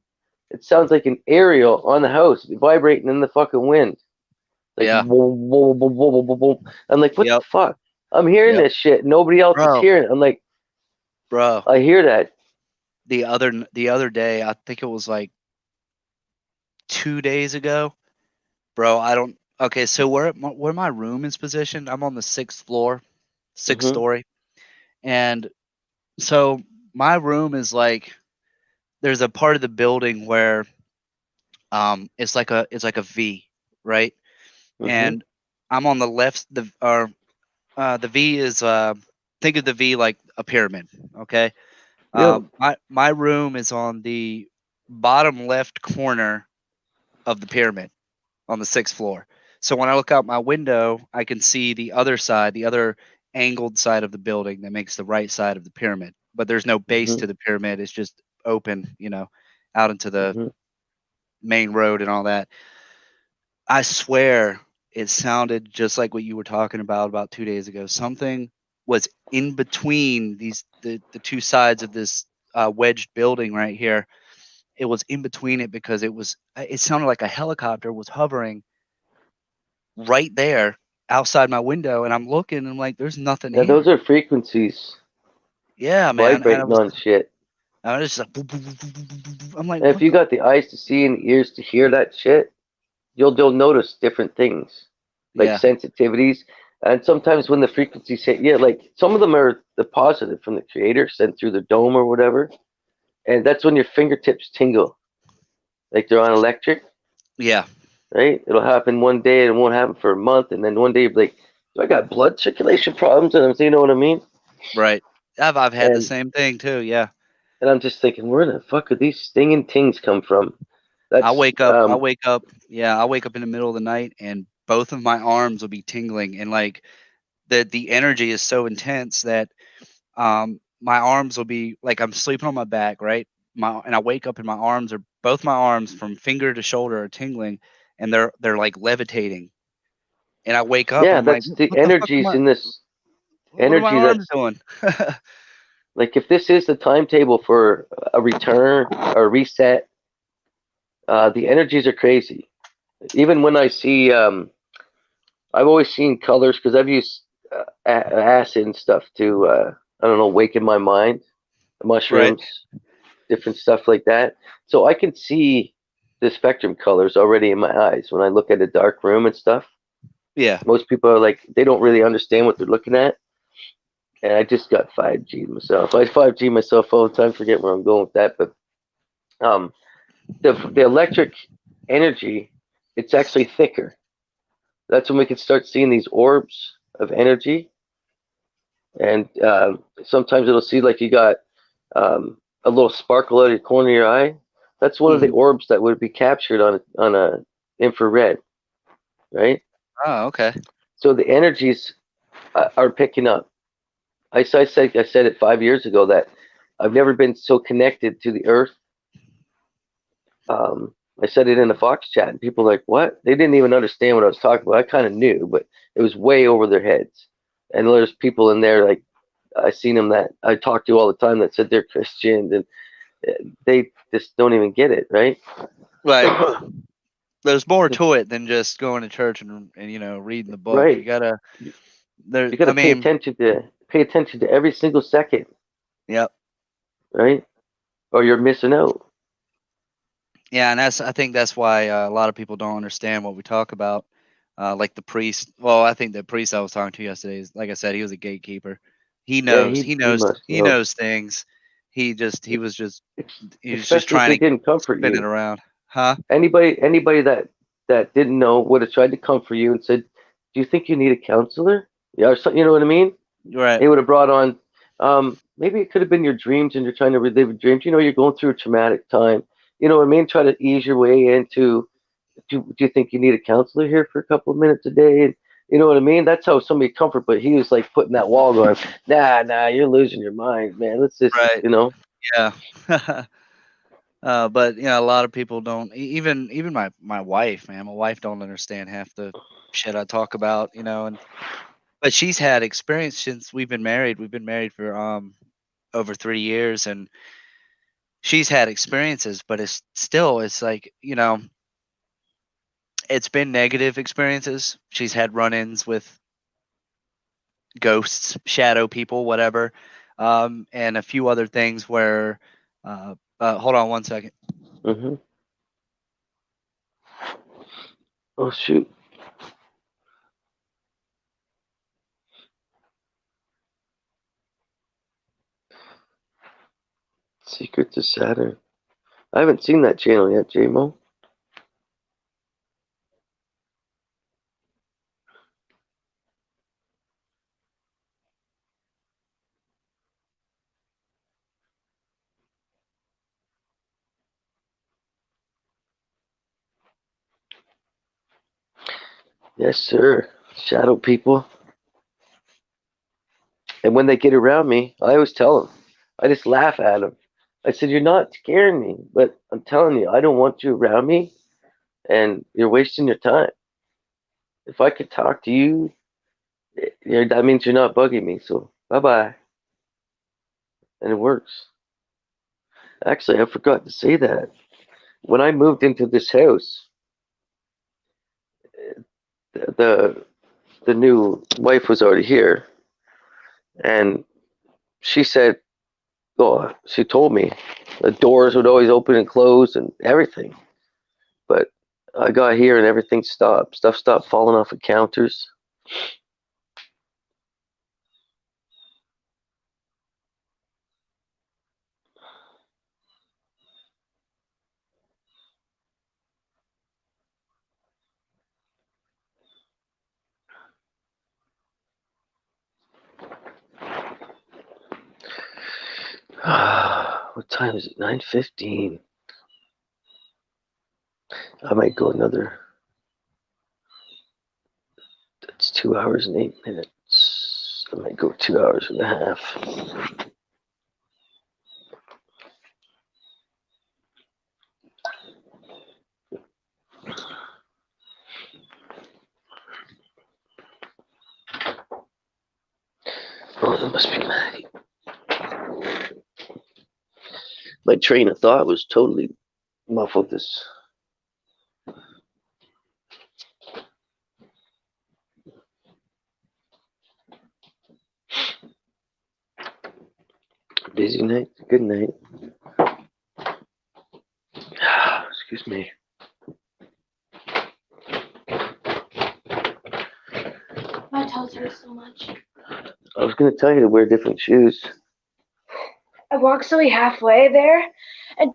It sounds like an aerial on the house vibrating in the fucking wind. Like, Yeah. whoa, whoa, whoa, whoa, whoa, whoa, whoa. I'm like, what Yep. the fuck? I'm hearing Yep. this shit. Nobody else is Bro. hearing it. I'm like, Bro, I hear that. the other day, I think it was like 2 days ago, bro. I don't. Okay, so where my room is positioned, I'm on the 6th floor, 6th Mhm. story, and so my room is like there's a part of the building where it's like a V, right? Mhm. And I'm on the left. The V is think of the V like a pyramid. Okay. Yep. My room is on the bottom left corner of the pyramid on the 6th floor. So when I look out my window, I can see the other side, the other angled side of the building that makes the right side of the pyramid. But there's no base Mhm. to the pyramid. It's just open, out into the Mhm. main road and all that. I swear it sounded just like what you were talking about 2 days ago. Something was in between the two sides of this wedged building right here. It was in between it because it sounded like a helicopter was hovering right there, outside my window, and I'm looking, and I'm like, there's nothing Yeah, here. those are frequencies Yeah, man. And vibrating on shit. I was just like, boop, boop, boop, boop, boop, boop, boop. I'm like, And if what you the? got the eyes to see and the ears to hear that shit, you'll notice different things, like Yeah, sensitivities. And sometimes when the frequencies hit, yeah, like some of them are the positive from the creator sent through the dome or whatever, and that's when your fingertips tingle, like they're on electric, yeah, right? It'll happen one day and it won't happen for a month, and then one day you'll be like, "Do I got blood circulation problems?" And I'm saying, you know what I mean? right. I've had the And same thing too. Yeah. I'm just thinking, where the fuck did these stinging tings come from? I That's wake up. I wake up. Yeah, I wake up in the middle of the night, and both of my arms will be tingling, and like the energy is so intense that my arms will be like I'm sleeping on my back, right? And I wake up and my arms are both my arms from finger to shoulder are tingling, and they're like levitating. And I wake up and yeah, I'm like, that's the what the fuck am energies I? in this What are my energy arms that's doing? like if this is the timetable for a return or reset, the energies are crazy. Even when I see, I've always seen colors because I've used acid and stuff to, I don't know, waken my mind, Right. mushrooms, different stuff like that. So I can see the spectrum colors already in my eyes when I look at a dark room and stuff. Yeah. Most people are like, they don't really understand what they're looking at. And I just got 5G myself. I 5G myself all the time, forget where I'm going with that. But um, the electric energy, it's actually thicker. That's when we can start seeing these orbs of energy. And sometimes it'll see like you got a little sparkle out of the corner of your eye. That's one of the Mhm. orbs that would be captured on a infrared, right? Oh, okay. So the energies are picking up. I said it 5 years ago that I've never been so connected to the earth. I said it in a Fox chat, and people were like, "What?" They didn't even understand what I was talking about. I kind of knew, but it was way over their heads. And there's people in there like I seen them that I talk to all the time that said they're Christians, and they just don't even get it, right? Right. There's more to it than just going to church and reading the book. You Right. gotta there. You got I to mean, pay attention to every single second, yep. right? Or you're missing out. Yeah, and I think that's why a lot of people don't understand what we talk about. Like the priest. Well, I think the priest I was talking to yesterday is, like I said, he was a gatekeeper. He Yeah, knows. He he knows. must He know. knows things. He was just Especially if they trying to didn't comfort spin it you. around, huh? Anybody that didn't know would have tried to comfort you and said, "Do you think you need a counselor?" Yeah, or something. You know what I mean? Right. They would have brought on. Maybe it could have been your dreams, and you're trying to relive your dreams. You know, you're going through a traumatic time. You know what I mean? Try to ease your way into. Do you think you need a counselor here for a couple of minutes a day? And you know what I mean? That's how somebody comfort. But he was like putting that wall, going, "Nah, you're losing your mind, man. Let's just, Right. you know." Yeah. But a lot of people don't. Even my wife, man. My wife don't understand half the shit I talk about. But she's had experience since we've been married. We've been married for over 3 years, and she's had experiences. But it's like it's been negative experiences. She's had run-ins with ghosts, shadow people, whatever, and a few other things where. Hold on one second. Hmm. Oh shoot. Secrets of Saturn. I haven't seen that channel yet, JMO. Yes, sir. Shadow people. And when they get around me, I always tell them. I just laugh at them. I said, "You're not scaring me, but I'm telling you, I don't want you around me, and you're wasting your time. If I could talk to you, that means you're not bugging me. So bye bye." And it works. Actually, I forgot to say that. When I moved into this house, the the new wife was already here, and she said, "Oh, she told me the doors would always open and close and everything." But I got here and everything stopped. Stuff stopped falling off of counters. What time is it? 9:15. I might go another. That's 2 hours and 8 minutes. I might go 2 hours and a half. Oh, that must be Maddie. My train of thought was totally muffled this. Busy night, good night. Excuse me. My toes hurt so much. I was gonna tell you to wear different shoes. I walked silly halfway there, and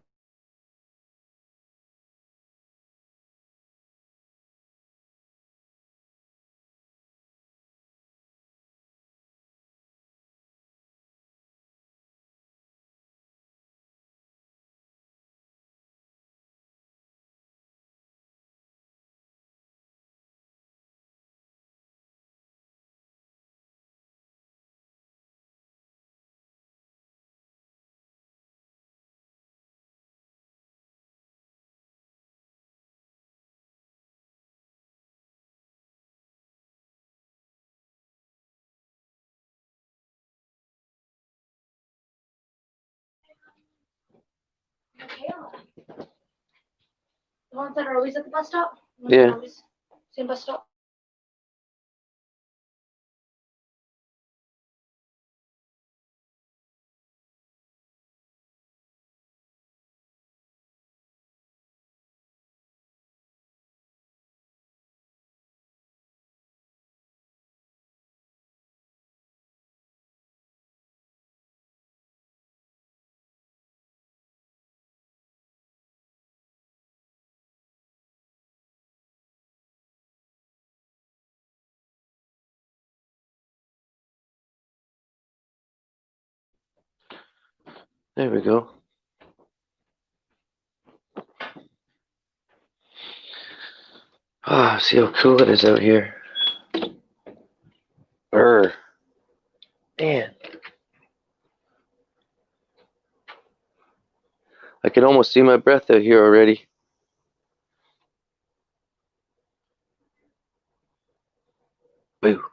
the ones that are always at the bus stop. Yeah. Same bus stop. There we go. Ah, see how cool it is out here. Man. I can almost see my breath out here already. Boo.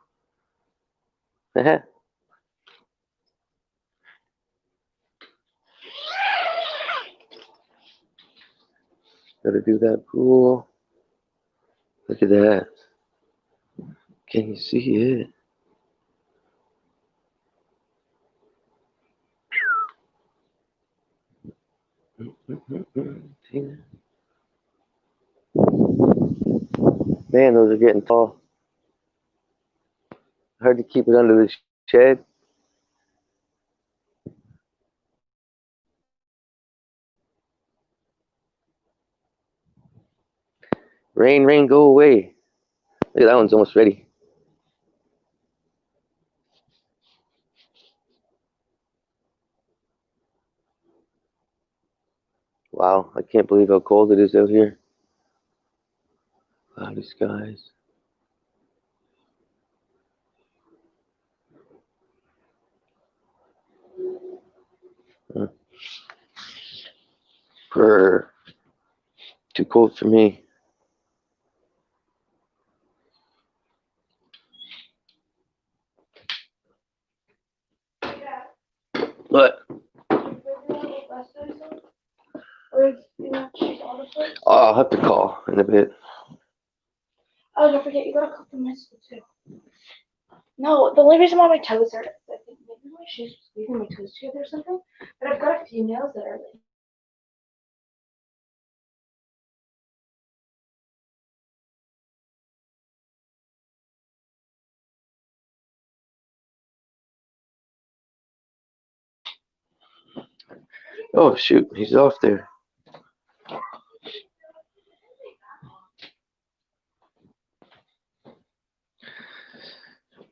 Gotta do that pool. Look at that. Can you see it? Man, those are getting tall. Hard to keep it under the shed. Rain, rain, go away. Look at that one's almost ready. Wow, I can't believe how cold it is out here. Cloudy skies. Brr. Too cold for me. What? Oh, I'll have to call in a bit. Oh, don't forget, you got a couple minutes too. No, the only reason why my toes are, I think maybe my shoes was leaving my toes together or something. But I've got a few nails that are like. Oh shoot, he's off there.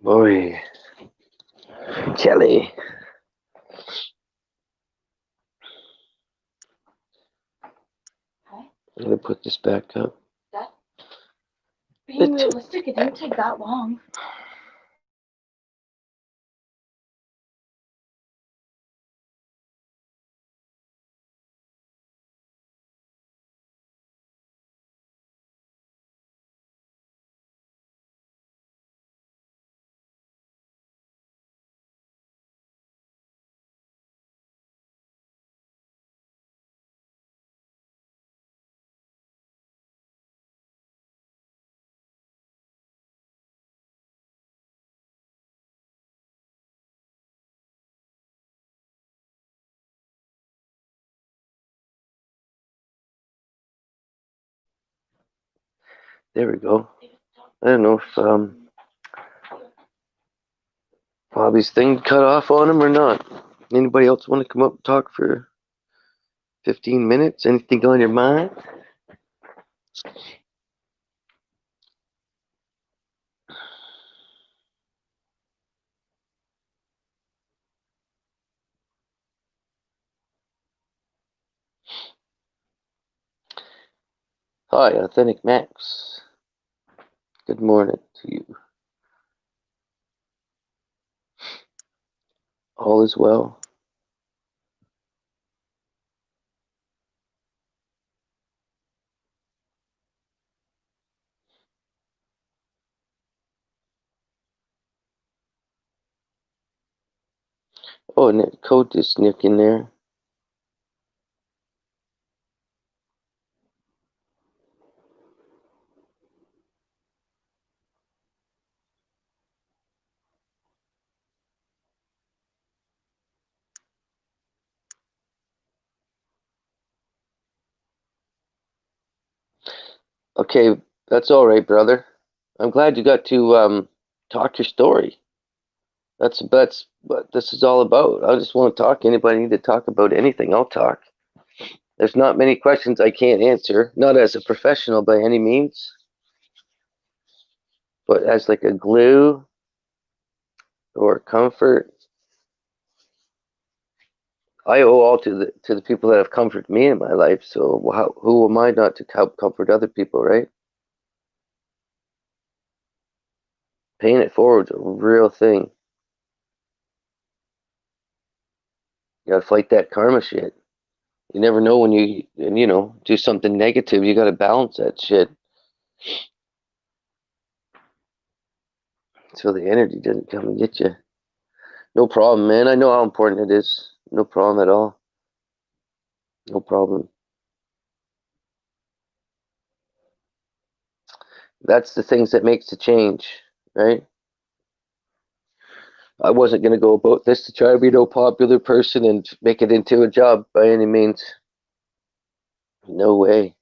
Boy, Kelly. I'm gonna put this back up. Being realistic, it didn't take that long. There we go. I don't know if Bobby's thing cut off on him or not. Anybody else want to come up and talk for 15 minutes? Anything on your mind? Hi, Authentic Max. Good morning to you. All is well. Oh, and that coat is sneaking there. Okay, that's all right, brother. I'm glad you got to talk your story. That's what this is all about. I just want to talk. Anybody need to talk about anything, I'll talk. There's not many questions I can't answer, not as a professional by any means, but as like a glue or comfort. I owe all to the people that have comforted me in my life. So who am I not to help comfort other people, right? Paying it forward's a real thing. You gotta fight that karma shit. You never know when you do something negative. You gotta balance that shit so the energy doesn't come and get you. No problem, man. I know how important it is. No problem at all. No problem. That's the things that makes the change, right? I wasn't going to go about this to try to be no popular person and make it into a job by any means. No way.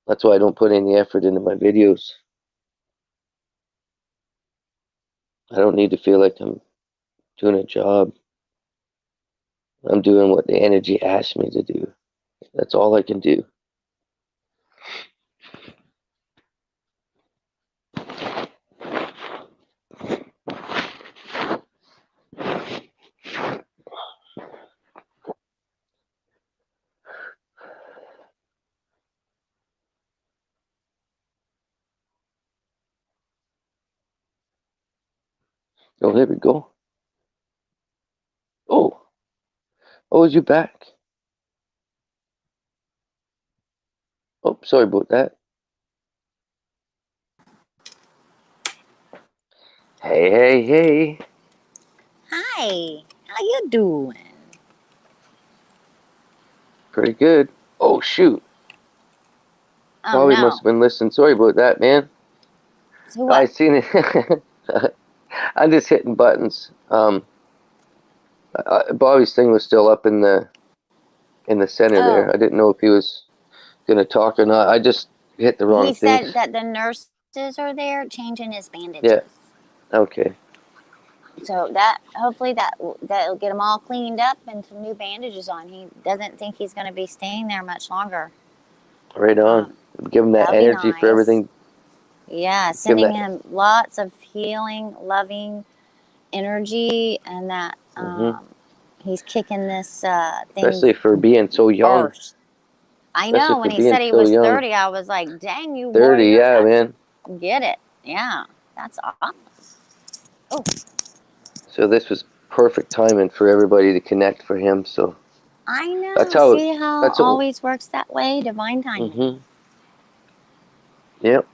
That's why I don't put any effort into my videos. I don't need to feel like I'm doing a job. I'm doing what the energy asked me to do. That's all I can do. Oh, there we go. Oh, is you back? Oh, sorry about that. Hey, hey, hey. Hi, how you doing? Pretty good. Oh, shoot. Oh Probably must no. have been listening. Sorry about that, man. So I what? seen it. I'm just hitting buttons. Bobby's thing was still up in the center there. I didn't know if he was gonna talk or not. I just hit the wrong He thing. said that the nurses are there changing his bandages. Yeah. Okay. So that hopefully that'll get him all cleaned up and some new bandages on. He doesn't think he's going to be staying there much longer. Right on. Give him that that'll be energy for nice. everything. Yeah, that- sending him lots of healing, loving energy, and that he's kicking this thing. Especially for being so young. first. I Especially know for when he being said he so was young. 30, I was like, "Dang, you 30, warriors, yeah, that's- man. Get it? Yeah, that's awesome." So this was perfect timing for everybody to connect for him. So. I know. That's how- See how that's it how- always works that way? Divine timing. Mm-hmm. Yep.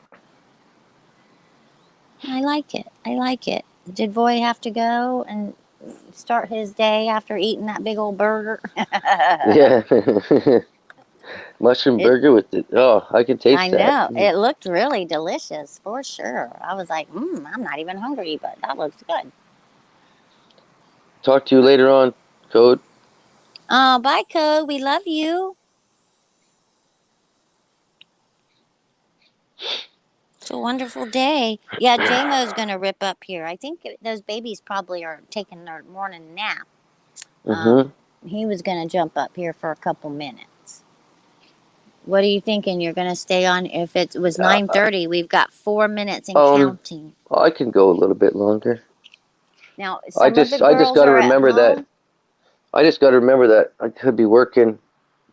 I like it. I like it. Did Voy have to go and start his day after eating that big old burger? Yeah. Mushroom burger with it. Oh, I can taste I that. know. It looked really delicious for sure. I was like, I'm not even hungry, but that looks good. Talk to you later on, Code. Oh, bye, Code. We love you. It's a wonderful day. Yeah, J-Mo's going to rip up here. I think those babies probably are taking their morning nap. Mm-hmm. He was going to jump up here for a couple minutes. What are you thinking? You're going to stay on? If it was 9:30, we've got 4 minutes and counting. I can go a little bit longer. Now, I just got to remember that. I just got to remember that I could be working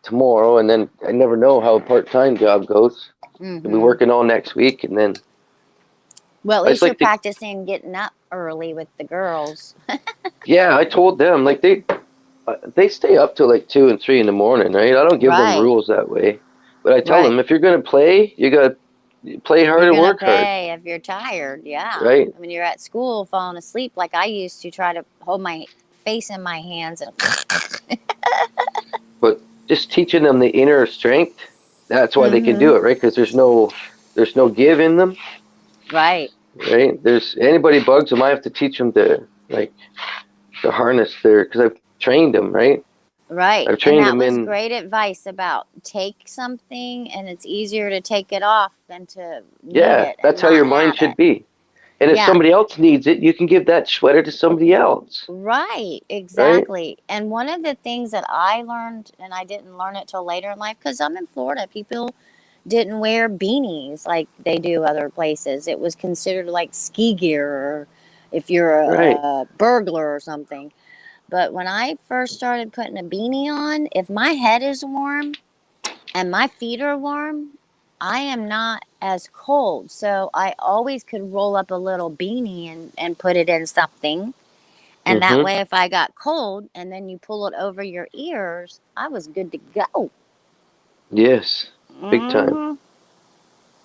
tomorrow, and then I never know how a part-time job goes. I'll be working all next week, and then. Well, at I least just like you're practicing getting up early with the girls. Yeah, I told them like they stay up till like 2 and 3 in the morning, right? I don't give Right. them rules that way, but I tell Right. them if you're gonna play, you gotta play hard You're and gonna work hard, pay if you're tired, yeah. right? When you're at school falling asleep, like I used to try to hold my face in my hands and But just teaching them the inner strength, that's why they can do it, right? Because there's no give in them, right. right? There's anybody bugs them, I have to teach them to harness because I've trained them, right? Right. I've trained and that them was in- great advice about take something and it's easier to take it off than to need Yeah, it and that's how not your mind have should it. be. And if Yeah. somebody else needs it, you can give that sweater to somebody else. Right, exactly. And one of the things that I learned, and I didn't learn it till later in life, because I'm in Florida, people didn't wear beanies like they do other places. It was considered like ski gear, or if you're a burglar or something. But when I first started putting a beanie on, if my head is warm and my feet are warm, I am not as cold. So I always could roll up a little beanie and put it in something. And that way, if I got cold and then you pull it over your ears, I was good to go. Yes, big time. Mhm.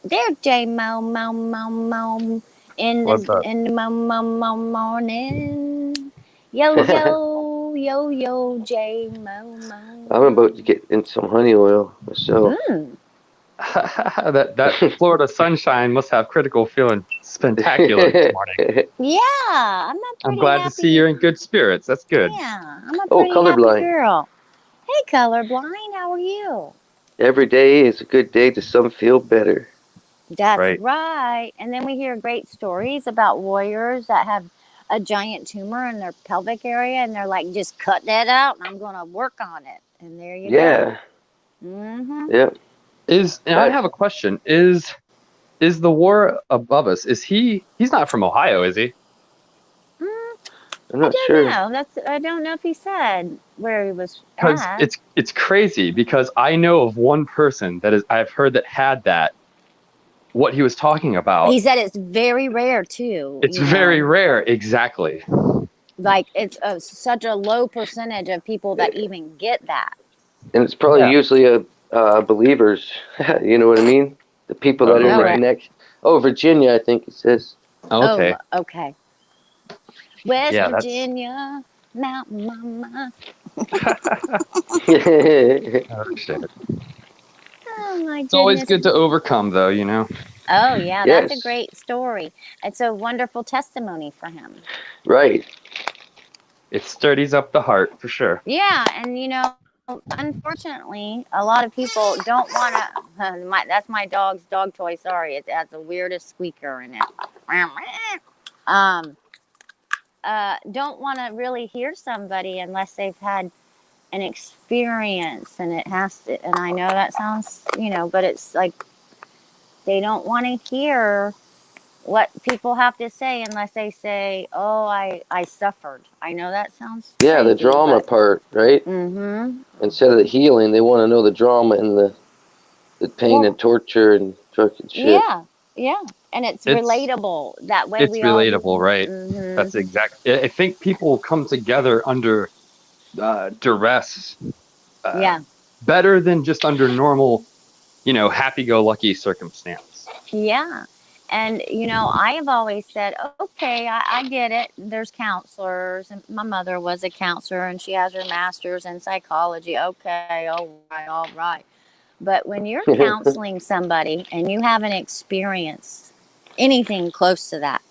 There, J Mo Mo Mo Mo in What's the up? Mo morning. Yo yo yo yo J Mo Mo. I'm about to get in some honey oil myself. that Florida sunshine must have critical feeling spectacular this morning. Yeah, I'm a pretty I'm glad happy. to see you're in good spirits. That's good. Yeah, I'm a Oh, pretty happy colorblind. girl. Hey, colorblind, how are you? Every day is a good day to some feel better. That's Right. right. And then we hear great stories about warriors that have a giant tumor in their pelvic area, and they're like, just cut that out, and I'm going to work on it. And there you Yeah, go. Mm-hmm. yeah. And I have a question. Is the war above us? He's not from Ohio, is he? I'm I not don't sure. know. I don't know if he said where he was Because at. it's crazy because I know of one person I've heard that had that. What he was talking about. He said it's very rare too. It's you know. very rare, exactly. Like it's such a low percentage of people that even get that. And it's probably Yeah. usually believers. You know what I mean? The people that Oh, are right. next. Oh, Virginia, I think it says. Okay. Oh, okay. West Yeah, that's- Virginia, Mountain Mama. Oh, shit. Oh my goodness. It's always good to overcome, though, you know. Oh, yeah, that's a Yes. great story. It's a wonderful testimony for him. Right. It sturdies up the heart for sure. Yeah, and unfortunately, a lot of people don't want to. That's my dog's dog toy. Sorry, it has the weirdest squeaker in it. Um, don't want to really hear somebody unless they've had an experience, and it has to. And I know that sounds, but it's like they don't want to hear what people have to say unless they say, "Oh, I suffered." I know that sounds Yeah, the crazy, drama but part, right? mm-hmm. Instead of the healing, they want to know the drama and the pain Well, and torture and fucking shit. yeah, and it's It's relatable. That way, it's we all. relatable, right? Mm-hmm. That's exactly. I think people come together under duress Yeah, better than just under normal, happy-go-lucky circumstance. yeah. And, I have always said, okay, I get it. There's counselors, and my mother was a counselor, and she has her master's in psychology. Okay, all right. But when you're counseling somebody and you haven't experienced anything close to that,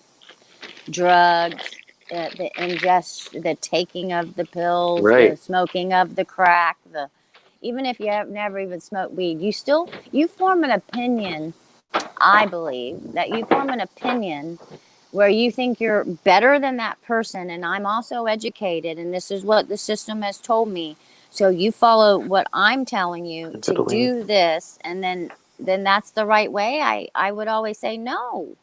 drugs, the ingest, the taking of the pills, the Right. smoking of the crack, even if you have never even smoked weed, you form an opinion. I believe that you form an opinion where you think you're better than that person, and I'm also educated, and this is what the system has told me. So you follow what I'm telling you to do this, and then that's the right way. I would always say no,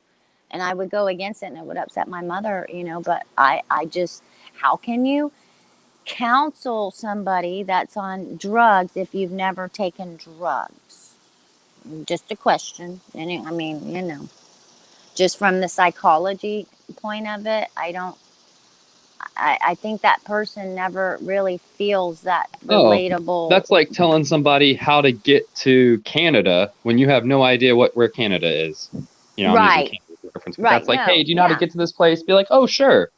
and I would go against it, and it would upset my mother, But I just, how can you counsel somebody that's on drugs if you've never taken drugs? Just a question. And I mean, just from the psychology point of it, I think that person never really feels that Oh, relatable. that's like telling somebody how to get to Canada when you have no idea where Canada is. I'm using Right, Canada as a reference, but right. that's like, No, hey, do you know how to yeah, get to this place? Be like, oh, sure, it's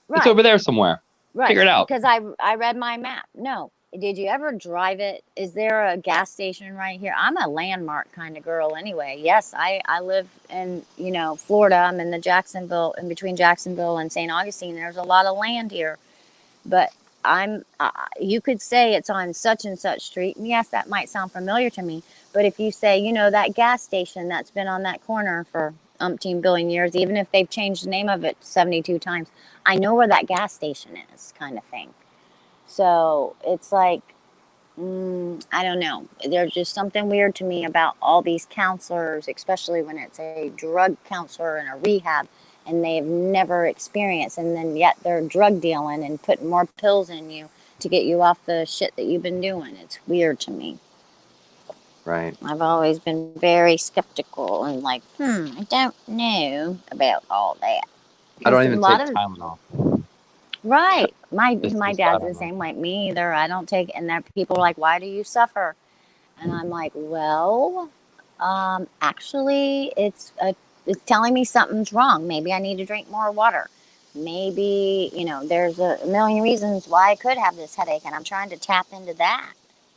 right, over there somewhere. right. Figure it out. Because I read my map. No, did you ever drive it? Is there a gas station right here? I'm a landmark kind of girl anyway. Yes, I live in, Florida. I'm in in between Jacksonville and St. Augustine. There's a lot of land here. But you could say it's on such and such street. And yes, that might sound familiar to me. But if you say, that gas station that's been on that corner for umpteen billion years, even if they've changed the name of it 72 times, I know where that gas station is, kind of thing. So it's like, I don't know. There's just something weird to me about all these counselors, especially when it's a drug counselor in a rehab and they've never experienced, and then yet they're drug dealing and putting more pills in you to get you off the shit that you've been doing. It's weird to me. Right. I've always been very skeptical and like, I don't know about all that. I don't even take of Tylenol. Right. My Just dad's the Tylenol. same like me either. I don't take, and there people are like, why do you suffer? And I'm like, well, actually, it's telling me something's wrong. Maybe I need to drink more water. Maybe, there's a million reasons why I could have this headache, and I'm trying to tap into that.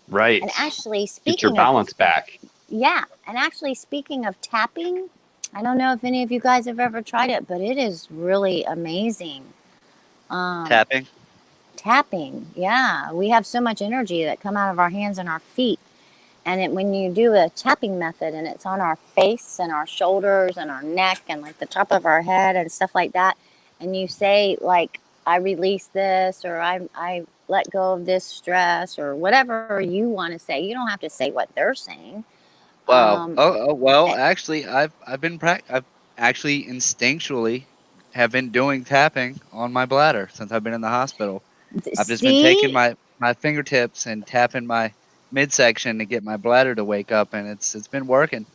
Right. And actually, Get your speaking of, balance back. yeah, and actually, speaking of tapping, I don't know if any of you guys have ever tried it, but it is really amazing. Tapping, yeah. We have so much energy that come out of our hands and our feet. And when you do a tapping method and it's on our face and our shoulders and our neck and like the top of our head and stuff like that, and you say like, I release this, or I let go of this stress, or whatever you want to say. You don't have to say what they're saying. Wow. Well, actually, I've actually instinctually have been doing tapping on my bladder since I've been in the hospital. I've just been taking my fingertips and tapping my midsection to get my bladder to wake up, and it's been working.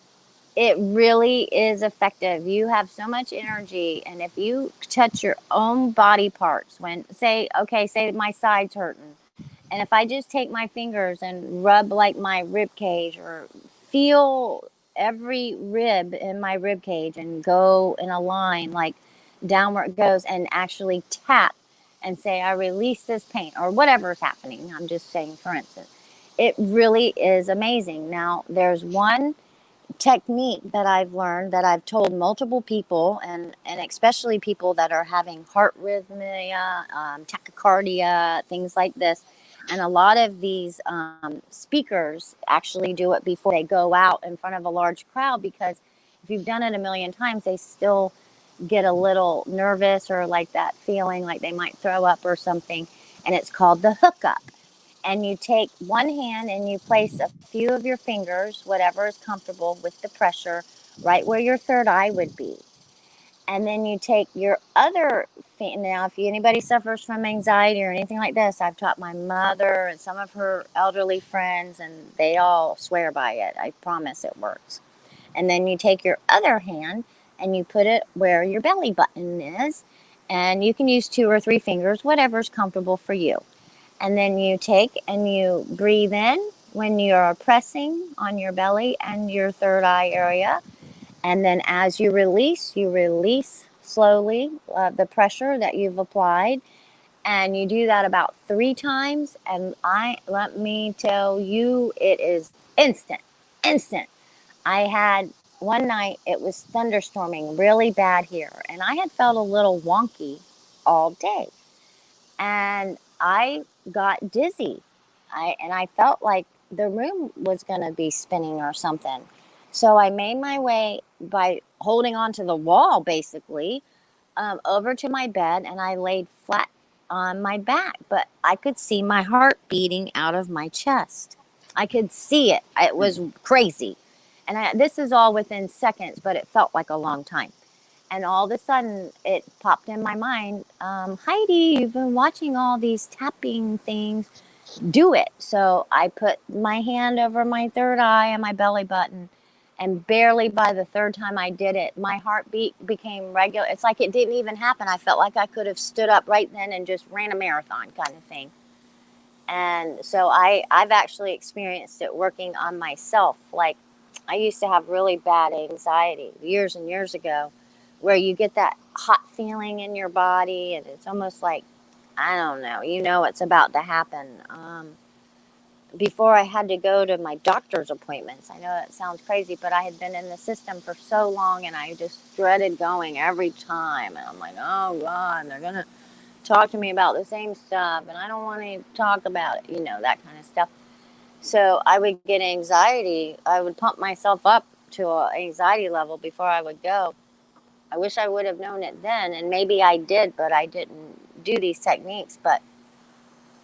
It really is effective. You have so much energy, and if you touch your own body parts, say my side's hurting, and if I just take my fingers and rub like my rib cage, or feel every rib in my rib cage and go in a line like down where it goes, and actually tap and say, I release this pain, or whatever is happening. I'm just saying, for instance, it really is amazing. Now, there's one technique that I've learned, that I've told multiple people, and especially people that are having heart rhythmia, tachycardia, things like this. And a lot of these speakers actually do it before they go out in front of a large crowd, because if you've done it a million times, they still get a little nervous or like that feeling like they might throw up or something. And it's called the hookup. And you take one hand and you place a few of your fingers, whatever is comfortable with the pressure, right where your third eye would be. And then you take your other now, if anybody suffers from anxiety or anything like this, I've taught my mother and some of her elderly friends, and they all swear by it. I promise it works. And then you take your other hand and you put it where your belly button is, and you can use 2 or 3 fingers, whatever's comfortable for you. And then you take and you breathe in when you're pressing on your belly and your third eye area. And then as you release slowly the pressure that you've applied. And you do that about 3 times. And let me tell you, it is instant. I had one night, it was thunderstorming really bad here. And I had felt a little wonky all day. And I got dizzy. I felt like the room was going to be spinning or something. So I made my way by holding onto the wall, basically, over to my bed, and I laid flat on my back. But I could see my heart beating out of my chest. I could see it. It was crazy. And this is all within seconds, but it felt like a long time. And all of a sudden, it popped in my mind, Heidi, you've been watching all these tapping things. Do it. So I put my hand over my third eye and my belly button. And barely by the 3rd time I did it, my heartbeat became regular. It's like it didn't even happen. I felt like I could have stood up right then and just ran a marathon kind of thing. And so I've actually experienced it working on myself. Like, I used to have really bad anxiety years and years ago, where you get that hot feeling in your body, and it's almost like, I don't know, it's about to happen. Before I had to go to my doctor's appointments. I know that sounds crazy, but I had been in the system for so long, and I just dreaded going every time. And I'm like, oh God, they're going to talk to me about the same stuff, and I don't want to talk about it, that kind of stuff. So I would get anxiety. I would pump myself up to an anxiety level before I would go. I wish I would have known it then, and maybe I did, but I didn't do these techniques. But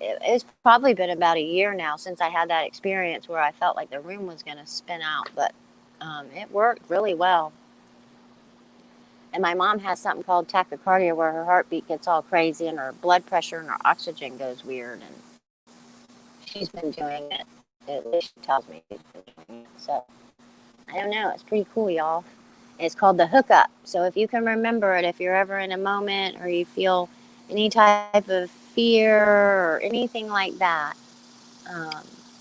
it's probably been about a year now since I had that experience where I felt like the room was going to spin out, but it worked really well. And my mom has something called tachycardia, where her heartbeat gets all crazy and her blood pressure and her oxygen goes weird. And she's been doing it. At least she tells me she's been doing it. So I don't know. It's pretty cool, y'all. It's called the hookup. So if you can remember it, if you're ever in a moment or you feel any type of fear or anything like that,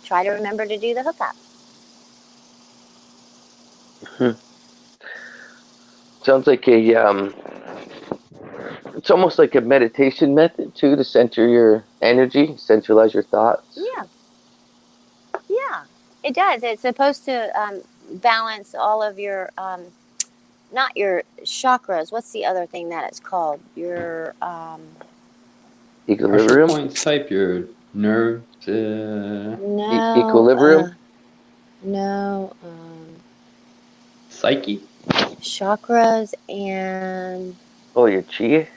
try to remember to do the hookup. Sounds like it's almost like a meditation method too, to center your energy, centralize your thoughts. Yeah, it does. It's supposed to balance all of your, not your chakras. What's the other thing that it's called? Your Pressure Equilibrium. points type, your nerve. no Equilibrium. No, Psyche. chakras and Oh, your chi.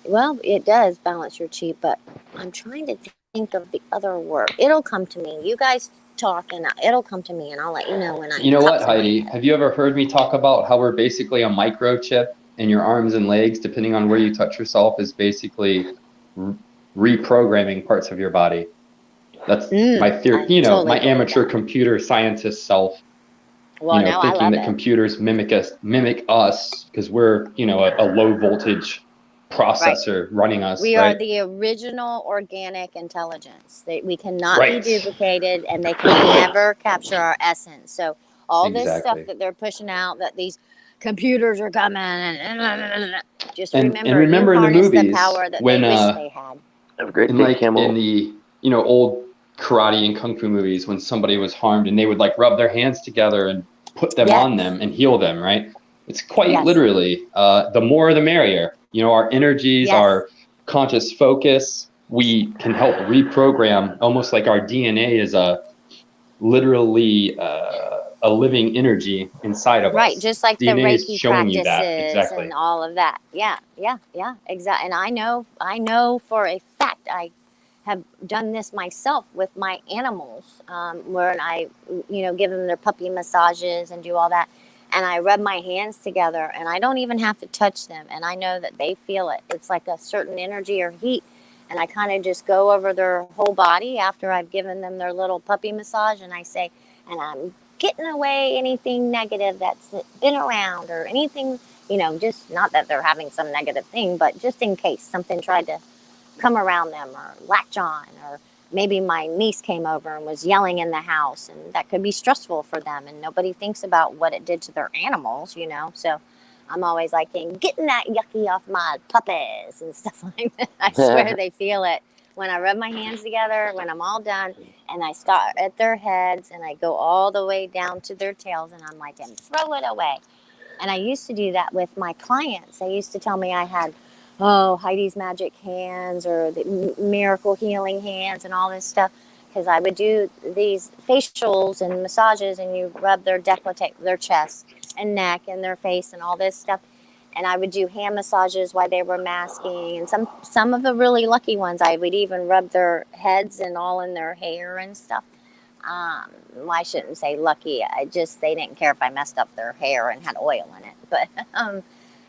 well, it does balance your chi, but I'm trying to think of the other word. It'll come to me. You guys talk, and it'll come to me, and I'll let you know when I. You know what, Heidi? Have you ever heard me talk about how we're basically a microchip in your arms and legs, depending on where you touch yourself, is basically reprogramming parts of your body? That's my theory. Totally my amateur computer scientist self. Well, now I thinking love that it. computers mimic us because we're, a low voltage processor running us. We right? are the original organic intelligence. We cannot Right. be duplicated, and they can never capture our essence. So all this stuff Exactly. that they're pushing out, that these computers are coming, and just And remember in the you harness movies the power that when, they wish they had. Have a great in day, like Camel. in the old karate and kung fu movies when somebody was harmed and they would like rub their hands together and put them Yes. on them and heal them, right? It's quite Yes. literally the more the merrier. You know, our energies, Yes. our conscious focus, we can help reprogram, almost like our DNA is literally a living energy inside of Right, us. just like the DNA is Reiki showing you that, practices exactly. and all of that. Yeah, exactly. And I know for a fact I have done this myself with my animals, where I, give them their puppy massages and do all that. And I rub my hands together and I don't even have to touch them. And I know that they feel it. It's like a certain energy or heat. And I kind of just go over their whole body after I've given them their little puppy massage. And I say, and I'm getting away anything negative that's been around or anything, just not that they're having some negative thing, but just in case something tried to come around them or latch on, or maybe my niece came over and was yelling in the house, and that could be stressful for them, and nobody thinks about what it did to their animals, so I'm always like, getting that yucky off my puppies and stuff like that. I swear they feel it when I rub my hands together, when I'm all done, and I start at their heads and I go all the way down to their tails, and I'm like, and throw it away. And I used to do that with my clients. They used to tell me I had, Heidi's magic hands or the miracle healing hands and all this stuff, because I would do these facials and massages, and you rub their décolleté, their chest and neck and their face and all this stuff. And I would do hand massages while they were masking. And some of the really lucky ones, I would even rub their heads and all in their hair and stuff. Well, I shouldn't say lucky. They didn't care if I messed up their hair and had oil in it. But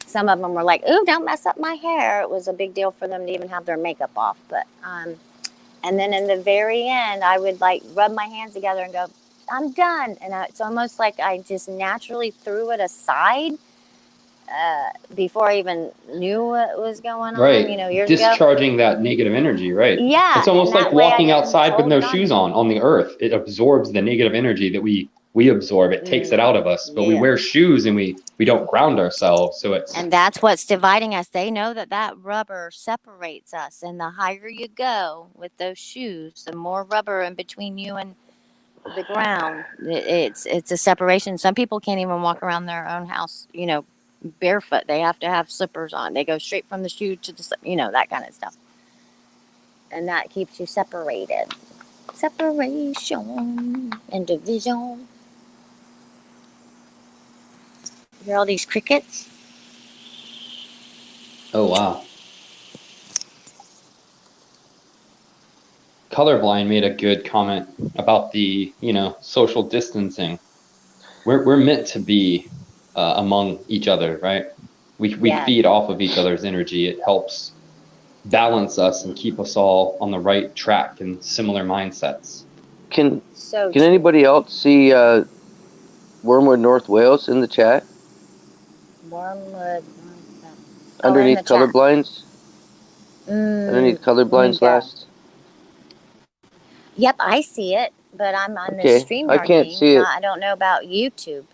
some of them were like, ooh, don't mess up my hair. It was a big deal for them to even have their makeup off. But and then in the very end, I would like rub my hands together and go, I'm done. And it's almost like I just naturally threw it aside before I even knew what was going on, Right. years ago. Discharging that negative energy, right? Yeah. It's almost and like that way I walking didn't outside with hold no it on. shoes on the earth. It absorbs the negative energy that we absorb. It takes it out of us, but we Yeah. wear shoes and we don't ground ourselves. So it's, And that's what's dividing us. They know that rubber separates us. And the higher you go with those shoes, the more rubber in between you and the ground. It's a separation. Some people can't even walk around their own house, barefoot. They have to have slippers on. They go straight from the shoe to the, that kind of stuff. And that keeps you separated. Separation and division. You hear all these crickets? oh, wow. Colorblind made a good comment about the, social distancing. We're meant to be among each other, right? We Yes. feed off of each other's energy. It helps balance us and keep us all on the right track and similar mindsets. Can So anybody else see Wormwood, North Wales in the chat? Wormwood. Underneath in the chat. colorblind's? Underneath colorblind's go. last? Yep, I see it, but I'm on the Okay, StreamYard I can't thing. see it. I don't know about YouTube.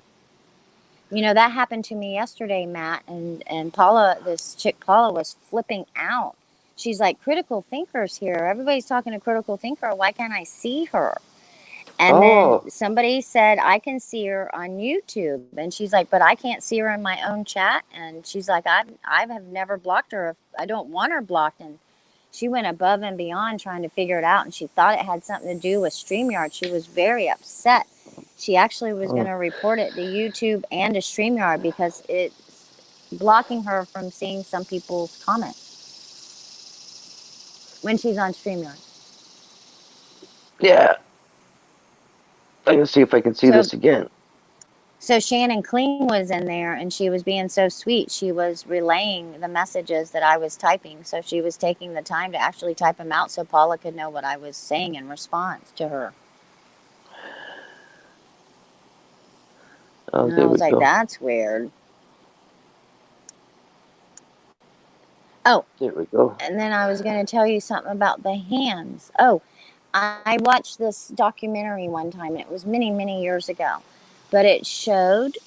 That happened to me yesterday, Matt, and Paula, this chick Paula was flipping out. She's like, critical thinkers here. Everybody's talking to critical thinker. Why can't I see her? And Oh. then somebody said, I can see her on YouTube. And she's like, but I can't see her in my own chat. And she's like, I have never blocked her. I don't want her blocked. And she went above and beyond trying to figure it out. And she thought it had something to do with StreamYard. She was very upset. She actually was going to report it to YouTube and to StreamYard because it's blocking her from seeing some people's comments when she's on StreamYard. Yeah. I'm going to see if I can see So- this again. So Shannon Kling was in there and she was being so sweet. She was relaying the messages that I was typing. So she was taking the time to actually type them out so Paula could know what I was saying in response to her. Oh, And I there we was like, go. that's weird. There we go. And then I was going to tell you something about the hands. Oh, I watched this documentary one time, and it was many, many years ago. But it showed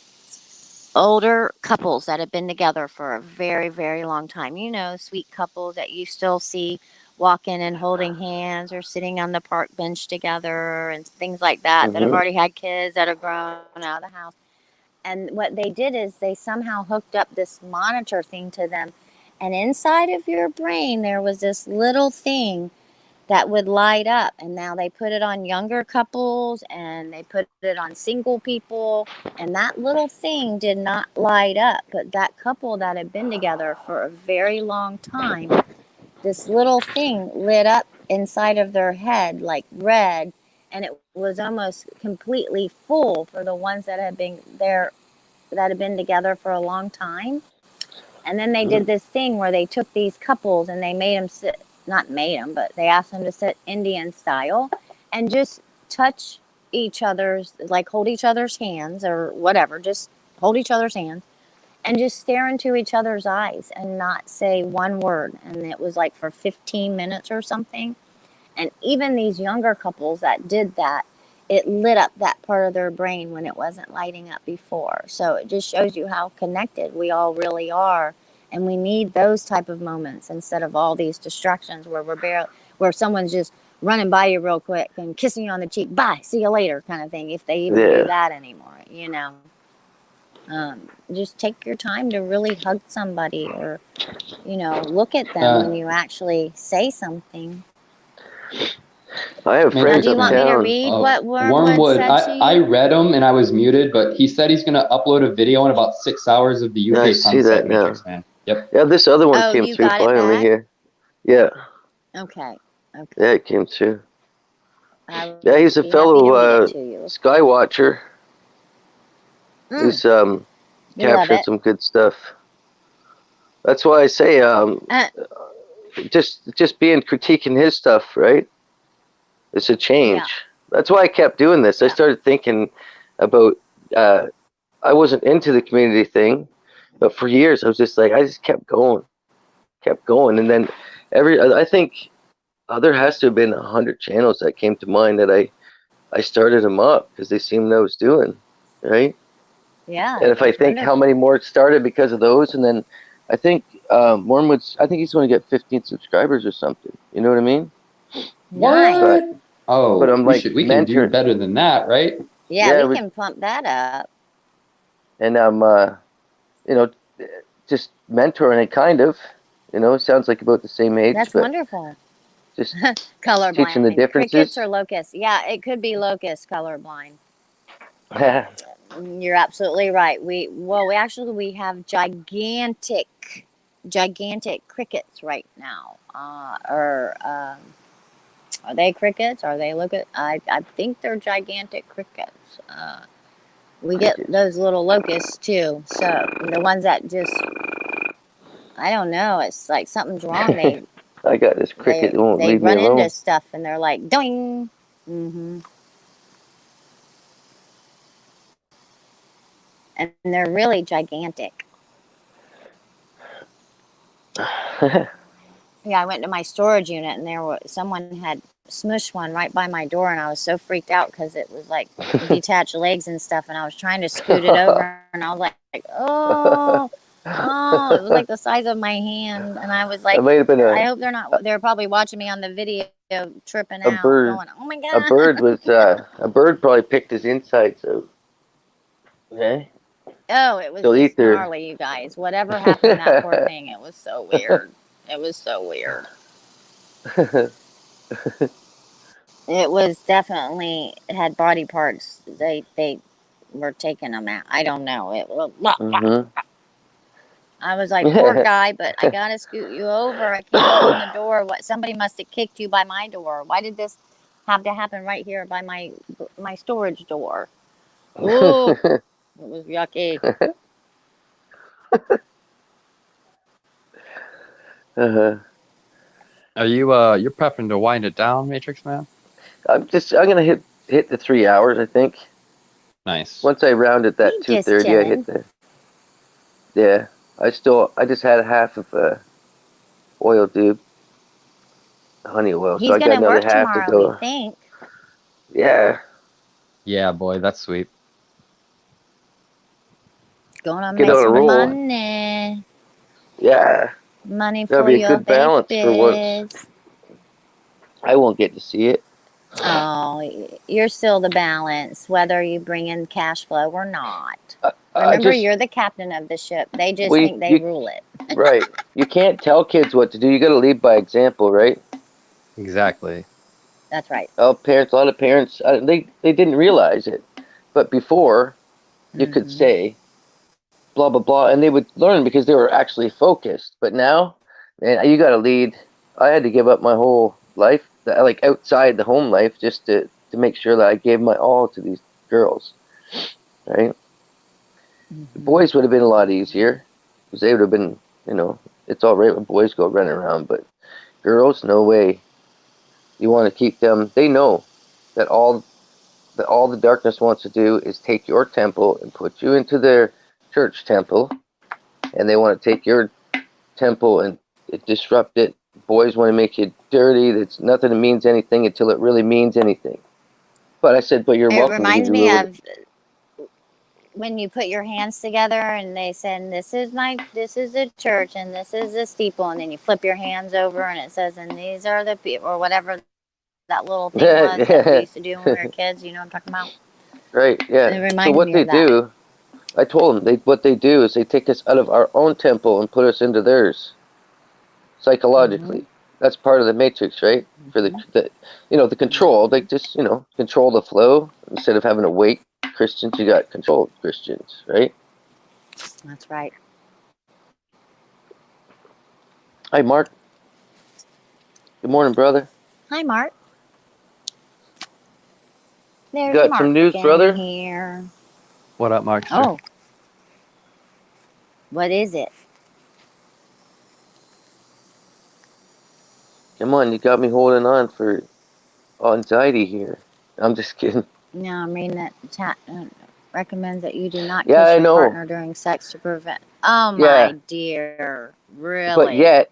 older couples that had been together for a very, very long time. Sweet couples that you still see walking and holding hands or sitting on the park bench together and things like that that have Mhm. already had kids that are grown out of the house. And what they did is they somehow hooked up this monitor thing to them. And inside of your brain, there was this little thing that would light up. And now they put it on younger couples and they put it on single people. And that little thing did not light up. But that couple that had been together for a very long time, this little thing lit up inside of their head like red. And it was almost completely full for the ones that had been there, that had been together for a long time. And then they did this thing where they took these couples and they made them sit, not made them, but they asked them to sit Indian style and just touch each other's, like hold each other's hands or whatever, just hold each other's hands and just stare into each other's eyes and not say one word. And it was like for 15 minutes or something. And even these younger couples that did that, it lit up that part of their brain when it wasn't lighting up before. So it just shows you how connected we all really are. And we need those type of moments instead of all these distractions where where someone's just running by you real quick and kissing you on the cheek. Bye, see you later, kind of thing. If they even Yeah. do that anymore, you know. Just take your time to really hug somebody or, you know, look at them when you actually say something. I have Now, friends do you want me to uptown. read what Wormwood Wormwood, said to you? I read him and I was muted, but he said he's going to upload a video in about 6 hours of the Yeah, UK I see that concept now. Matrix Man. Yep. Yeah, this other one Oh, came you through got it finally back? here. Yeah, Okay. yeah, it came through. I Yeah, he's a would be happy to read fellow it to you. Skywatcher. Mm, Who's we love captured it. some good stuff. That's why I say just being critiquing his stuff, right? It's a change. Yeah. That's why I kept doing this. I Yeah. started thinking about I wasn't into the community thing, but for years I was just like I just kept going, and then I think there has to have been 100 channels that came to mind that I started them up because they seemed what I was doing, right? Yeah. And if I it's think how wonderful. many more started because of those, and then I think Wormwood's, I think he's going to get 15 subscribers or something. You know what I mean? Nice. But Oh, I'm like we can do mentoring. better than that, right? Yeah, Yeah, we can pump that up. and I'm you know, just mentoring it kind of. You know, it sounds like about the same age, That's but wonderful. just Colorblind. teaching the Crickets differences. or locusts? Yeah, it could be locust colorblind. Yeah. You're absolutely right. We have gigantic crickets right now. Are they crickets? Are they I think they're gigantic crickets. We get those little locusts too. So the ones that just, I don't know. It's like something's wrong. I got this cricket. It won't They leave me run into alone. stuff and they're like doing. And they're really gigantic. Yeah, I went to my storage unit and someone had smushed one right by my door, and I was so freaked out because it was like detached legs and stuff, and I was trying to scoot it over, and I was like, oh, it was like the size of my hand, and I was like, It might have been I hope they're probably watching me on the video tripping out, bird. going, oh my A God. bird probably picked his insides out. Okay. Oh, it was They'll just eat their- gnarly, you guys. Whatever happened to that poor thing, it was so weird. It was so weird. It was definitely, it had body parts. They were taking them out. I don't know. Mhm. I was like, poor guy, but I gotta scoot you over. I can't open the door. Somebody must have kicked you by my door. Why did this have to happen right here by my storage door? Ooh, it was yucky. Are you you're prepping to wind it down, Matrix Man? I'm gonna hit the 3 hours. I think Nice. once I rounded that We just 2:30, I hit chilling. yeah. I just had half of oil, dude. Honey oil. He's So I got gonna another work half to tomorrow, go. we think. Yeah. Yeah, boy, that's sweet. Gonna Get make on a some roll. money. Yeah. Money That'll for be a your good balance for once. babies. I won't get to see it. Oh, you're still the balance, whether you bring in cash flow or not. I Remember, just, you're the captain of the ship. They just Well, think they rule it. right. You can't tell kids what to do. You got to lead by example, right? Exactly. That's right. A lot of parents, they didn't realize it, but before you could Mhm. say blah blah blah, and they would learn because they were actually focused. But now, man, you got to lead. I had to give up my whole life, like outside the home life, just to make sure that I gave my all to these girls, right? The Mhm. boys would have been a lot easier because they would have been, it's all right when boys go running around, but girls, no way. You want to keep them. They know that all the darkness wants to do is take your temple and put you into their church temple, and they want to take your temple and disrupt it. Boys want to make you dirty. That's nothing that means anything until it really means anything. But I said, but you're It welcome reminds to me rule it. of when you put your hands together and they said, this is the church and this is the steeple, and then you flip your hands over and it says, and these are the people, or whatever that little thing was that we used to do when we were kids. You know what I'm talking about? Right? Yeah. It reminds So what me they of that. do, I told them, what they do is they take us out of our own temple and put us into theirs psychologically. That's part of the matrix, right? For the control. They just control the flow instead of having to wait. Christians, you got controlled Christians, right? That's right. Hi, Mark. Good morning, brother. Hi, Mark. There's Got Mark some news, in brother? here. What up, Mark? Oh, what is it? Come on, you got me holding on for anxiety here. I'm just kidding. No, I'm reading that chat recommends that you do not Yeah, kiss I your know. partner during sex to prevent. Oh Yeah. my dear, But really? yet,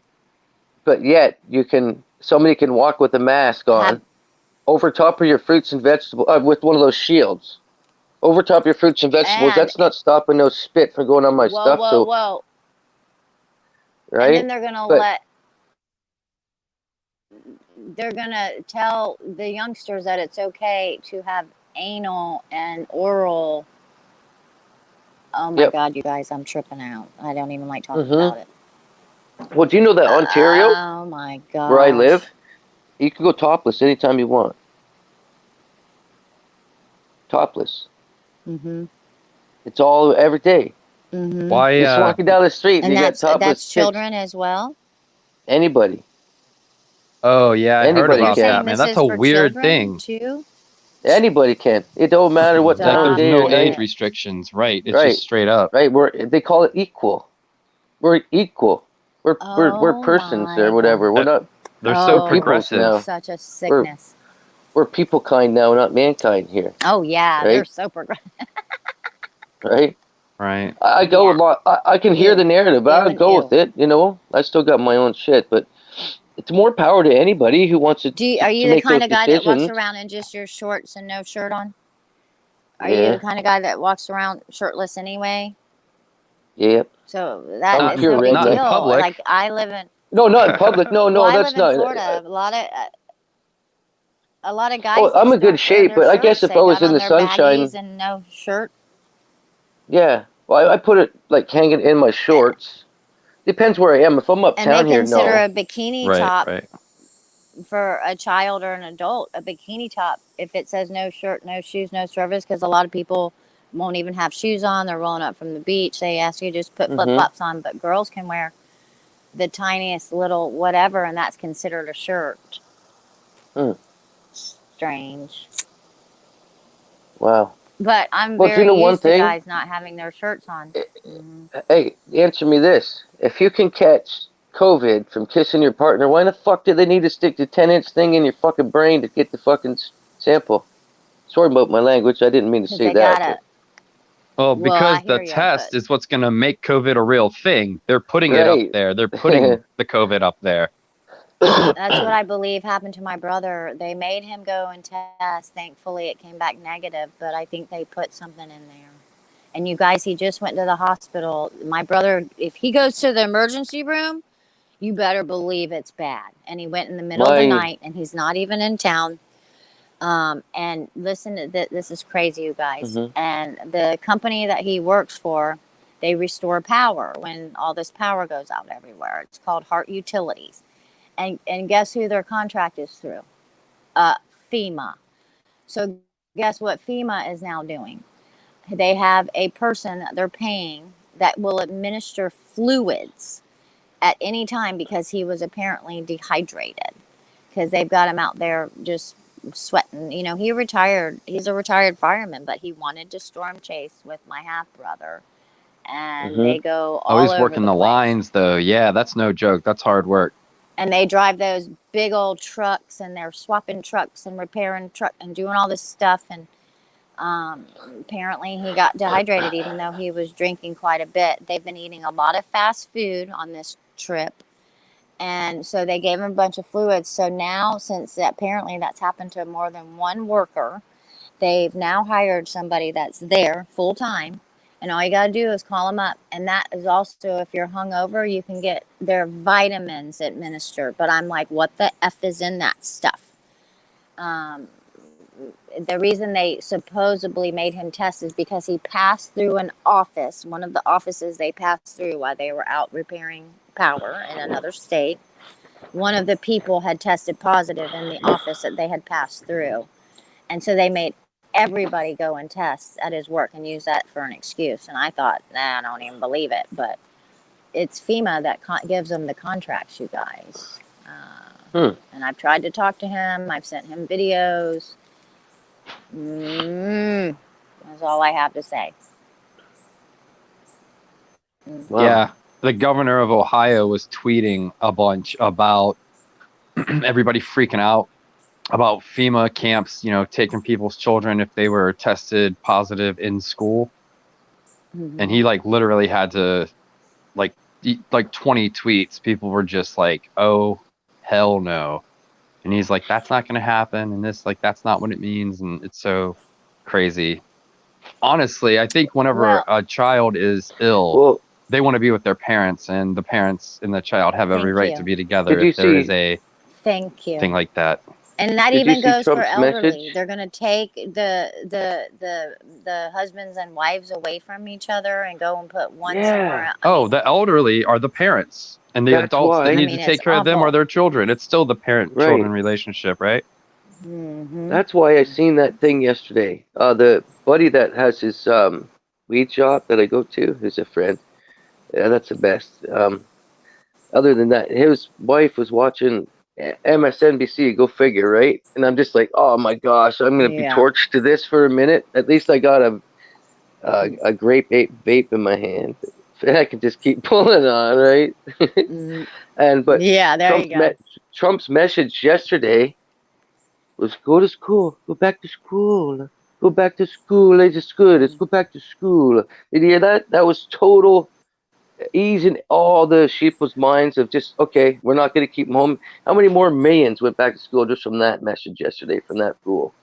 somebody can walk with a mask on Have- over top of your fruits and vegetables with one of those shields. Over top of your fruits and vegetables. And That's not stopping no spit from going on my whoa, stuff. whoa, So whoa! right. And then they're gonna But- they're gonna tell the youngsters that it's okay to have anal and oral. Oh my Yep. God, you guys, I'm tripping out. I don't even like talking Mhm. about it. Well, do you know that Ontario, Oh my God. where I live, you can go topless anytime you want. Topless. Mm-hmm. It's all every day. Mm-hmm. Why? Just walking down the street and And you got that's topless chicks. children as well. Anybody. Oh yeah, I heard Anybody about can. that, man. That's a weird thing. Too? Anybody can. It don't matter what It's like time of there's day no or night. age restrictions, right? It's Right. just straight up. Right. They call it equal. We're equal. We're Oh persons my or whatever. We're not. They're so Oh, peoples now. progressive. Such a sickness. We're people kind now, not mankind here. Oh yeah, Right? they're so progressive. Right. Right. I go Yeah. with I can hear Ew. the narrative, but Ew I'll and go ew. with it. I still got my own shit, but it's more power to anybody who wants to. Are you to the make kind those of guy that walks decisions. around in just your shorts and no shirt on? Are you Yeah. the kind of guy that walks around shirtless anyway? Yep. So that I'm is pure no big not in deal. public. Like I live in No, not in public. No, well, I that's live in not. Florida. A lot of guys. Oh, I'm just in good aren't wearing shape, their but I guess shirts. if They I was got in on the their sunshine, baggies and no shirt. yeah. Well, I put it like hanging in my shorts. Depends where I am. If I'm And they uptown here, consider no. a bikini Right. top Right. for a child or an adult, a bikini top, if it says no shirt, no shoes, no service, because a lot of people won't even have shoes on. They're rolling up from the beach. They ask you to just put Mhm. flip-flops on, but girls can wear the tiniest little whatever, and that's considered a shirt. Hmm. Strange. Wow. But I'm Well, do very you know one used to thing? guys not having their shirts on. Mhm. Hey, answer me this: if you can catch COVID from kissing your partner, why the fuck do they need to stick the 10-inch thing in your fucking brain to get the fucking sample? Sorry about my language. I didn't mean to 'Cause say they that. gotta. Well, Well, I because the hear ya, test but- is what's going to make COVID a real thing. They're putting it up Right. there. They're putting the COVID up there. That's what I believe happened to my brother. They made him go and test. Thankfully, it came back negative, but I think they put something in there. And you guys, he just went to the hospital. My brother, if he goes to the emergency room, you better believe it's bad. And he went in the middle of the night, and he's not even in town. And listen to this is crazy, you guys. Mhm. And the company that he works for, they restore power when all this power goes out everywhere. It's called Hart Utilities. And guess who their contract is through? FEMA. So guess what FEMA is now doing? They have a person that they're paying that will administer fluids at any time because he was apparently dehydrated, because they've got him out there just sweating. You know, he retired. He's a retired fireman, but he wanted to storm chase with my half brother, and Mhm. they go all Always over working the place. lines though. Yeah, that's no joke. That's hard work. And they drive those big old trucks, and they're swapping trucks and repairing truck and doing all this stuff. And apparently he got dehydrated, even though he was drinking quite a bit. They've been eating a lot of fast food on this trip. And so they gave him a bunch of fluids. So now, since apparently that's happened to more than one worker, they've now hired somebody that's there full time. And all you got to do is call them up. And that is also, if you're hungover, you can get their vitamins administered. But I'm like, what the F is in that stuff? The reason they supposedly made him test is because he passed through an office, one of the offices they passed through while they were out repairing power in another state. One of the people had tested positive in the office that they had passed through. And so they made everybody go and test at his work and use that for an excuse. And I thought, I don't even believe it. But it's FEMA that gives them the contracts, you guys. And I've tried to talk to him. I've sent him videos. That's all I have to say. Wow. Yeah, the governor of Ohio was tweeting a bunch about everybody freaking out about FEMA camps, you know, taking people's children if they were tested positive in school. And he like literally had to like 20 tweets. People were just like, "Oh, hell no." And he's like, "That's not going to happen." And this, like, that's not what it means. And it's so crazy. Honestly, I think whenever a child is ill, Well, they want to be with their parents, and the parents and the child have every Thank right you. to be together Did you if there is see- a Thank you. thing like that. And that Did you even see goes for Trump's elderly. message? They're going to take the husbands and wives away from each other and go and put one somewhere else. Oh, the elderly are the parents, and the That's adults why- that I need mean, to take it's care of them are awful. their children. It's still the parent-children Right. relationship, right? That's why I seen that thing yesterday. The buddy that has his weed shop that I go to is a friend. Yeah, that's the best. Other than that, his wife was watching MSNBC. Go figure, right? And I'm just like, oh my gosh, I'm gonna be Yeah. torched to this for a minute. At least I got a grape vape in my hand. I can just keep pulling on, right? But Yeah, there you go. Trump's message yesterday was go to school, go back to school, go back to school. It's good. Let's go back to school. Did you hear that? That was total easing all the sheep's minds of just, okay, we're not going to keep them home. How many more millions went back to school just from that message yesterday from that fool?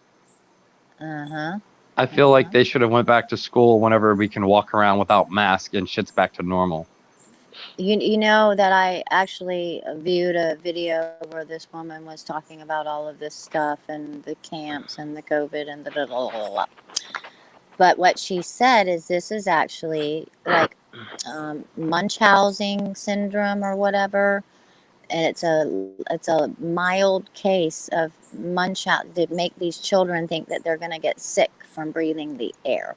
I feel like they should have went back to school whenever we can walk around without masks and shit's back to normal. You know that I actually viewed a video where this woman was talking about all of this stuff and the camps and the COVID and the blah, blah, blah, blah. But what she said is this is actually like Munchausen syndrome or whatever, and it's a mild case of Munchausen to make these children think that they're going to get sick from breathing the air.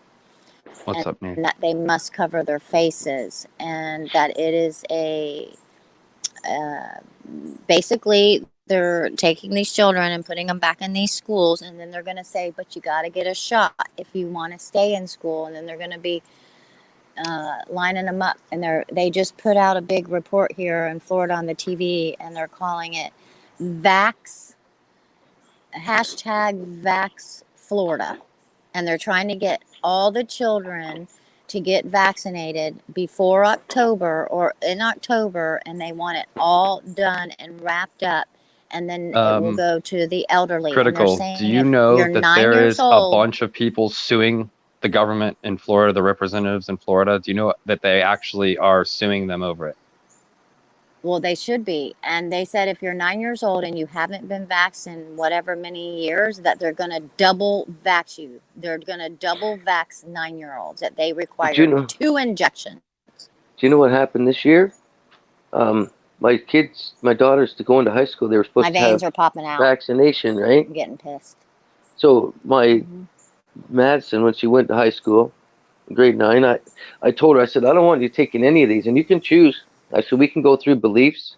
What's up, Nate? And that they must cover their faces, and that it is basically they're taking these children and putting them back in these schools, and then they're going to say, but you got to get a shot if you want to stay in school. And then they're going to be lining them up, and they just put out a big report here in Florida on the TV, and they're calling it Vax Florida, and they're trying to get all the children to get vaccinated before October or in October, and they want it all done and wrapped up, and then it will go to the elderly. Critical. And they're saying Do you if know you're that 9 there years is old, a bunch of people suing the government in Florida, the representatives in Florida? Do you know that they actually are suing them over it? Well, they should be. And they said if you're 9 years old and you haven't been vaxxed in whatever many years, that they're going to double vax you. They're going to double vax 9-year-olds, that they require you know- 2 injections. Do you know what happened this year? My daughters to go into high school, they were supposed My to have veins are popping out. vaccination, right? I'm getting pissed. So my Madison, when she went to high school, grade 9, I told her, I said, I don't want you taking any of these, and you can choose. I said, we can go through beliefs,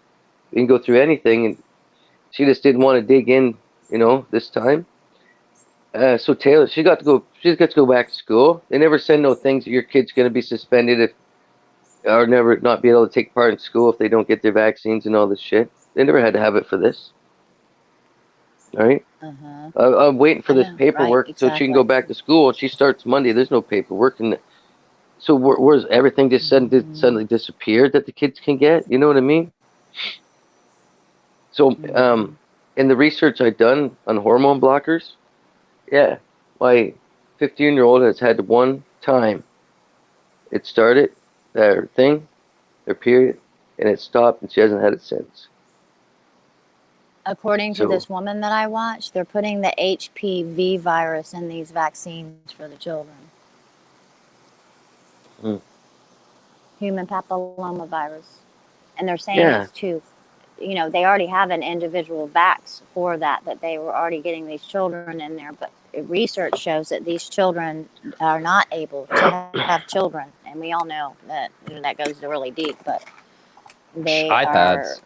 we can go through anything, and she just didn't want to dig in, this time. So Taylor, she got to go back to school. They never send no things that your kid's going to be suspended or never not be able to take part in school if they don't get their vaccines and all this shit. They never had to have it for this. All right. I'm waiting for this paperwork so she can go back to school. And she starts Monday. There's no paperwork, and so where's everything just suddenly disappeared that the kids can get? You know what I mean? So, in the research I've done on hormone blockers, yeah, my 15-year-old has had one time. It started their period, and it stopped, and she hasn't had it since. According to So- this woman that I watched, they're putting the HPV virus in these vaccines for the children. Human papilloma virus. And they're saying Yeah. it's too, they already have an individual vax for that they were already getting these children in there. But research shows that these children are not able to have children. And we all know that that goes really deep, but they iPads.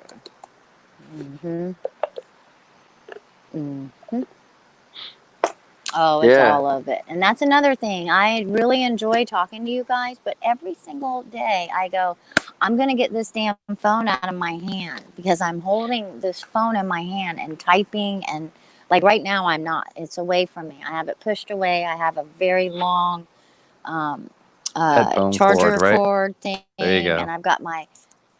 Oh, it's Yeah. all of it. And that's another thing. I really enjoy talking to you guys, but every single day I go, I'm going to get this damn phone out of my hand, because I'm holding this phone in my hand and typing, and like right now I'm not. It's away from me. I have it pushed away. I have a very long Headphone charger cord, right? cord thing. There you go. And I've got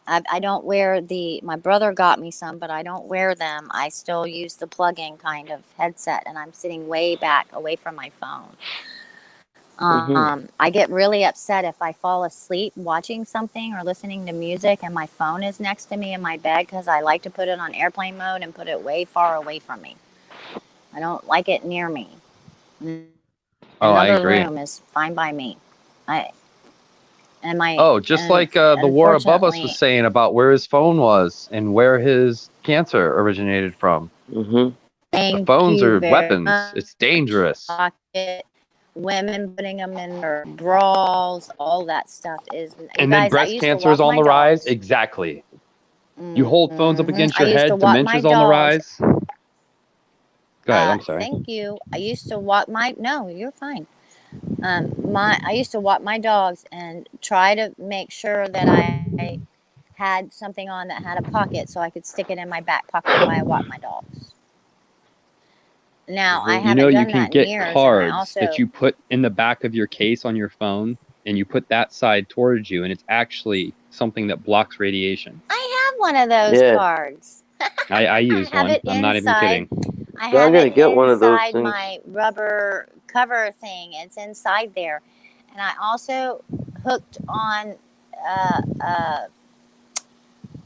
I don't wear my brother got me some, but I don't wear them. I still use the plug-in kind of headset, and I'm sitting way back away from my phone. I get really upset if I fall asleep watching something or listening to music and my phone is next to me in my bed, because I like to put it on airplane mode and put it way far away from me. I don't like it near me. Oh, I Another agree. room is fine by me. Just and like the war above us unfortunately- was saying about where his phone was and where his cancer originated from. Mm-hmm. Thank The phones you are very weapons. much. It's dangerous. Pocket, women putting them in their brawls, all that stuff is. And guys, then I breast used to cancer is walk on my the rise. dogs. Exactly. You hold phones up Mhm. against I your used head, to walk my dementia's on the dogs. rise. Go ahead, I'm sorry. Thank you. I used to walk no, you're fine. I used to walk my dogs and try to make sure that I had something on that had a pocket so I could stick it in my back pocket while I walk my dogs. Now, I You haven't know, done you can that in get years. cards and I also, that you put in the back of your case on your phone, and you put that side towards you, and it's actually something that blocks radiation. I have one of those Yeah. cards. I use have one. it I'm not even inside. kidding. I Yeah, I'm have gonna it get one of those inside things. my rubber cover thing. It's inside there. And I also hooked on,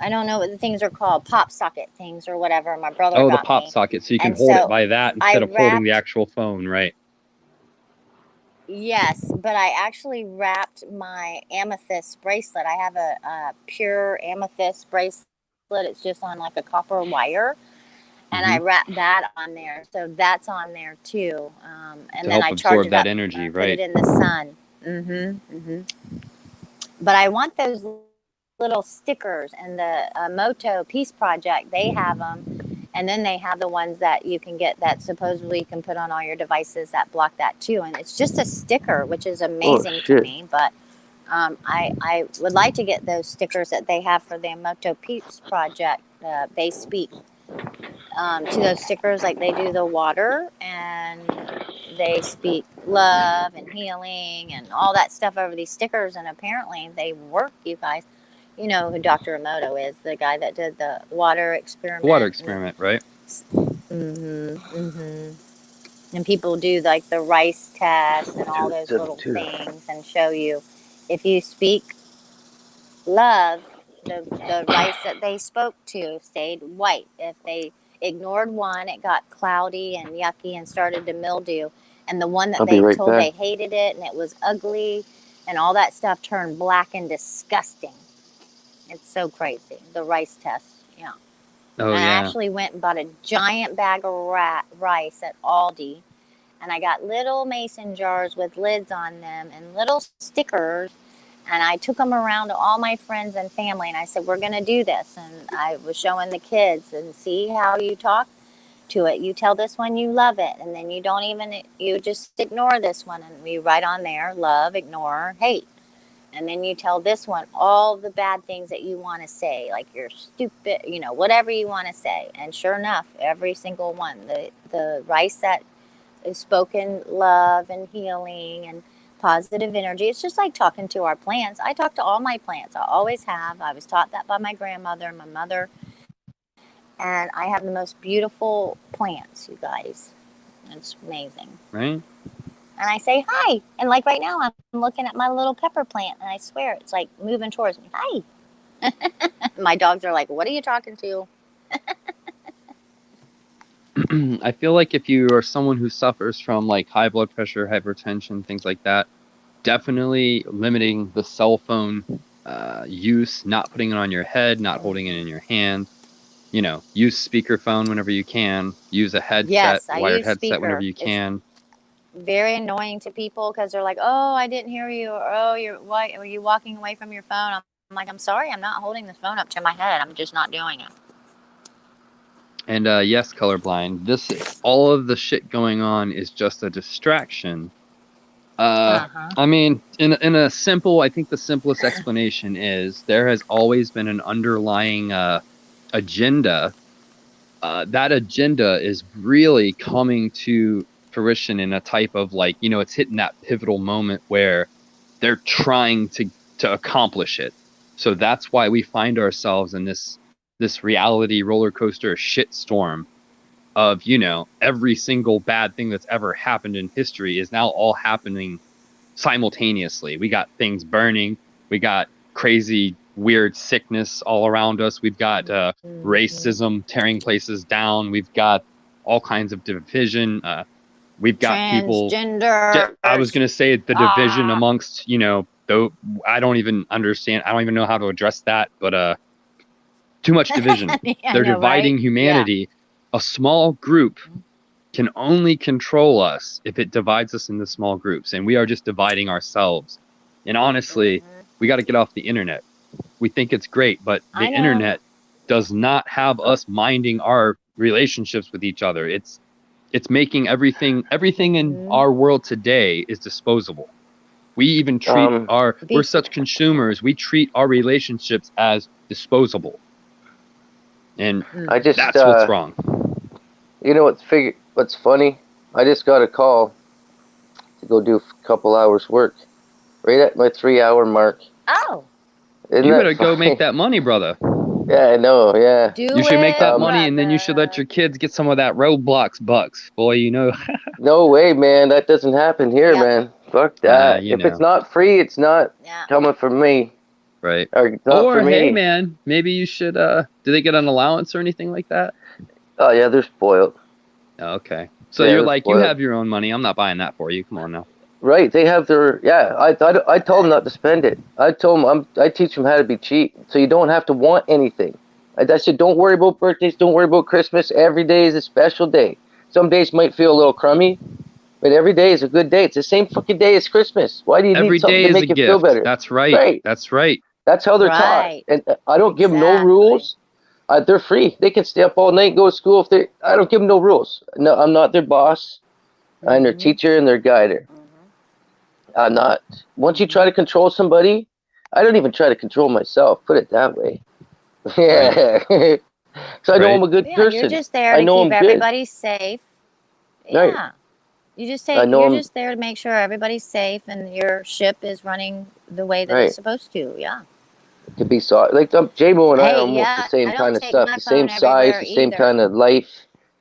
I don't know what the things are called, pop socket things or whatever. My brother Oh, the got pop me. socket, so you can And hold so it by that I instead of holding the wrapped- actual phone, right? Yes, but I actually wrapped my amethyst bracelet. I have a pure amethyst bracelet. It's just on like a copper wire. And I wrapped that on there. So that's on there too. And To then help I charge absorb it that up, energy, put right? it in the sun. But I want those little stickers, and the Moto Peace Project, they have them. And then they have the ones that you can get that supposedly you can put on all your devices that block that too. And it's just a sticker, which is amazing to shit. me. But I would like to get those stickers that they have for the Moto Peace Project. They speak to those stickers like they do the water, and they speak love and healing and all that stuff over these stickers. And apparently they work, you guys. You know who Dr. Emoto is, the guy that did the water experiment. Water experiment, right? And people do like the rice test and all those little 72. things and show you if you speak love The rice that they spoke to stayed white. If they ignored one, it got cloudy and yucky and started to mildew. And the one that I'll be they right told back. they hated it and it was ugly and all that stuff turned black and disgusting. It's so crazy. The rice test. Yeah. Oh And I yeah. actually went and bought a giant bag of rice at Aldi. And I got little mason jars with lids on them and little stickers. And I took them around to all my friends and family. And I said, we're going to do this. And I was showing the kids and see how you talk to it. You tell this one you love it. And then you just ignore this one. And we write on there, love, ignore, hate. And then you tell this one all the bad things that you want to say, like you're stupid, whatever you want to say. And sure enough, every single one, the rice that is spoken love and healing and positive energy. It's just like talking to our plants. I talk to all my plants. I always have. I was taught that by my grandmother and my mother. And I have the most beautiful plants, you guys. It's amazing. Right? And I say hi. And like right now, I'm looking at my little pepper plant, and I swear it's like moving towards me. Hi. My dogs are like, what are you talking to? I feel like if you are someone who suffers from like high blood pressure, hypertension, things like that, definitely limiting the cell phone use, not putting it on your head, not holding it in your hand. Use speakerphone whenever you can. Use a headset, Yes, I wired use headset whenever speaker. you can. Very annoying to people because they're like, oh, I didn't hear you. Or, oh, why are you walking away from your phone? I'm like, I'm sorry. I'm not holding this phone up to my head. I'm just not doing it. And yes, colorblind. All of the shit going on is just a distraction. I mean, in a simple, I think the simplest explanation is there has always been an underlying agenda. That agenda is really coming to fruition in a type of like, it's hitting that pivotal moment where they're trying to accomplish it. So that's why we find ourselves in this reality roller coaster shitstorm of, every single bad thing that's ever happened in history is now all happening simultaneously. We got things burning. We got crazy, weird sickness all around us. We've got racism tearing places down. We've got all kinds of division. We've got people. Transgender. I was going to say the division amongst, though I don't even understand. I don't even know how to address that, but too much division. Yeah, They're I know, dividing right? humanity. A small group can only control us if it divides us into small groups, and we are just dividing ourselves. And honestly, we got to get off the internet. We think it's great, but the internet does not have us minding our relationships with each other. It's making everything in our world today is disposable. We even treat we're such consumers. We treat our relationships as disposable. And that's what's wrong. You know what's funny? I just got a call to go do a couple hours work. Right at my 3-hour mark. Oh. You better go make that money, brother. Yeah, I know, yeah. You should make that money, and then you should let your kids get some of that Roblox bucks. Boy, No way, man. That doesn't happen here, man. Fuck that. If it's not free, it's not coming from me. Right. Or for me. Hey, man, maybe you should, do they get an allowance or anything like that? Oh, yeah, they're spoiled. Oh, okay. So you're like, you have your own money. I'm not buying that for you. Come on now. Right, they have their, I told them not to spend it. I told them, I teach them how to be cheap, so you don't have to want anything. I said, don't worry about birthdays, don't worry about Christmas. Every day is a special day. Some days might feel a little crummy, but every day is a good day. It's the same fucking day as Christmas. Why do you need something to make you feel better? That's right. That's right. That's how they're taught. And I don't give them no rules. They're free. They can stay up all night and go to school. I don't give them no rules. No, I'm not their boss. I'm their teacher and their guider. I'm not. Once you try to control somebody, I don't even try to control myself. Put it that way. Yeah. So I know I'm a good person. You're just there to keep everybody safe. Yeah. Right. You're just there to make sure everybody's safe and your ship is running the way that it's supposed to. Yeah. To be like J-Mo and I are almost the same kind of stuff, the same size, the same kind of life.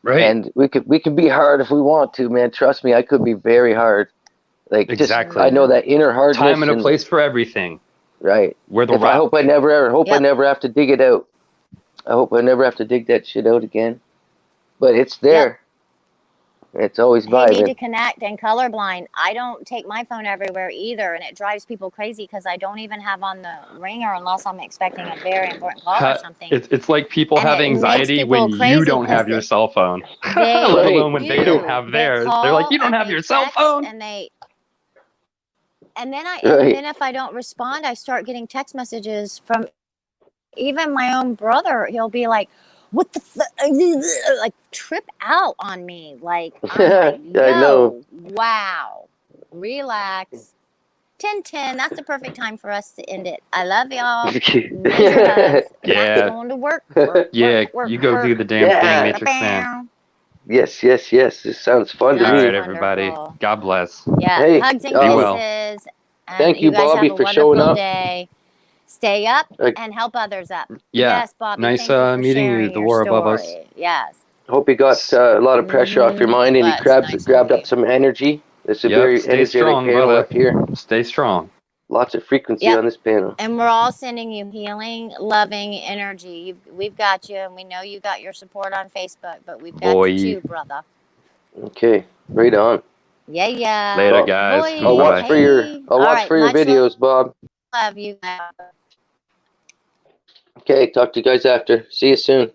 Right. And we can be hard if we want to, man. Trust me, I could be very hard. Like, exactly. I know that inner hardness. Time and a place for everything. Right. where the I hope I Yep. never have to dig it out. I hope I never have to dig that shit out again. But it's there. It's always They need to vibing. connect, and colorblind. I don't take my phone everywhere either, and it drives people crazy because I don't even have on the ringer unless I'm expecting a very important call or something. It's like people And have it makes anxiety people when you crazy don't have 'cause your cell phone, They let alone when they don't do. have They theirs. They're like, call you don't and have they your cell text phone. and then Right. if I don't respond, I start getting text messages from even my own brother. He'll be like, "What the like trip out on me." Like, I'm like, Yeah, I know. yo, wow, relax. 10:10. That's the perfect time for us to end it. I love y'all. Major hugs. Yeah. Matt's going to work. Work, Yeah, work, you go work. do the damn Yeah. thing, Matrix Man. Yes. This sounds fun to All That's me. right, everybody. wonderful. God bless. Yeah, Hey, hugs and Be well. kisses. And Thank you, guys Bobby, have a for showing wonderful up. day. Stay up I and help others up. Yeah. Yes, Bobby. Nice thank you for meeting you, sharing the your war above us. story. Yes. Hope you got a lot of pressure off your mind and you But grabbed nice up of you. some energy. It's a Yep, very stay energetic strong, panel brother. up here. Stay strong. Lots of frequency Yep. on this panel. And we're all sending you healing, loving energy. We've got you, and we know you got your support on Facebook, but we've got Boy. you too, brother. Okay, right on. Yeah. Later, Well, guys. Boy, I'll watch Bye-bye. for your hey. I'll All watch right, for your much videos, Bob. love you. Okay, talk to you guys after. See you soon.